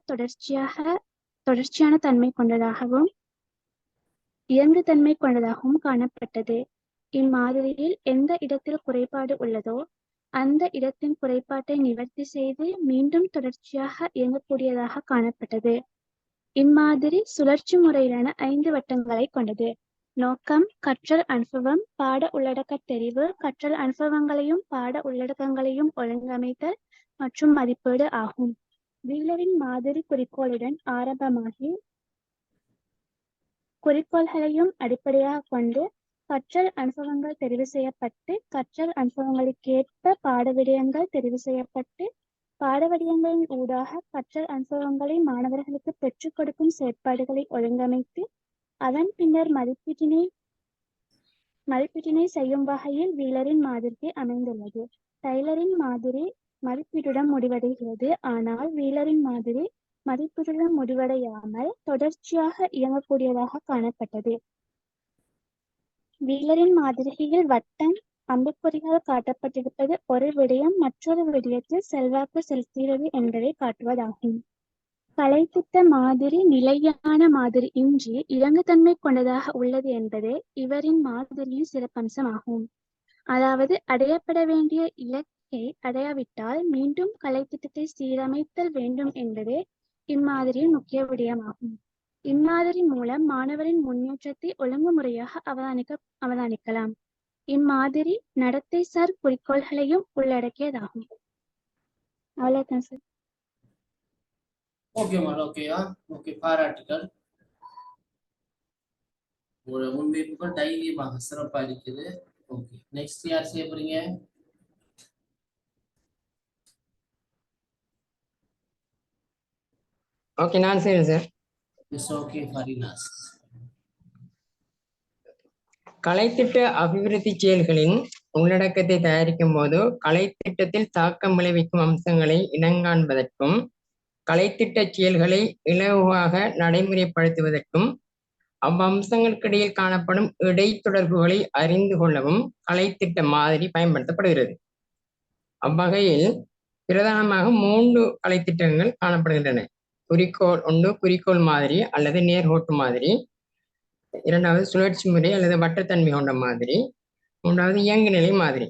தொடர்ச்சியான தன்மை கொண்டதாகவும் இயங்குதன்மை கொண்டதாகவும் காணப்பட்டது. இம்மாதிரியில் எந்த இடத்தில் குறைபாடு உள்ளதோ அந்த இடத்தின் குறைபாட்டை நிவர்த்தி செய்து மீண்டும் தொடர்ச்சியாக இயங்கக்கூடியதாக காணப்பட்டது. இம்மாதிரி சுழற்சி முறையிலான 5 வட்டங்களை கொண்டது. நோக்கம், கற்றல் அனுபவம், பாட உள்ளடக்க தெரிவு, கற்றல் அனுபவங்களையும் பாட உள்ளடக்கங்களையும் ஒழுங்கமைத்தல் மற்றும் மதிப்பீடு ஆகும். வீலரின் மாதிரி குறிக்கோளுடன் ஆரம்பமாகி குறிக்கோள்களையும் அடிப்படையாக கொண்டு கற்றல் அனுபவங்கள் தெரிவு செய்யப்பட்டு கற்றல் அனுபவங்களுக்கேற்ப பாட விடயங்கள் தெரிவு செய்யப்பட்டு பாட விடயங்களின் ஊடாக கற்றல் அனுபவங்களை மாணவர்களுக்கு பெற்றுக் கொடுக்கும் செயற்பாடுகளை ஒழுங்கமைத்து அதன் பின்னர் மதிப்பீட்டினை செய்யும் வகையில் வீலரின் மாதிரி அமைந்துள்ளது. டெய்லரின் மாதிரி மதிப்பீட்டுடன் முடிவடைகிறது. ஆனால் வீலரின் மாதிரி மதிப்பீட்டுடன் முடிவடையாமல் தொடர்ச்சியாக இயங்கக்கூடியதாக காணப்பட்டது. வீலரின் மாதிரியில் வட்டம் அம்புக்குறிகள் காட்டப்பட்டிருப்பது ஒரு விடயம் மற்றொரு விடயத்தில் செல்வாக்கு செலுத்துகிறது என்பதை காட்டுவதாகும். கலைத்திட்ட மாதிரி நிலையான மாதிரி இன்றி இறங்குதன்மை கொண்டதாக உள்ளது என்பதே இவரின் மாதிரியின் சிறப்பம்சமாகும். அதாவது அடையப்பட வேண்டிய இலக்கை அடையாவிட்டால் மீண்டும் கலைத்திட்டத்தை சீரமைத்தல் வேண்டும் என்பதே இம்மாதிரியின் முக்கிய விடயமாகும். இம்மாதிரி மூலம் மாணவரின் முன்னேற்றத்தை ஒழுங்குமுறையாக அவதானிக்கலாம். இம்மாதிரி நடத்தை சார் குறிக்கோள்களையும் உள்ளடக்கியதாகும். அவ்வளவுதான் சார். Okay madam. ஓகேயா? ஓகே, பாராட்டுகள். உங்களோட முன்வைப்புகள் தைரியமாக சிறப்பா இருக்குது. ஓகே, நெக்ஸ்ட் யார் செய்ய போறீங்க? ஓகே, நான் செய்யறேன் சார். இட்ஸ் ஓகே, ஃபரினாஸ். கலைத்திட்ட அபிவிருத்தி செயல்களின் உள்ளடக்கத்தை தயாரிக்கும் போது கலைத்திட்டத்தில் தாக்கம் விளைவிக்கும் அம்சங்களை இனங்காண்பதற்கும் கலைத்திட்ட செயல்களை இலகுவாக நடைமுறைப்படுத்துவதற்கும் அவ்வம்சங்களுக்கிடையில் காணப்படும் இடைத்தொடர்புகளை அறிந்து கொள்ளவும் கலைத்திட்ட மாதிரி பயன்படுத்தப்படுகிறது. அவ்வகையில் பிரதானமாக 3 கலைத்திட்டங்கள் காணப்படுகின்றன. குறிக்கோள் மாதிரி அல்லது நேர்கோட்டு மாதிரி, இரண்டாவது சுழற்சி முறை அல்லது வட்டத்தன்மை கொண்ட மாதிரி, மூன்றாவது இயங்குநிலை மாதிரி.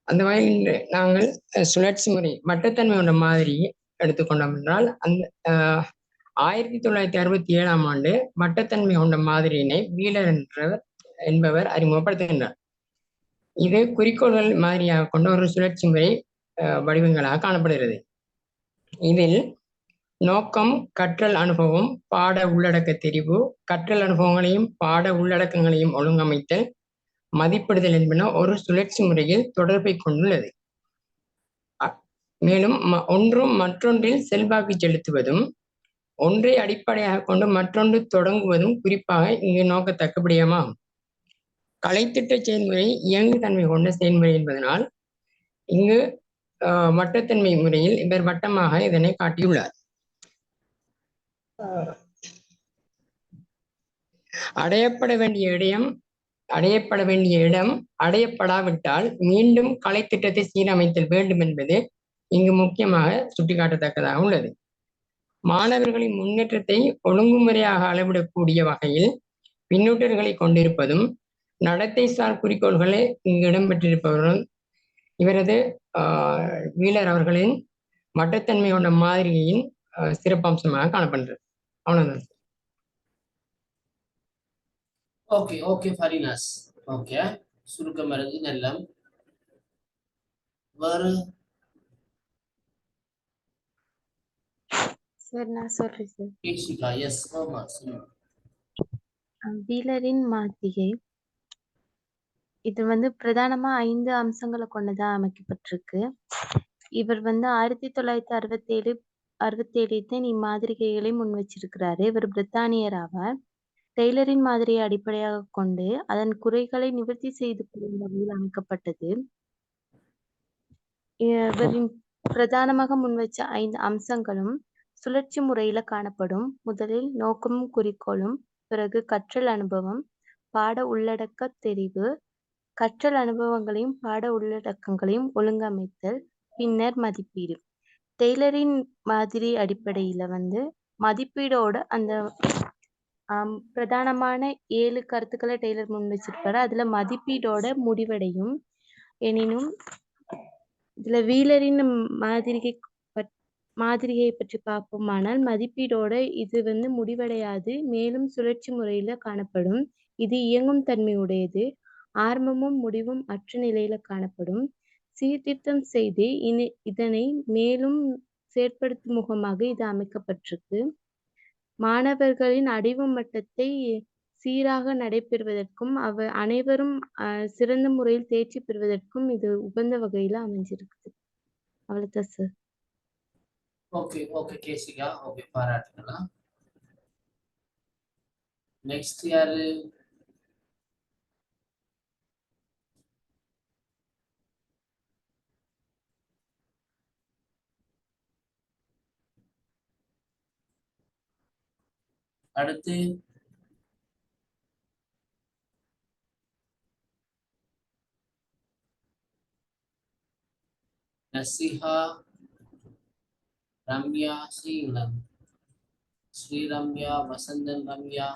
அந்த வகையில் நாங்கள் சுழற்சி முறை வட்டத்தன்மை கொண்ட மாதிரி எடுத்துக்கொண்டோம் என்றால் அந்த 1967ஆம் ஆண்டு வட்டத்தன்மை கொண்ட மாதிரியினை வீலர் என்பவர் அறிமுகப்படுத்துகின்றார். இது குறிக்கோள்கள் மாதிரியாக கொண்ட ஒரு சுழற்சி முறை வடிவங்களாக காணப்படுகிறது. இதில் நோக்கம், கற்றல் அனுபவம், பாட உள்ளடக்க தெரிவு, கற்றல் அனுபவங்களையும் பாட உள்ளடக்கங்களையும் ஒழுங்கமைத்தல், மதிப்பிடுதல் என்பன ஒரு சுழற்சி முறையில் தொடர்பை கொண்டுள்ளது. மேலும் ஒன்றும் மற்றொன்றில் செல்வாக்கு செலுத்துவதும் ஒன்றை அடிப்படையாக கொண்டு மற்றொன்று தொடங்குவதும் குறிப்பாக இங்கு நோக்கத்தக்க விடயமாகும். கலைத்திட்ட செயல்முறை இயங்குதன்மை கொண்ட செயல்முறை என்பதனால் இங்கு வட்டத்தன்மை முறையில் இவர் வட்டமாக இதனை காட்டியுள்ளார். அடையப்பட வேண்டிய இடம் அடையப்படாவிட்டால் மீண்டும் கலைத்திட்டத்தை சீரமைத்தல் வேண்டும் என்பது இங்கு முக்கியமாக சுட்டிக்காட்டத்தக்கதாக உள்ளது. மாணவர்களின் முன்னேற்றத்தை ஒழுங்குமுறையாக அளவிடக்கூடிய வகையில் பின்னூட்டர்களை கொண்டிருப்பதும் நடத்தை சார் குறிக்கோள்களை இங்கு இடம்பெற்றிருப்பவர்களும் இவரது வீலர் அவர்களின் வட்டத்தன்மை கொண்ட மாதிரியின் சிறப்பம்சமாக காணப்படுகிறது. அவ்வளவுதான். Okay okay ஃபரினாஸ். ஓகே, சுருக்கம் வருது. நல்ல வேறு சார் நான் சொல்றேன் சார். கேஷிகா. எஸ், ஆமா, சொல்லுங்க. வீலரின் மாதிரிகை இது வந்து பிரதானமா 5 அம்சங்களை கொண்டதா அமைக்கப்பட்டிருக்கு. இவர் வந்து 1967 இம்மாதிரிகைகளை முன் வச்சிருக்கிறாரு. இவர் பிரித்தானியர் ஆவார். டெய்லரின் மாதிரியை அடிப்படையாக கொண்டு அதன் குறைகளை நிவர்த்தி செய்து கொள்ளும் வகையில் அமைக்கப்பட்டது. இவரின் பிரதானமாக முன்வச்ச 5 அம்சங்களும் சுழற்சி முறையில காணப்படும். முதலில் நோக்கமும் குறிக்கோளும், பிறகு கற்றல் அனுபவம், பாட உள்ளடக்க தெரிவு, கற்றல் அனுபவங்களையும் பாட உள்ளடக்கங்களையும் ஒழுங்கமைத்தல், பின்னர் மதிப்பீடு. டெய்லரின் மாதிரி அடிப்படையில வந்து மதிப்பீடோட அந்த பிரதானமான 7 கருத்துக்களை டெய்லர் முன் வச்சிருப்பாரு. அதுல மதிப்பீடோட முடிவடையும். எனினும் இதுல வீலரின் மாதிரியை பற்றி பார்ப்போமானால் மதிப்பீடோட இது வந்து முடிவடையாது, மேலும் சுழற்சி முறையில காணப்படும். இது இயங்கும் தன்மை உடையது, ஆரம்பமும் முடிவும் அற்ற நிலையில காணப்படும். சீர்திருத்தம் செய்து இதனை மேலும் செயற்படுத்தும் முகமாக இது அமைக்கப்பட்டிருக்கு. மாணவர்களின் அறிவு மட்டத்தை சீராக நடைபெறுவதற்கும் அனைவரும் சிறந்த முறையில் தேர்ச்சி பெறுவதற்கும் இது உகந்த வகையில அமைஞ்சிருக்குது. அவ்வளவுதான் sir. Okay okay Kesika, okay, பாராட்டுக்கலாம். நெக்ஸ்ட் யாரு? அடுத்து நசிஹா, ரம்யா, ஸ்ரீ ரம்யா, வசந்தன் ரம்யா.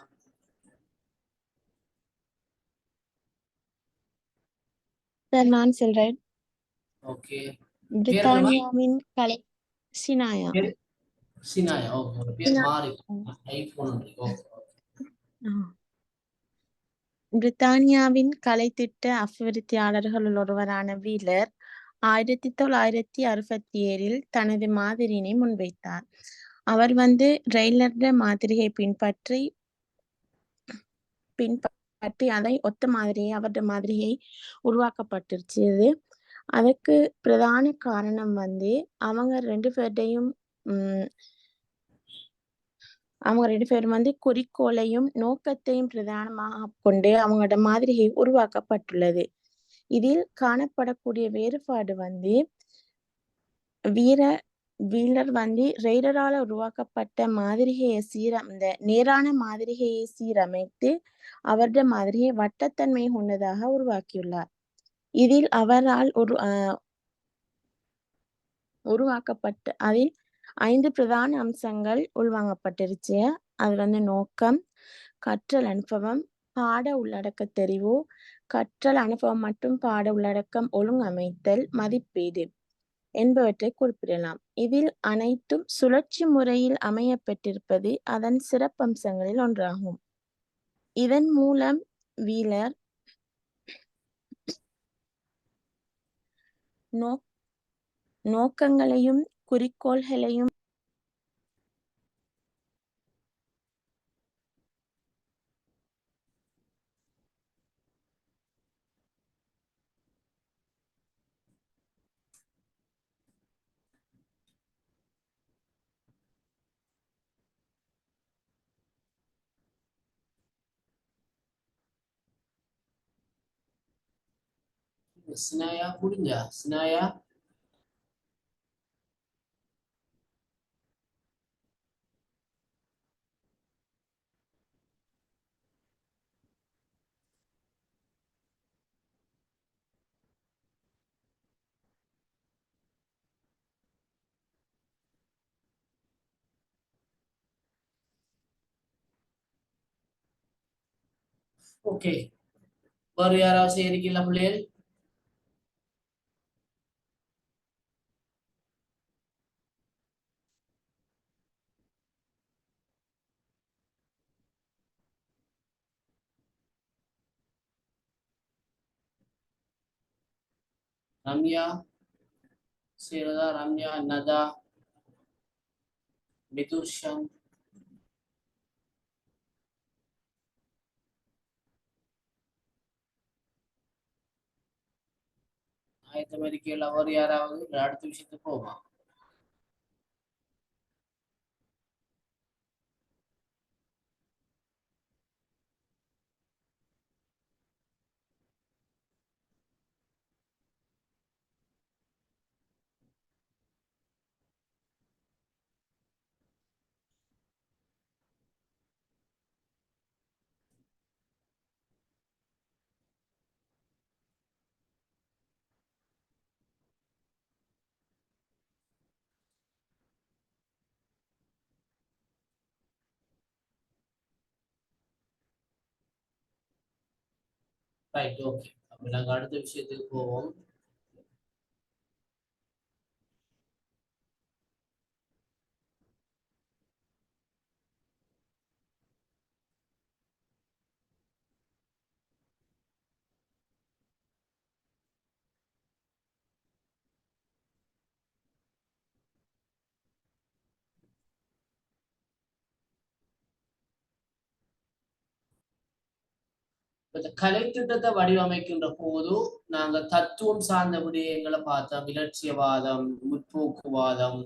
சார் நான் சொல்றேன். ஓகே. பிரித்தானியாவின் கலை சினாயா. சினாயா, ஓகே. பேர் மாறி ஐபோன். ஓகே. பிரித்தானியாவின் கலைத்திட்ட அபிவிருத்தியாளர்களுள் ஒருவரான வீலர் 1967 தனது மாதிரியினை முன்வைத்தார். அவர் வந்து ரெய்லர் மாதிரியை பின்பற்றி அதை ஒத்த மாதிரியை அவரது மாதிரியை உருவாக்கப்பட்டிருச்சு. அதுக்கு பிரதான காரணம் வந்து அவங்க ரெண்டு பேரும் வந்து குறிக்கோளையும் நோக்கத்தையும் பிரதானமாக கொண்டு அவங்களோட மாதிரியை உருவாக்கப்பட்டுள்ளது. இதில் காணப்படக்கூடிய வேறுபாடு வந்து வீலர் வந்து ரெய்லரால உருவாக்கப்பட்ட மாதிரிகையை இந்த நேரான மாதிரிகையை சீரமைத்து அவரது மாதிரியை வட்டத்தன்மை கொண்டதாக உருவாக்கியுள்ளார். இதில் அவரால் உருவாக்கப்பட்ட அதில் 5 பிரதான அம்சங்கள் உள்வாங்கப்பட்டிருச்சு. அது வந்து நோக்கம், கற்றல் அனுபவம், பாட உள்ளடக்க தெரிவு, கற்றல் அனுபவம் மற்றும் பாட உள்ளடக்கம் ஒழுங்கமைத்தல், மதிப்பீடு என்பவற்றை குறிப்பிடலாம். இதில் அனைத்தும் சுழற்சி முறையில் அமையப்பட்டிருப்பது அதன் சிறப்பம்சங்களில் ஒன்றாகும். இதன் மூலம் வீலர் நோக்கங்களையும் குறிக்கோள்களையும் சினாயா புரிஞ்சா? சினாயா ஓகே. வேறு யாராவது செய்திருக்கீங்களா பிள்ளைகள்? ரம்யா செய்யறதா? ரம்யா, நதா, மிதுஷன், அமெரிக்கையில் அவர் யாராவது அடுத்த விஷயத்துக்கு போமா? Right, okay. அப்ப நாங்க அடுத்த விஷயத்துக்கு போவோம். இந்த கலை திட்டத்தை வடிவமைக்கின்ற போது நாங்க தத்துவம் சார்ந்த விடயங்களை பார்த்தோம். இலட்சியவாதம், முற்போக்குவாதம்,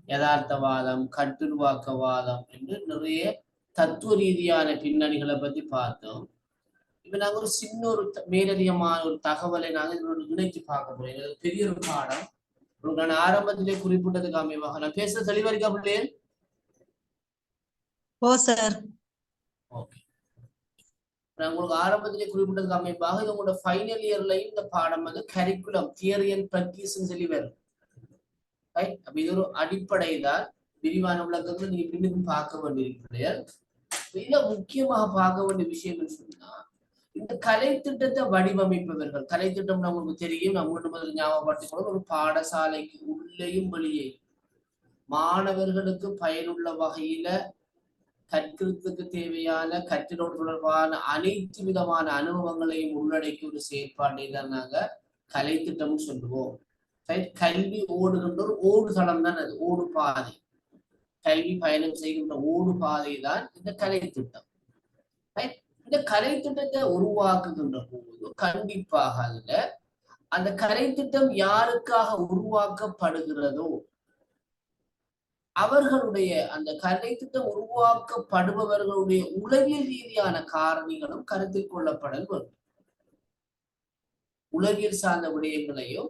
யதார்த்தவாதம், கட்டுருவாக்கவாதம் என்று நிறைய தத்துவ ரீதியான பின்னணிகளை பத்தி பார்த்தோம். இப்ப நாங்க ஒரு சின்ன ஒரு மேலதிகமான ஒரு தகவலை நாங்க இதோட இணைச்சு பார்க்க போறோம். இது பெரிய ஒரு பாடம். நான் ஆரம்பத்திலே குறிப்பிட்டதுக்கு அமைவாக நான் பேச தெளிவா இருக்கா பிள்ளைகள்? ஓ சார். ஓகே. நான் உங்களுக்கு ஆரம்பத்திலே குறிப்பிட்டதுக்கு அமைப்பாக இது உங்களோட ஃபைனல் இயர்லையும் இந்த பாடம் வந்து கரிக்குலம் தியரி அண்ட் பிராக்டிஸ் சொல்லி வரும். ரைட். அப்ப இது ஒரு அடிப்படை தான். விரிவான விளக்கங்கள் நீங்க பின்னுக்கும் பார்க்க வேண்டியிருக்கிறீர்கள். இதுல முக்கியமாக பார்க்க வேண்டிய விஷயம் சொன்னா இந்த கலை திட்டத்தை வடிவமைப்பவர்கள், கலை திட்டம் நமக்கு தெரியும், நம்ம முதல் ஞாபகப்படுத்திக்கணும், ஒரு பாடசாலைக்கு உள்ளேயும் வெளியே மாணவர்களுக்கு பயனுள்ள வகையில கற்கிறதுக்கு தேவையான கற்றலோடு தொடர்பான அனைத்து விதமான அனுபவங்களையும் உள்ளடக்கி ஒரு செயற்பாட்டை தான் நாங்க கலை திட்டம்னு சொல்லுவோம். கல்வி ஓடுகின்ற ஒரு ஓடு தளம் தான் அது, ஓடு பாதை. கல்வி பயணம் செய்கின்ற ஓடு பாதை தான் இந்த கலை திட்டம். இந்த கலை திட்டத்தை உருவாக்குகின்ற போது கண்டிப்பாக அதுல அந்த கலை திட்டம் யாருக்காக உருவாக்கப்படுகிறதோ அவர்களுடைய அந்த கலை திட்டம் உருவாக்கப்படுபவர்களுடைய உளவியல் ரீதியான காரணிகளும் கருத்தில் கொள்ளப்பட வேண்டும். உளவியல் சார்ந்த விடயங்களையும்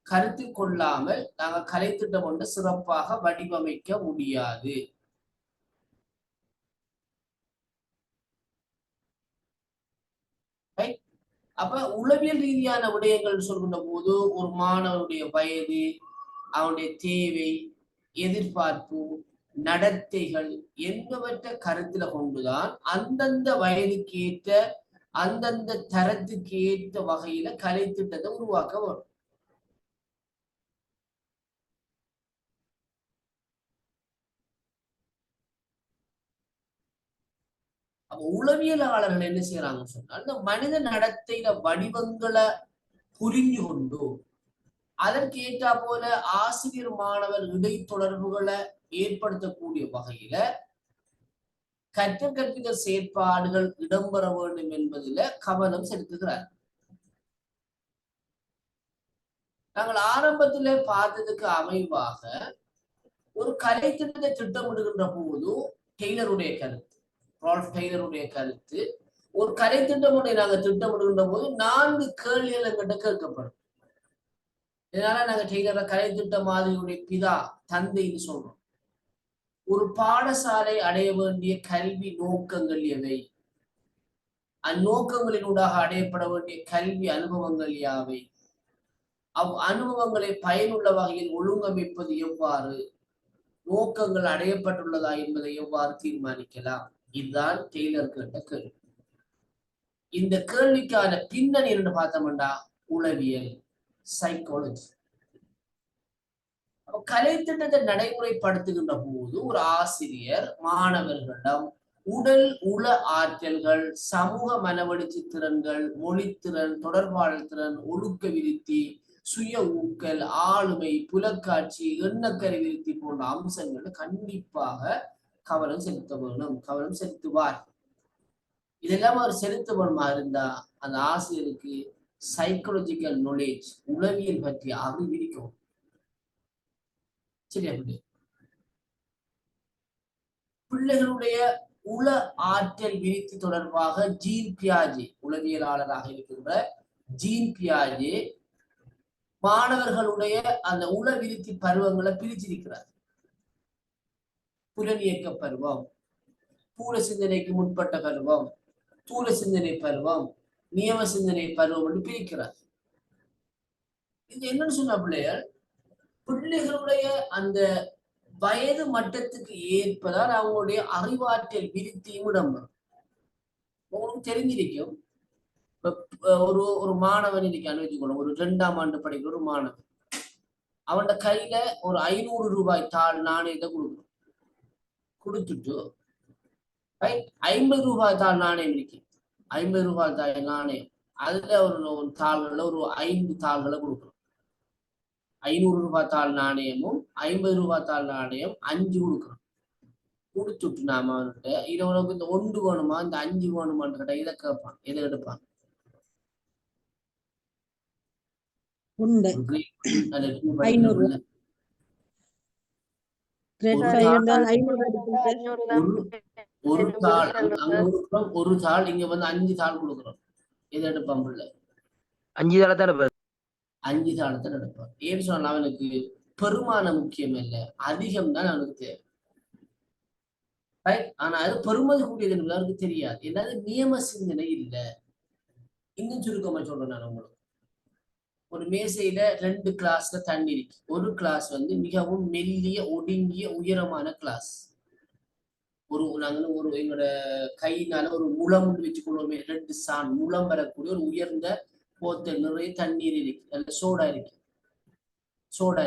கருத்தில் கொள்ளாமல் நாங்கள் கலை திட்டம் ஒன்று சிறப்பாக வடிவமைக்க முடியாது. அப்ப உளவியல் ரீதியான விடயங்கள் சொல்கின்ற போது ஒரு மாணவருடைய வயது, அவனுடைய தேவை, எதிர்பார்ப்பு, நடத்தைகள் என்பவற்றை கருத்துல கொண்டுதான் அந்தந்த வயதுக்கு ஏற்ற அந்தந்த தரத்துக்கு ஏற்ற வகையில கலை திட்டத்தை உருவாக்க வரும். அப்ப உளவியலாளர்கள் என்ன செய்யறாங்கன்னு சொன்னா இந்த மனித நடத்தையில வடிவங்களை புரிஞ்சு கொண்டு அதற்கு ஏற்றா போல ஆசிரியர் மாணவர் இடைத்தொடர்புகளை ஏற்படுத்தக்கூடிய வகையில கற்பித செயற்பாடுகள் இடம்பெற வேண்டும் என்பதில கவனம் செலுத்துகிறார். நாங்கள் ஆரம்பத்தில பார்த்ததுக்கு அமைவாக ஒரு கலை திட்டத்தை திட்டமிடுகின்ற போது டெய்லருடைய கருத்து, ரால்ஃப் டெய்லருடைய கருத்து, ஒரு கலை திட்டம் ஒன்றை நாங்கள் திட்டமிடுகின்ற போது 4 கேள்விகள் எங்கிட்ட கேட்கப்படும். இதனால நாங்க டெய்லரை கலை திட்ட மாதிரியுடைய பிதா, தந்தைன்னு சொல்றோம். ஒரு பாடசாலை அடைய வேண்டிய கல்வி நோக்கங்கள் எவை, அந்நோக்கங்களினூடாக அடையப்பட வேண்டிய கல்வி அனுபவங்கள் யாவை, அனுபவங்களை பயனுள்ள வகையில் ஒழுங்கமைப்பது எவ்வாறு, நோக்கங்கள் அடையப்பட்டுள்ளதா என்பதை எவ்வாறு தீர்மானிக்கலாம், இதுதான் டெய்லர் கேட்ட கேள்வி. இந்த கேள்விக்கான பின்னணி என்று பார்த்தோம்னா உளவியல், சைக்காலஜி. கலை திட்டத்தை நடைமுறைப்படுத்துகின்ற போது ஒரு ஆசிரியர் மாணவர்களிடம் உடல் உள ஆற்றல்கள், சமூக மனவெழுச்சி திறன்கள், மொழித்திறன், தொடர்பாடல் திறன், ஒழுக்க விருத்தி, சுய ஊக்கல், ஆளுமை, புலக்காட்சி, எண்ணக்கரை விருத்தி போன்ற அம்சங்கள் கண்டிப்பாக கவனம் செலுத்த வேணும், கவனம் செலுத்துவார். இதெல்லாம் அவர் செலுத்தணுமா இருந்தா அந்த ஆசிரியருக்கு சைக்காலஜிக்கல் நாலேஜ், உளவியல் பற்றிய அறிவு இருக்கும். சரி, அப்படி பிள்ளைகளுடைய உள ஆற்றல் விருத்தி தொடர்பாக ஜீன் பியாஜே, உளவியலாளராக இருக்கின்ற ஜீன் பியாஜே மாணவர்களுடைய அந்த உள விருத்தி பருவங்களை பிரிச்சிருக்கிறார். புலனியக்க பருவம், பூர சிந்தனைக்கு முற்பட்ட பருவம், தூர சிந்தனை பருவம், நியம சிந்தனை பருவம் என்று பிரிக்கிறார். இது என்னன்னு சொன்ன பிள்ளைகளுடைய அந்த வயது மட்டத்துக்கு ஏற்பதால் அவங்களுடைய அறிவாற்றல் விருத்தியும் இடம்பெறும். உங்களுக்கு தெரிஞ்சிருக்கும், ஒரு மாணவன் இன்னைக்கு அனுபவிச்சுக்கணும், ஒரு 2ஆம் ஆண்டு படிக்கிற ஒரு மாணவன், அவன் கையில ஒரு 500 ரூபாய் தாள் நாணயத்தை கொடுக்கணும். கொடுத்துட்டு 50 ரூபாய் தாள் நாணயம் இருக்கு, 50 ரூபாய் தாள் நாணயம், அதுல ஒரு தாள்கள்ல ஒரு 5 தாள்களை கொடுக்கணும். 500 ரூபாய் தாள் நாணயமும் 50 ரூபாய் தாள் நாணயம் 5 கொடுக்கணும். கொடுத்துட்டு நாம அவன்கிட்ட இதை உனக்கு இந்த 1 வேணுமா இந்த 5 வேணுமான்னு கேட்டா இதை கேட்பான். எதை எடுப்பான்? ஒரு தாள் இங்க வந்து 5 தாள் கொடுக்குறோம். எதை எடுப்பான் பிள்ளை? 5 தாளத்தை எடுப்பான். 5 தாளத்தை எடுப்பான். ஏன்னு சொன்னா அவனுக்கு பெருமானம் முக்கியம் இல்லை, அதிகம் தான் அவனுக்கு தேவை. ஆனா அது பெருமதி கூடியது என்பது அவருக்கு தெரியாது. என்னது நியம சிந்தனை இல்லை. இன்னும் சுருக்கமா சொல்றேன் நான் உங்களுக்கு. ஒரு மேசையில 2 கிளாஸ்ல தண்ணி இருக்கு. ஒரு கிளாஸ் வந்து மிகவும் மெல்லிய ஒடுங்கிய உயரமான கிளாஸ். நாங்க ஒரு எங்களோட கையினால ஒரு முளம் வச்சுக்கொள்வோமே, 2 சான் முளம் வரக்கூடிய ஒரு உயர்ந்த போத்தல் நிறைய தண்ணீர் இருக்கு, அதுல சோடா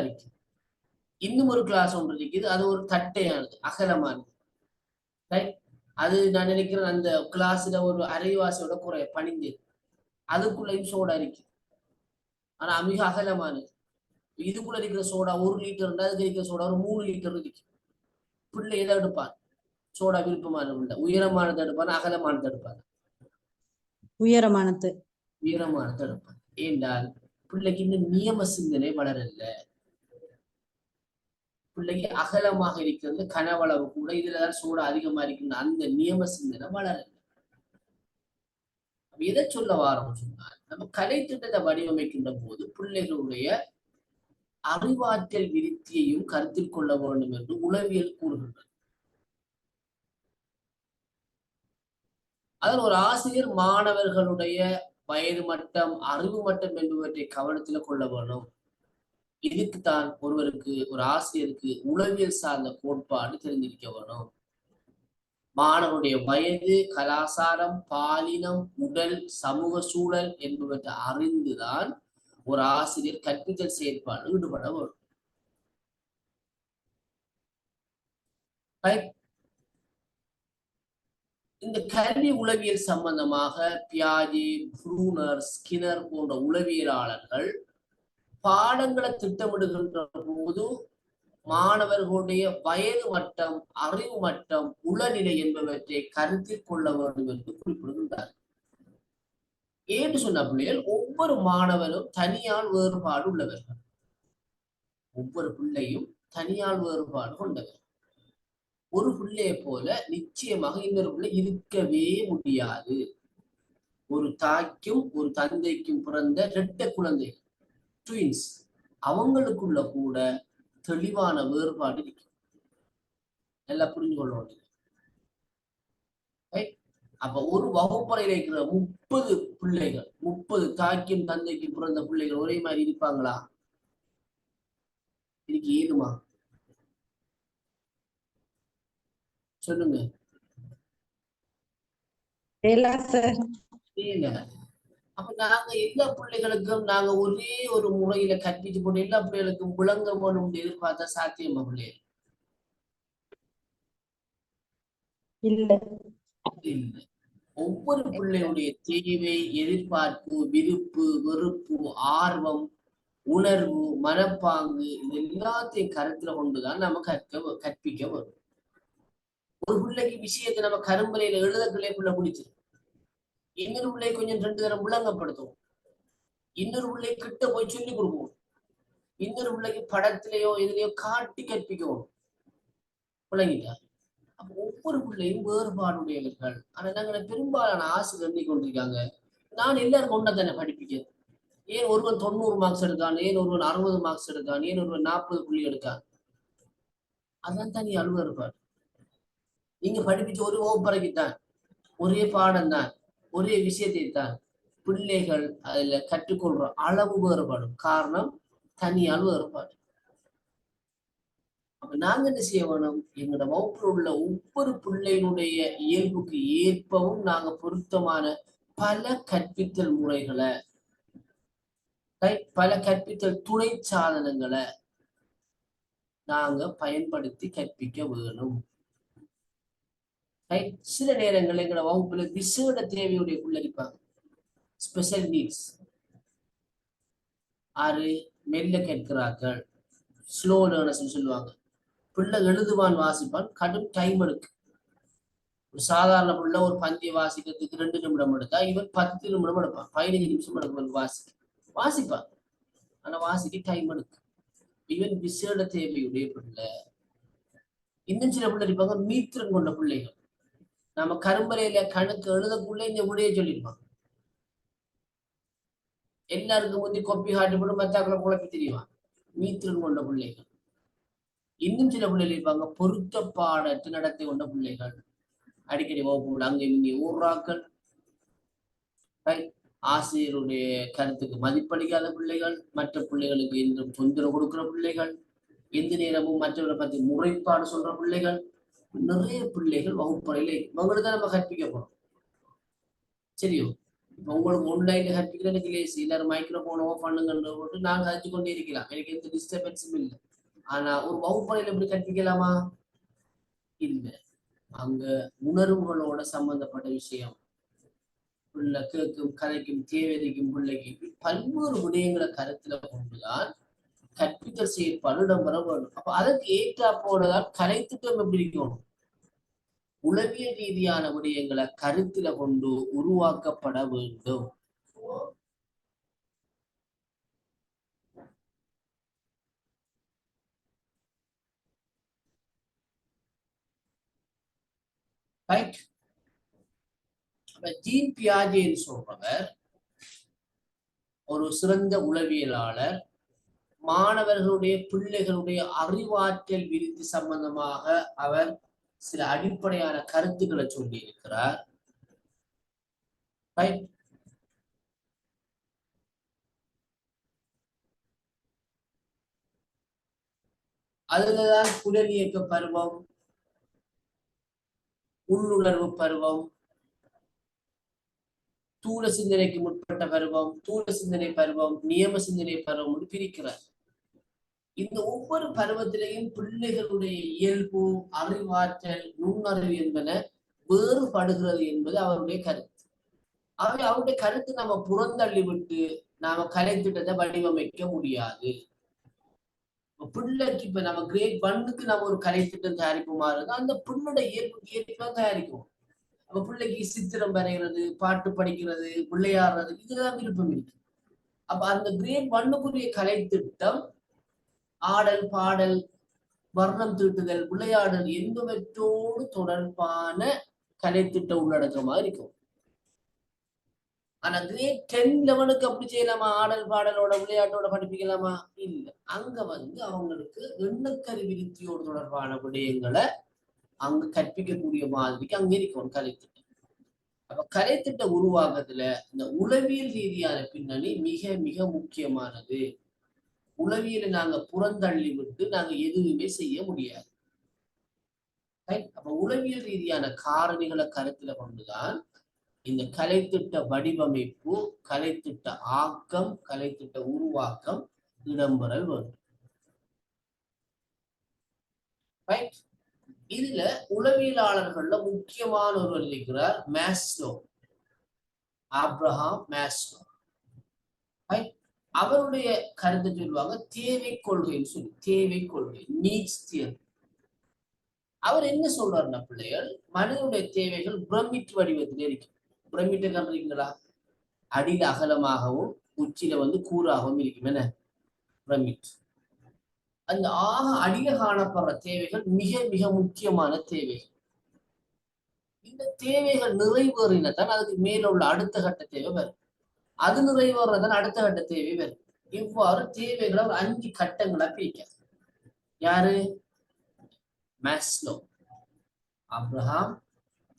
இருக்கு. இன்னும் ஒரு கிளாஸ் ஒன்று இருக்குது, அது ஒரு தட்டையானது, அகலமானது. அது நான் நினைக்கிறேன் அந்த கிளாஸ்ல ஒரு அரைவாசியோட குறைய பணிந்து, அதுக்குள்ளேயும் சோடா இருக்கு, ஆனா மிக அகலமானது. இதுக்குள்ள இருக்கிற சோடா 1 லிட்டர், அதுக்கு இருக்கிற சோடா ஒரு 3 லிட்டர் இருக்கு. பிள்ளை எதை எடுப்பான்? சோடா விருப்பமான பிள்ளை உயரமானது எடுப்பான், அகலமானது எடுப்பான்? உயரமானது எடுப்பான். ஏன்றால் பிள்ளைக்கு இன்னும் நியம சிந்தனை வளரல. பிள்ளைக்கு அகலமாக இருக்கிறது கனவளவு கூட, இதுலதான் சோடா அதிகமா இருக்கின்ற அந்த நியம சிந்தனை வளரல. எதை சொல்ல வாரோம் சொன்னால், நம்ம கலை திட்டத்தை வடிவமைக்கின்ற போது பிள்ளைகளுடைய அறிவாற்றல் விருத்தியையும் கருத்தில் கொள்ள வேண்டும் என்று உளவியல் கூறுகின்றது. அதில் ஒரு ஆசிரியர் மாணவர்களுடைய வயது மட்டம், அறிவு மட்டம் என்பவற்றை கவனத்தில் கொள்ள வேணும். இதுக்குத்தான் ஒரு ஆசிரியருக்கு உளவியல் சார்ந்த கோட்பாடு தெரிஞ்சிருக்க வேணும். மாணவனுடைய வயது, கலாசாரம், பாலினம், உடல், சமூக சூழல் என்பவற்றை அறிந்துதான் ஒரு ஆசிரியர் கற்பித்தல் செயற்பாடு ஈடுபட வேண்டும். இந்த கல்வி உளவியல் சம்பந்தமாக பியாஜே, ப்ரூனர், ஸ்கினர் போன்ற உளவியலாளர்கள் பாடங்களை திட்டமிடுகின்ற போது மாணவர்களுடைய வயது மட்டம், அறிவு மட்டம், உளநிலை என்பவற்றை கருத்தில் கொள்ள வேண்டும் என்று குறிப்பிடுகின்றார். ஏன்னு சொன்ன பிள்ளைகள், ஒவ்வொரு மாணவரும் தனியால் வேறுபாடு உள்ளவர்கள். ஒவ்வொரு பிள்ளையும் தனியால் வேறுபாடு கொண்டவர். ஒரு பிள்ளையை போல நிச்சயமாக இன்னொரு பிள்ளை இருக்கவே முடியாது. ஒரு தாய்க்கும் ஒரு தந்தைக்கும் பிறந்த 2 குழந்தை ட்வின்ஸ், அவங்களுக்குள்ள கூட தெளிவான வேறுபாடு இருக்கு. நல்லா புரிஞ்சு கொள்ளணும். அப்ப ஒரு வகுப்பறையில இருக்கிற 30 பிள்ளைகள், 30 தாய்க்கும் தந்தைக்கும் பிறந்த பிள்ளைகள் ஒரே மாதிரி இருப்பாங்களா? இதுக்கு ஏதுமா? சொல்லுங்க. அப்ப நாங்க எல்லா பிள்ளைகளுக்கும் நாங்க ஒரே ஒரு முறையில கற்பிச்சு போட்டு எல்லா பிள்ளைகளுக்கும் விளங்க வேணும் எதிர்பார்த்தா சாத்தியமா? பிள்ளைகள் இல்ல. ஒவ்வொரு பிள்ளையுடைய தேவை, எதிர்பார்ப்பு, விருப்பு, வெறுப்பு, ஆர்வம், உணர்வு, மனப்பாங்கு, இது எல்லாத்தையும் கருத்துல கொண்டுதான் நம்ம கற்பிக்க வரும். ஒரு பிள்ளைக்கு விஷயத்தை நம்ம கரும்பலையில எழுதக்குள்ளே பிள்ளை பிடிச்சிருக்கு, இன்னொரு பிள்ளை கொஞ்சம் 2 தரம் விளங்கப்படுத்தும். இன்னொரு பிள்ளை கிட்ட போய் சொல்லி கொடுக்கணும். இன்னொரு பிள்ளைக்கு படத்திலேயோ எதுலையோ காட்டி கற்பிக்கணும். விளங்கிட்டா? அப்ப ஒவ்வொரு பிள்ளையும் வேறுபாடுடையவர்கள். ஆனா நாங்க பெரும்பாலான ஆசிரியர் எண்ணிக்கொண்டிருக்காங்க, நான் எல்லாருக்கும் ஒன்னா தானே படிப்பிக்கிறேன். ஏன் ஒருவன் 90 மார்க்ஸ் எடுக்கான், ஏன் ஒருவன் 60 மார்க்ஸ் எடுக்கான், ஏன் ஒருவன் 40 புள்ளி எடுக்கான்? அதான் தனி அலுவலர் இருப்பார். நீங்க படிப்பிச்ச ஒரு வகுப்பறைக்குத்தான், ஒரே பாடம் தான், ஒரே விஷயத்தை தான். பிள்ளைகள் அதுல கற்றுக்கொள்ற அளவு வேறுபாடும். காரணம் தனி அளவு வேறுபாடு. அப்ப நாங்க என்ன செய்ய வேணும்? எங்களோட வகுப்புல உள்ள ஒவ்வொரு பிள்ளையினுடைய இயல்புக்கு ஏற்பவும் நாங்க பொருத்தமான பல கற்பித்தல் முறைகளை, பல கற்பித்தல் துணை சாதனங்களை நாங்க பயன்படுத்தி கற்பிக்க வேணும். சில நேரங்கள் எங்களோட வகுப்புல விசேட தேவையுடைய பிள்ளை இருப்பாங்க, ஸ்பெஷல் நீட்ஸ். ஆறு மெல்ல கேட்கிறார்கள், ஸ்லோ லேர்னர்ஸ் சொல்லுவாங்க. பிள்ளை எழுதுவான், வாசிப்பான், கடும் டைம் எடுக்கு. ஒரு சாதாரண பிள்ளை ஒரு பந்தியை வாசிக்கிறதுக்கு 2 நிமிடம் எடுத்தா இவன் 10 நிமிடம் எடுப்பான், 15 நிமிஷம் எடுப்பான் வாசிப்பான். ஆனா வாசிக்க டைம் எடுக்கு. இவன் விசேட தேவையுடைய பிள்ளை. இன்னும் சில பிள்ளை இருப்பாங்க மீத்திரன் கொண்ட பிள்ளைகள். நம்ம கரும்பறையில கணக்கு எழுதக்குள்ள இந்த விடையை சொல்லியிருப்பான். எல்லாருக்கும் வந்து கொப்பி காட்டி போட்டு மத்தாக்களை குழப்பி தெரியுவான். மீத்திரன் கொண்ட பிள்ளைகள். இன்னும் சில பிள்ளைகள் இருப்பாங்க பொருத்தப்பாடற்ற நடத்தை கொண்ட பிள்ளைகள். அடிக்கடி வகுப்பு அங்கே இங்கே ஊர்றாக்கள், ஆசிரியருடைய கருத்துக்கு மதிப்பளிக்காத பிள்ளைகள், மற்ற பிள்ளைகளுக்கு என்றும் தொந்தரவு கொடுக்கிற பிள்ளைகள், எந்த நேரமும் மற்றவரை பத்தி முறைப்பாடு சொல்ற பிள்ளைகள். நிறைய பிள்ளைகள் வகுப்பறையில இவங்களுக்கு தான் நம்ம கற்பிக்க போறோம். சரியோ? இப்ப உங்களுக்கு ஆன்லைன்ல கற்பிக்கிற எனக்கு லேசி, எல்லாரும் மைக்ரோஃபோனோ பண்ணுங்கன்னு போட்டு நான் கழிச்சு கொண்டே இருக்கலாம், எனக்கு எந்த டிஸ்டர்பன்ஸும் இல்லை. ஆனா ஒரு வகுப்பறையில எப்படி கற்பிக்கலாமா? இல்லை. அங்க உணர்வுகளோட சம்பந்தப்பட்ட விஷயம், பிள்ளை கேட்கும் கதைக்கும் தேவைக்கும் பிள்ளைக்கு பல்வேறு விடயங்களை கருத்துல கொண்டுதான் கற்பித்தல் செயற்பாடு இடம்பெற வேண்டும். அப்ப அதற்கு ஏற்றா போனதான் கலைத்திட்டம் எப்படி இருக்கணும்? உளவியல் ரீதியான விடயங்களை கருத்துல கொண்டு உருவாக்கப்பட வேண்டும். ஜீன் பியாஜேன்னு சொல்றவர் ஒரு சிறந்த உளவியலாளர். மாணவர்களுடைய பிள்ளைகளுடைய அறிவாற்றல் விருத்தி சம்பந்தமாக அவர் சில அடிப்படையான கருத்துக்களை சொல்லி இருக்கிறார். அதுலதான் புலன் இயக்க பருவம், உள்ளுணர்வு பருவம், தூள சிந்தனைக்கு முற்பட்ட பருவம், தூள சிந்தனை பருவம், நியம சிந்தனை பருவம் பிரிக்கிறார். இந்த ஒவ்வொரு பருவத்திலையும் பிள்ளைகளுடைய இயல்பு, அறிவாற்றல், நுண்ணறிவு என்பன வேறுபடுகிறது என்பது அவருடைய கருத்து. ஆகவே அவருடைய கருத்து நாம புறந்தள்ளி விட்டு நாம கலைத்திட்டத்தை வடிவமைக்க முடியாது. பிள்ளைக்கு இப்ப நம்ம கிரேட் 1க்கு நம்ம ஒரு கலைத்திட்டம் தயாரிப்புமா இருந்தா அந்த பிள்ளையோட இயல்புக்கு ஏற்ப தயாரிக்கும். அப்ப பிள்ளைக்கு சித்திரம் வரைகிறது, பாட்டு படிக்கிறது, விளையாடுறது, இதுதான் விருப்பம் இருக்கு. அப்ப அந்த கிரேட் 1க்குரிய கலைத்திட்டம் ஆடல், பாடல், வர்ணம் தீட்டுதல், விளையாடல் என்பவற்றோடு தொடர்பான கலைத்திட்ட உள்ளடக்கமா இருக்கும். ஆனா கிரேட் 10 லெவலுக்கு அப்படி செய்யலாமா? ஆடல் பாடலோட விளையாட்டோட படிப்பிக்கலாமா? இல்லை. அங்க வந்து அவங்களுக்கு எண்ணக்கரு விருத்தியோடு தொடர்பான விடயங்களை அங்க கற்பிக்கக்கூடிய மாதிரிக்கு அங்க இருக்கும் கலைத்திட்டம். அப்ப கலைத்திட்ட உருவாக்கத்துல இந்த உளவியல் ரீதியான பின்னணி மிக மிக முக்கியமானது. உளவியலை நாங்க புறந்தள்ளி விட்டு நாங்க எதுவுமே செய்ய முடியாது. அப்ப உளவியல் ரீதியான காரணிகளை கருத்துல கொண்டுதான் இந்த கலைத்திட்ட வடிவமைப்பு, கலைத்திட்ட ஆக்கம், கலைத்திட்ட உருவாக்கம் இடம்பெறல் வேண்டும். இதுல உளவியலாளர்கள்ல முக்கியமான ஒருவர் இருக்கிறார், மேஸ்லோ, ஆப்ரஹாம் மேஸ்லோ. அவருடைய கருத்தை சொல்லுவாங்க தேவை கொள்கைன்னு சொல்லி. தேவை கொள்கை, நீட்ஸ் தியரி. அவர் என்ன சொல்றாருன்னா, பிள்ளைகள் மனிதனுடைய தேவைகள் பிரமிட் வடிவத்தில் இருக்கு. பிரமிட்டை கண்டுறீங்களா? அடியில் அகலமாகவும் உச்சியில வந்து கூறாகவும் இருக்கும் என்ன பிரமிட். அந்த ஆக அடியில காணப்படுற தேவைகள் மிக மிக முக்கியமான தேவைகள். இந்த தேவைகள் நிறைவேறினதான் அதுக்கு மேல உள்ள அடுத்த கட்ட தேவை வரும். அது நிறைவேறதான் அடுத்த கட்ட தேவை வரும். இவ்வாறு தேவைகளை ஒரு 5 கட்டங்களா பிரிக்க யாரு மேஸ்லோ, அப்ரஹாம்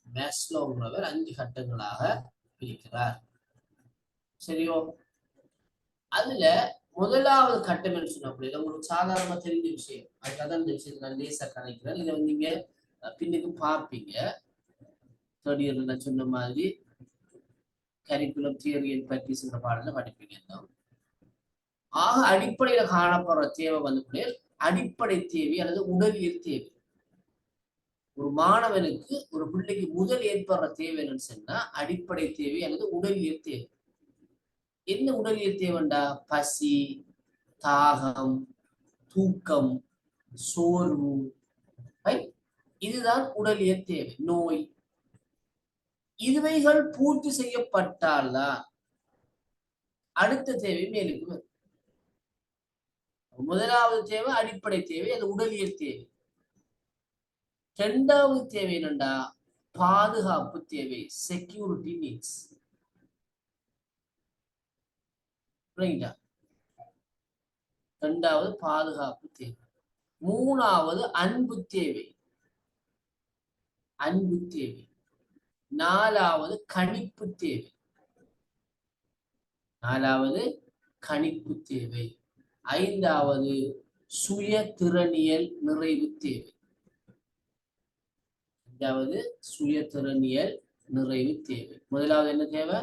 மேஸ்லோங்கிறவர் 5 கட்டங்களாக பிரிக்கிறார். சரியோ? அதுல முதலாவது கட்டம் என்று சொன்னப்படி உங்களுக்கு சாதாரணமா தெரிஞ்ச விஷயம். அதுக்காக இந்த விஷயத்தை நான் லேசா கணிக்கிறேன். இதை வந்து நீங்க பின்னுக்கு பார்ப்பீங்க. தேர்ட் இயர்ல நான் சொன்ன மாதிரி கரிக்குலம் தியரி அண்ட் பிராக்டிஸ் என்ற பாடல படிப்பீங்க. ஆக அடிப்படையில காணப்படுற தேவை வந்து அடிப்படை தேவை அல்லது உடலியல் தேவை. ஒரு மாணவனுக்கு ஒரு பிள்ளைக்கு முதல் ஏற்படுற தேவை என்னன்னு சொன்னா அடிப்படை தேவை அல்லது உடலியல் தேவை. என்ன உடலியல் தேவைண்டா? பசி, தாகம், தூக்கம், சோர்வு, இதுதான் உடலியல் தேவை. நோய், இதுவைகள் பூர்த்தி செய்யப்பட்டால்தான் அடுத்த தேவை மேலுக்கு வரும். முதலாவது தேவை அடிப்படை தேவை, அது உடலியல் தேவை. 2வது தேவை என்னண்டா? பாதுகாப்பு தேவை, செக்யூரிட்டி நீட்ஸ். 2வது பாதுகாப்பு தேவை. 3வது அன்பு தேவை, அன்பு தேவை. 4வது கணிப்பு தேவை, 4வது கணிப்பு தேவை. 5வது சுய திறனியல் நிறைவு தேவை. 5வது சுய திறனியல் நிறைவு தேவை. முதலாவது என்ன தேவை?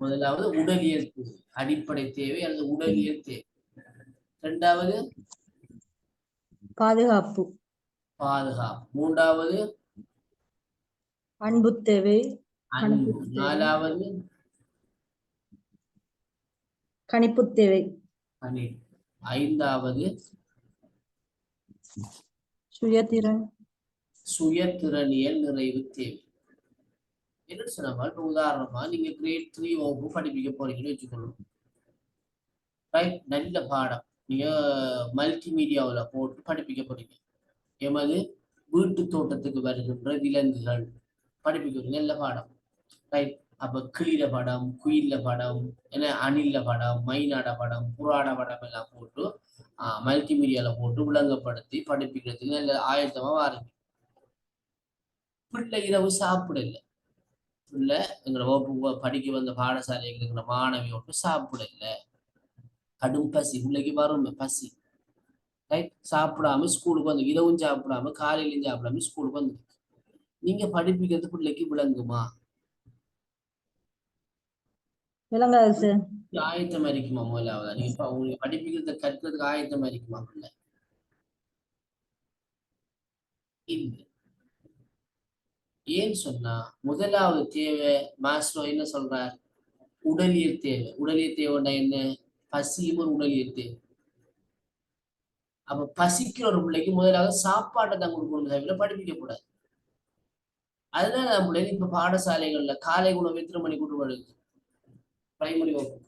முதலாவது உடலியல் தேவை, அடிப்படை தேவை அல்லது உடலியல் தேவை. 2வது பாதுகாப்பு, பாதுகாப்பு. 3வது அன்பு தேவை, அன்பு. 4வது கணிப்பு தேவை, கணிப்பு. 5வது சுயத்திறனியல் நிறைவு தேவை. என்ன சொன்னா இப்ப உதாரணமா நீங்க கிரேட் 3 வகுப்பு படிப்பிக்க போறீங்கன்னு வச்சுக்கணும். ரைட், நல்ல பாடம் நீங்க மல்டிமீடியாவில் போட்டு படிப்பிக்க போறீங்க. எமது வீட்டு தோட்டத்துக்கு வருகின்ற விலங்குகள் படிப்பிக்க போறீங்க, நல்ல பாடம். ரைட், அப்ப கிளியில படம், குயில்ல படம், என்ன அணில்ல படம், மைனாட படம், புறாட படம் எல்லாம் போட்டு மல்டிமீடியால போட்டு விளங்கப்படுத்தி படிப்பிக்கிறதுக்கு நல்ல ஆயத்தமா வாருங்க. பிள்ளை இரவு சாப்பிடல, பிள்ளை எங்களை வகுப்பு படிக்க வந்த பாடசாலைக்கு இருக்கிற மாணவியோட்டு சாப்பிடல, கடும் பசி, பிள்ளைக்கு வரும் பசி. ரைட், சாப்பிடாம ஸ்கூலுக்கு வந்து, இரவும் சாப்பிடாம காலையிலையும் சாப்பிடாம ஸ்கூலுக்கு வந்து நீங்க படிப்பிக்கிறது பிள்ளைக்கு விளங்குமா? விளங்காது சார். ஆயத்தமா இருக்குமா? முதலாவது நீங்க உங்களுக்கு படிப்பிக்கிறத கற்கிறதுக்கு ஆயத்தமா இருக்குமா பிள்ளை? இல்லை. ஏன்னு சொன்னா முதலாவது தேவை மாஸ்லோ என்ன சொல்றார்? உடலியல் தேவை. உடலியல் தேவைன்னா என்ன? பசியும் ஒரு உடலியல் தேவை. அப்ப பசிக்கிற ஒரு பிள்ளைக்கு முதலாவது சாப்பாட்டை தான் கொடுக்கணும், தவிர படிப்பிக்க கூடாது. அதனால நம்ம பிள்ளைங்க இப்ப பாடசாலைகள்ல காலை உணவு எத்தனை மணி கொடுக்கப்படுது? பிரைமரி வகுப்பு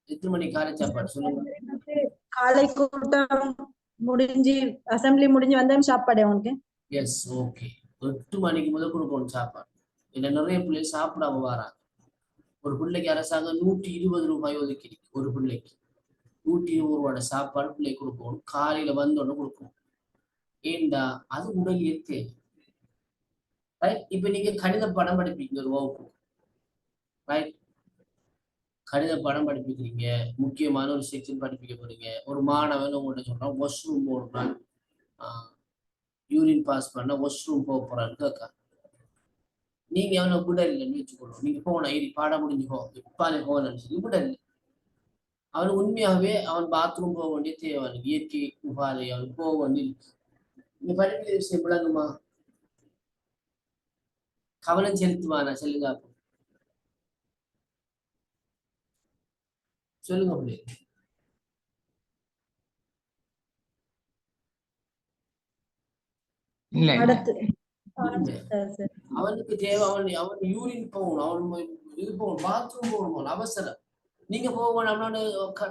எத்தனை மணி காலை சாப்பாடு சொல்லுங்க? காலை கூட்டம் முடிஞ்சு அசம்பிளி முடிஞ்சு வந்தா சாப்பாடு உனக்கு? S, okay. 8 மணிக்கு முதல் கொடுக்கணும் சாப்பாடு. இல்ல நிறைய பிள்ளை சாப்பிடாம வராங்க. ஒரு பிள்ளைக்கு அரசாங்கம் 120 ரூபாய் ஒதுக்கி ஒரு பிள்ளைக்கு 120 ரூபாயோட சாப்பாடு பிள்ளை கொடுக்கணும். காலையில வந்தோன்னு கொடுக்கணும். ஏண்டா அது உடலியல் தேவை. ரைட், இப்ப நீங்க கணித பாடம் படிப்பீங்க ஒரு வகுப்பு. ரைட், கணித பாடம் படிப்பிக்கிறீங்க, முக்கியமான ஒரு செக்ஷன் படிப்பிக்க போறீங்க. ஒரு மாணவன் உங்கள்கிட்ட சொல்றான் வாஷ்ரூம் போடுறான், யூரின் பாஸ் பண்ண வாஷ்ரூம் போறான்னு கேட்க, நீங்க அவனை விட இல்லைன்னு வச்சுக்கணும். நீங்க போன பாடம் முடிஞ்சுக்கோ இப்பாலே போனன்னு சொல்லி விட இல்லை. அவன் உண்மையாகவே அவன் பாத்ரூம் போக வேண்டிய தேவை, இயற்கை உபாதை அவன் போக வேண்டிய. நீங்க படிப்பிக்கிற விஷயம் விளங்குமா? கவனம் செலுத்துவானா? சொல்லுங்க சொல்லுங்க பிள்ளை. ரைட், இல்ல இல்ல அடுத்து இல்லை. சரி. அவனுக்கு தேவை அவன் யூரின் போகணும், அவன் இது போகணும், பாத்ரூம் போகணும், அவசரம். நீங்க போக நம்மளோட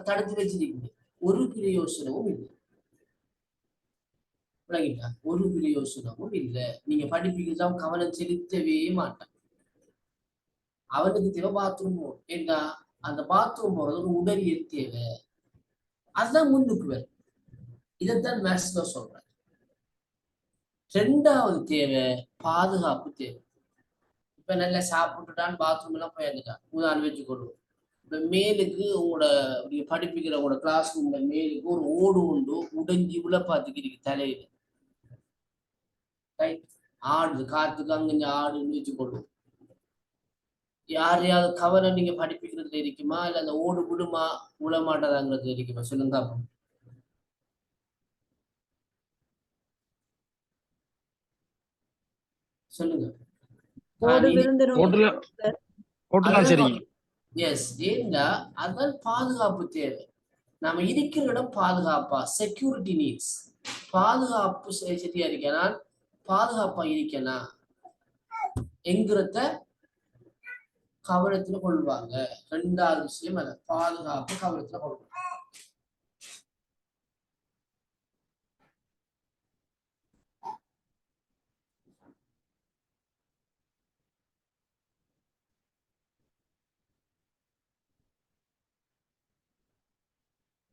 தடுத்து வச்சிருக்கீங்க. ஒரு பிரயோசனமும் இல்லை. விளங்கிட்டா? ஒரு பிரயோசனமும் இல்லை. நீங்க படிப்புக்கு கவனம் செலுத்தவே மாட்டான். அவனுக்கு தேவை பாத்ரூம் போகணும். ஏன்னா அந்த பாத்ரூம் போறது ஒரு உடலியல் தேவை. அதுதான் முன்னுக்கு வரும். இதைத்தான் மேத்ஸ்ல சொல்றேன். ரெண்டாவது தேவை பாதுகாப்பு தேவை. இப்ப நல்லா சாப்பிட்டுட்டான், பாத்ரூம் எல்லாம் போயிருந்துட்டான், உதாரணம் வச்சுக்கொள்ளும். இப்ப மேலுக்கு உங்களோட நீங்க படிப்பிக்கிற உங்களோட கிளாஸ் ரூம்ல மேலுக்கு ஒரு ஓடு உண்டு, உடைஞ்சி உள்ள பார்த்துக்கிறீங்க தலையில. ஆடு காத்துக்கு அங்க ஆடுன்னு வச்சுக்கொள்ளும். யாரையாவது கவனம் நீங்க படிப்பிக்கிறதுல இருக்குமா, இல்ல அந்த ஓடு விடுமா விட மாட்டதாங்கிறது இருக்குமா? சொல்லுங்க அப்போ. சொல்லுங்க. எஸ், ஏன்னா அதான் பாதுகாப்பு தேவை. நாம இருக்கிற இடம் பாதுகாப்பா, செக்யூரிட்டி நீட்ஸ். பாதுகாப்பு சரியா இருக்கேனா, பாதுகாப்பா இருக்கேனா என்கிறத கவனத்துல கொள்வாங்க. ரெண்டாவது விஷயம் அத பாதுகாப்பு கவனத்துல கொள்வாங்க.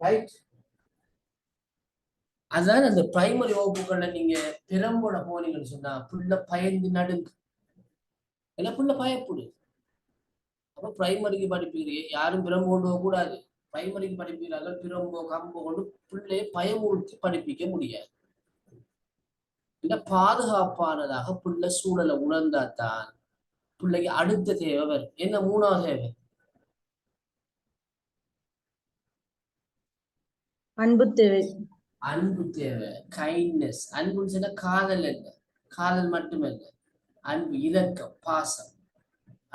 ரைட். அதான் அந்த பிரைமரி வகுப்புகள்ல நீங்க பெரம்போட போனீங்கன்னு சொன்னா புள்ள பயந்து நடுங்கு, ஏன்னா புள்ள பயப்படு. அப்ப பிரைமரிக்கு படிப்பீங்க, யாரும் பிரம்போட கூடாது. பிரைமரிக்கு படிப்பீர்கள், பிரம்போ கம்போ கொண்டு பிள்ளைய பயமுறுத்தி படிப்பிக்க முடியாது. இல்ல பாதுகாப்பானதாக புள்ள சூழலை உணர்ந்தாத்தான் பிள்ளைக்கு அடுத்த தேவை வரும். என்ன மூணாவது தேவை? அன்பு தேவை. அன்பு தேவை, கைண்ட்னஸ். அன்புன்னு சொன்னா காதல் இல்லை, காதல் மட்டுமல்ல, அன்பு, இரக்கம், பாசம்.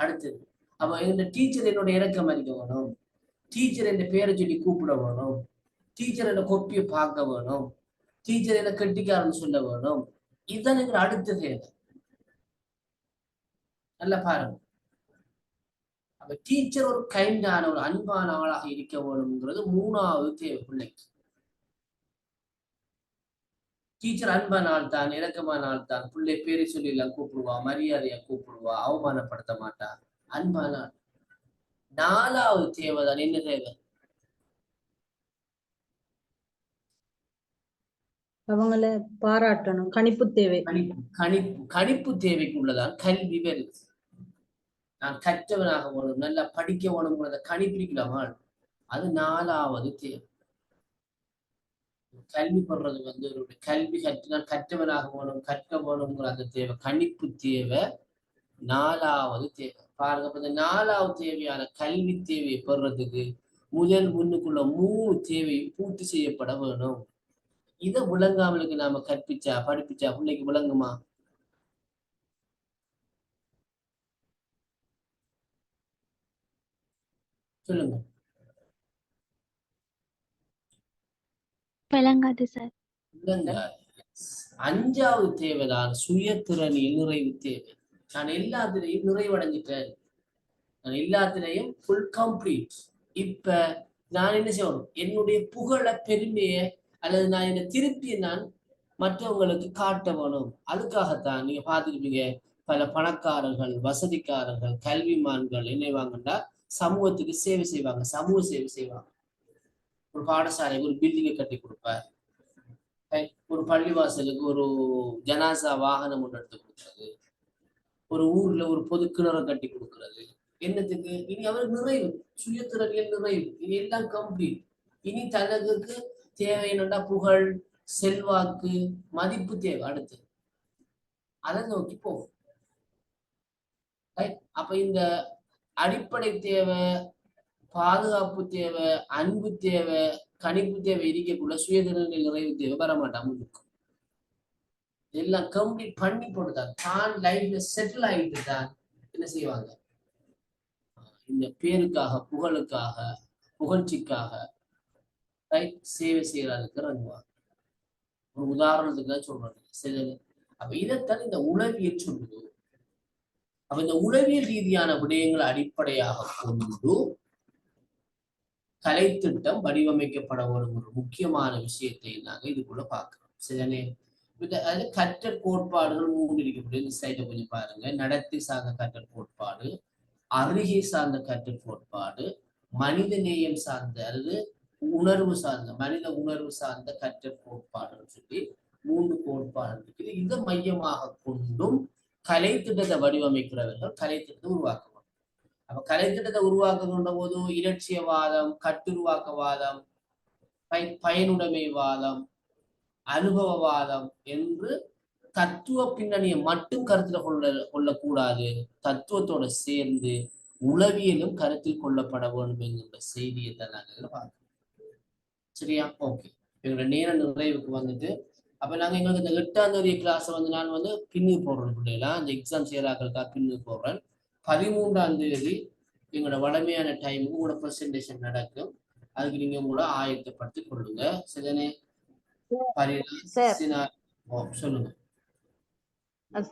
அடுத்தது அப்ப இந்த டீச்சர் என்னோட இறக்கம் அறிக்க வேணும், டீச்சர் என்ன பேரை சொல்லி கூப்பிட வேணும், டீச்சர் என்ன கொப்பியை பார்க்க வேணும், டீச்சர் என்ன கெட்டிக்காரன்னு சொல்ல வேணும். இதுதான் எங்க அடுத்த தேவை. நல்லா பாருங்க. அப்ப டீச்சர் ஒரு கைண்டான ஒரு அன்பான ஆளாக இருக்க வேணும்ங்கிறது மூணாவது தேவை பிள்ளைக்கு. டீச்சர் அன்பான ஆள் தான், இறக்கமான ஆள் தான், பிள்ளை பேரை சொல்லி எல்லாம் கூப்பிடுவா, மரியாதையா கூப்பிடுவா, அவமானப்படுத்த மாட்டா, அன்பான ஆள். நாலாவது தேவைதான் என்ன தேவை? அவங்கள பாராட்டணும், கணிப்பு தேவை. கணிப்பு தேவைக்கு உள்ளதான் கல்வி வருது. நான் கற்றவனாக வேணும், நல்லா படிக்க வேணும்ங்கிறத கணிப்பிக்கலாமா, அது நாலாவது தேவை. கல்வி பெறது ஒரு கல்வி கற்றினால் கற்றவனாக வேணும், கற்க வேணுங்கிற அந்த தேவை, கணிப்பு தேவை நாலாவது தேவை. பாருங்க, இந்த நாலாவது தேவையான கல்வி தேவையை பெறதுக்கு முதல் முன்னுக்குள்ள 3 தேவையும் பூர்த்தி செய்யப்பட வேணும். இதை விளங்காமலுக்கு நாம கற்பிச்சா படிப்பிச்சா பிள்ளைக்கு விளங்குமா? சொல்லுங்க. விளங்காது சார். விளங்காது. 5வது தேவைதான் சுயத்திறனில் நிறைவு தேவை. நான் எல்லாத்திலையும் நிறைவடைஞ்சிட்டேன், நான் எல்லாத்திலையும் ஃபுல் கம்ப்ளீட். இப்ப நான் என்ன செய்யணும்? என்னுடைய புகழ பெருமையை அல்லது நான் என்ன திருப்பி நான் மற்றவங்களுக்கு காட்ட வேணும். அதுக்காகத்தான் நீங்க பார்த்துருப்பீங்க, பல பணக்காரர்கள், வசதிக்காரர்கள், கல்விமான்கள் என்னவாங்கன்னா சமூகத்துக்கு சேவை செய்வாங்க, சமூக சேவை செய்வாங்க. ஒரு பாடசாலை ஒரு பில்டிங்கை கட்டி கொடுப்பார், ஒரு பள்ளிவாசலுக்கு ஒரு ஜனாசா வாகனம் ஒன்று எடுத்து கொடுக்குறது, ஒரு ஊர்ல ஒரு பொது கிணறு கட்டி கொடுக்கறது. என்னத்துக்கு? இனி அவர் நிறைவு, சுயத்திறனில் நிறைவு, இனி எல்லாம் கம்ப்ளீட். இனி தனக்கு தேவை என்னண்டா புகழ், செல்வாக்கு, மதிப்பு தேவை. அடுத்து அதை நோக்கி போகும். அப்ப இந்த அடிப்படை தேவை, பாதுகாப்பு தேவை, அன்பு தேவை, கணிப்பு தேவை இருக்கக்குள்ள சுயதிறனில் நிறைவு தேவை வரமாட்டாம இருக்கும். எல்லாம் கம்ப்ளீட் பண்ணி போட்டுதான் தான் லைஃப்ல செட்டில் ஆகிட்டு தான் என்ன செய்வாங்க, இந்த பேருக்காக, புகழுக்காக, புகழ்ச்சிக்காக சேவை செய்யறதுக்கு இறங்குவாங்க. ஒரு உதாரணத்துக்கு தான் சொல்றாங்க, சில அப்ப இதைத்தான் இந்த உளவியல் சொல்லுது. அப்ப இந்த உளவியல் ரீதியான விடயங்களை அடிப்படையாக கொண்டு கலைத்திட்டம் வடிவமைக்கப்பட ஒரு முக்கியமான விஷயத்தை நாங்க இதுக்குள்ள பார்க்கிறோம். சரிதானே? அது கற்றல் கோட்பாடுகள் 3 இருக்கக்கூடிய இந்த ஸ்லைடை கொஞ்சம் பாருங்க. நடத்தை சார்ந்த கற்றல் கோட்பாடு, அருகே சார்ந்த கற்றல் கோட்பாடு, மனித நேயம் சார்ந்த அல்லது உணர்வு சார்ந்த மனித உணர்வு சார்ந்த கற்றல் கோட்பாடுன்னு சொல்லி 3 கோட்பாடு இருக்குது. இதை மையமாக கொண்டும் கலைத்திட்டத்தை வடிவமைக்கிறவர்கள் கலைத்திட்டத்தை உருவாக்குவாங்க. அப்ப கலைத்திட்டத்தை உருவாக்குகின்ற போது இலட்சியவாதம், கட்டுருவாக்கவாதம், பயனுடைமைவாதம், அனுபவவாதம் என்று தத்துவ பின்னணியை மட்டும் கருத்துல கொள்ளக்கூடாது. தத்துவத்தோட சேர்ந்து உளவியலும் கருத்தில் கொள்ளப்பட வேண்டும் என்கின்ற செய்தியை தான் நாங்கள் பார்க்கிறோம். சரியா? ஓகே, எங்களோட நேர நிறைவுக்கு வந்துட்டு அப்ப நாங்க எங்களுக்கு இந்த 8ஆம் தேதி கிளாஸை நான் பின்னு போடுறேன். பிள்ளைலாம் அந்த எக்ஸாம் செய்யறாக்களுக்காக பின்னு போடுறேன். 13ஆம் தேதி எங்களோட வளமையான டைமுக்கு உங்களோட ப்ரெசன்டேஷன் நடக்கும். அதுக்கு நீங்க உங்களோட ஆயத்தப்படுத்தி கொள்ளுங்க. சரிதானே? சொல்லுங்க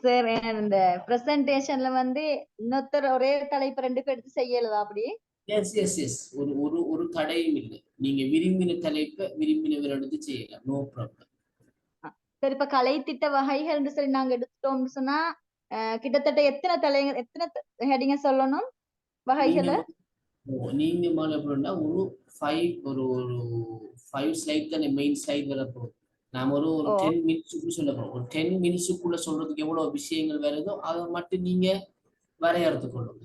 சார். இந்த பிரசன்டேஷன்ல இன்னொருத்தர் ஒரே தலைப்பு 2 பேர் எடுத்து செய்யலதா? அப்படி ஒரு தடையும் இல்லை. நீங்க விரும்பின தலைப்பை விரும்பினவர் எடுத்து செய்யலாம். No problem. சரி, இப்ப கலைத்திட்ட வகைகள் சொல்லி நாங்க எடுத்துட்டோம்னு சொன்னா கிட்டத்தட்ட எத்தனை ஹெடிங்க சொல்லணும் வகைகளை? நீங்க எப்படின்னா ஒரு 5 ஸ்லைட் தானே மெயின் ஸ்லைட் வரப்போகுது. நாம ஒரு 10 மினிட்ஸுக்குள்ள சொல்ல போறோம். ஒரு 10 மினிட்ஸுக்குள்ள சொல்றதுக்கு எவ்வளவு விஷயங்கள் வருதோ அதை மட்டும் நீங்க வரையறுத்து கொள்ளுங்க.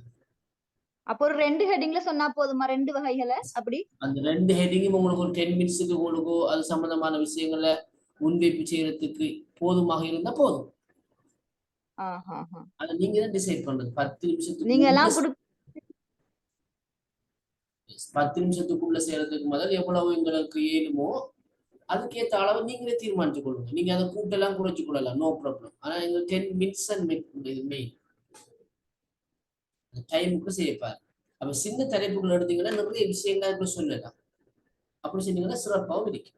அப்போ ஒரு 2 ஹெடிங்ல சொன்னா போதுமா? 2 வகைகளை அப்படி? அந்த 2 ஹெடிங்கும் உங்களுக்கு ஒரு 10 மினிட்ஸுக்கு உங்களுக்கு அது சம்பந்தமான விஷயங்களை முன்வைப்பு செய்யறதுக்கு போதுமாக இருந்தா போதும். அதை நீங்க தான் டிசைட் பண்றது. 10 நிமிஷத்துக்குள்ள செய்யறதுக்கு முதல் எவ்வளவு எங்களுக்கு ஏழுமோ அதுக்கேற்ற அளவு நீங்களே தீர்மானிச்சு கொள்ளுங்க. நீங்க அதை கூட்டெல்லாம் குறைச்சு கொள்ளலாம். No problem. ஆனா எங்க 10 மினிட்ஸ் மெயின் டைமுக்கு செய்யப்பாரு. அப்ப சின்ன தலைப்புகள் எடுத்தீங்கன்னா நிறைய விஷயங்கள் சொல்லலாம். அப்படி சொன்னீங்கன்னா சிறப்பாகவும் இருக்கு.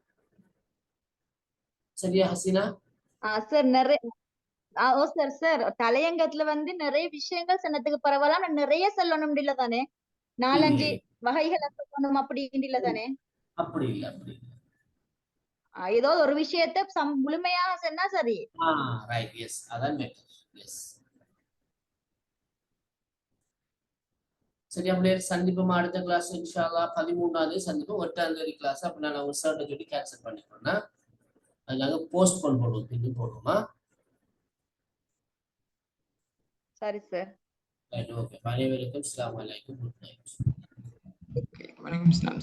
சரியா ஹசீனா? சார் நிறைய சார் தலையங்கத்துல நிறைய விஷயங்கள் சொன்னதுக்கு பரவாயில்ல. நிறைய சொல்லணும் இல்ல தானே? 4-5 வகைகளை சொல்லணும் அப்படி இல்ல தானே? அப்படி இல்ல. ஏதோ ஒரு விஷயத்தை முழுமையாக சொன்னா சரி. ரைட். எஸ், அதான் பெட்டர். எஸ். சரி, அப்படியே சந்திப்போம் அடுத்த கிளாஸ் இன்ஷா அல்லாஹ். 13ஆம் தேதி சந்திப்போம். 8ஆம் தேதி கிளாஸ் அப்ப நான் ஒரு சார்ட்ட சொல்லி கேன்சல் பண்ணிக்கோன்னா அது நாங்க போஸ்ட் பண்ணுவோம். பின்னு போடுவோமா? சரி சார். ரைட். ஓகே. அனைவருக்கும் அஸ்ஸலாமு அலைக்கும். Good night. வணக்கம் சார்.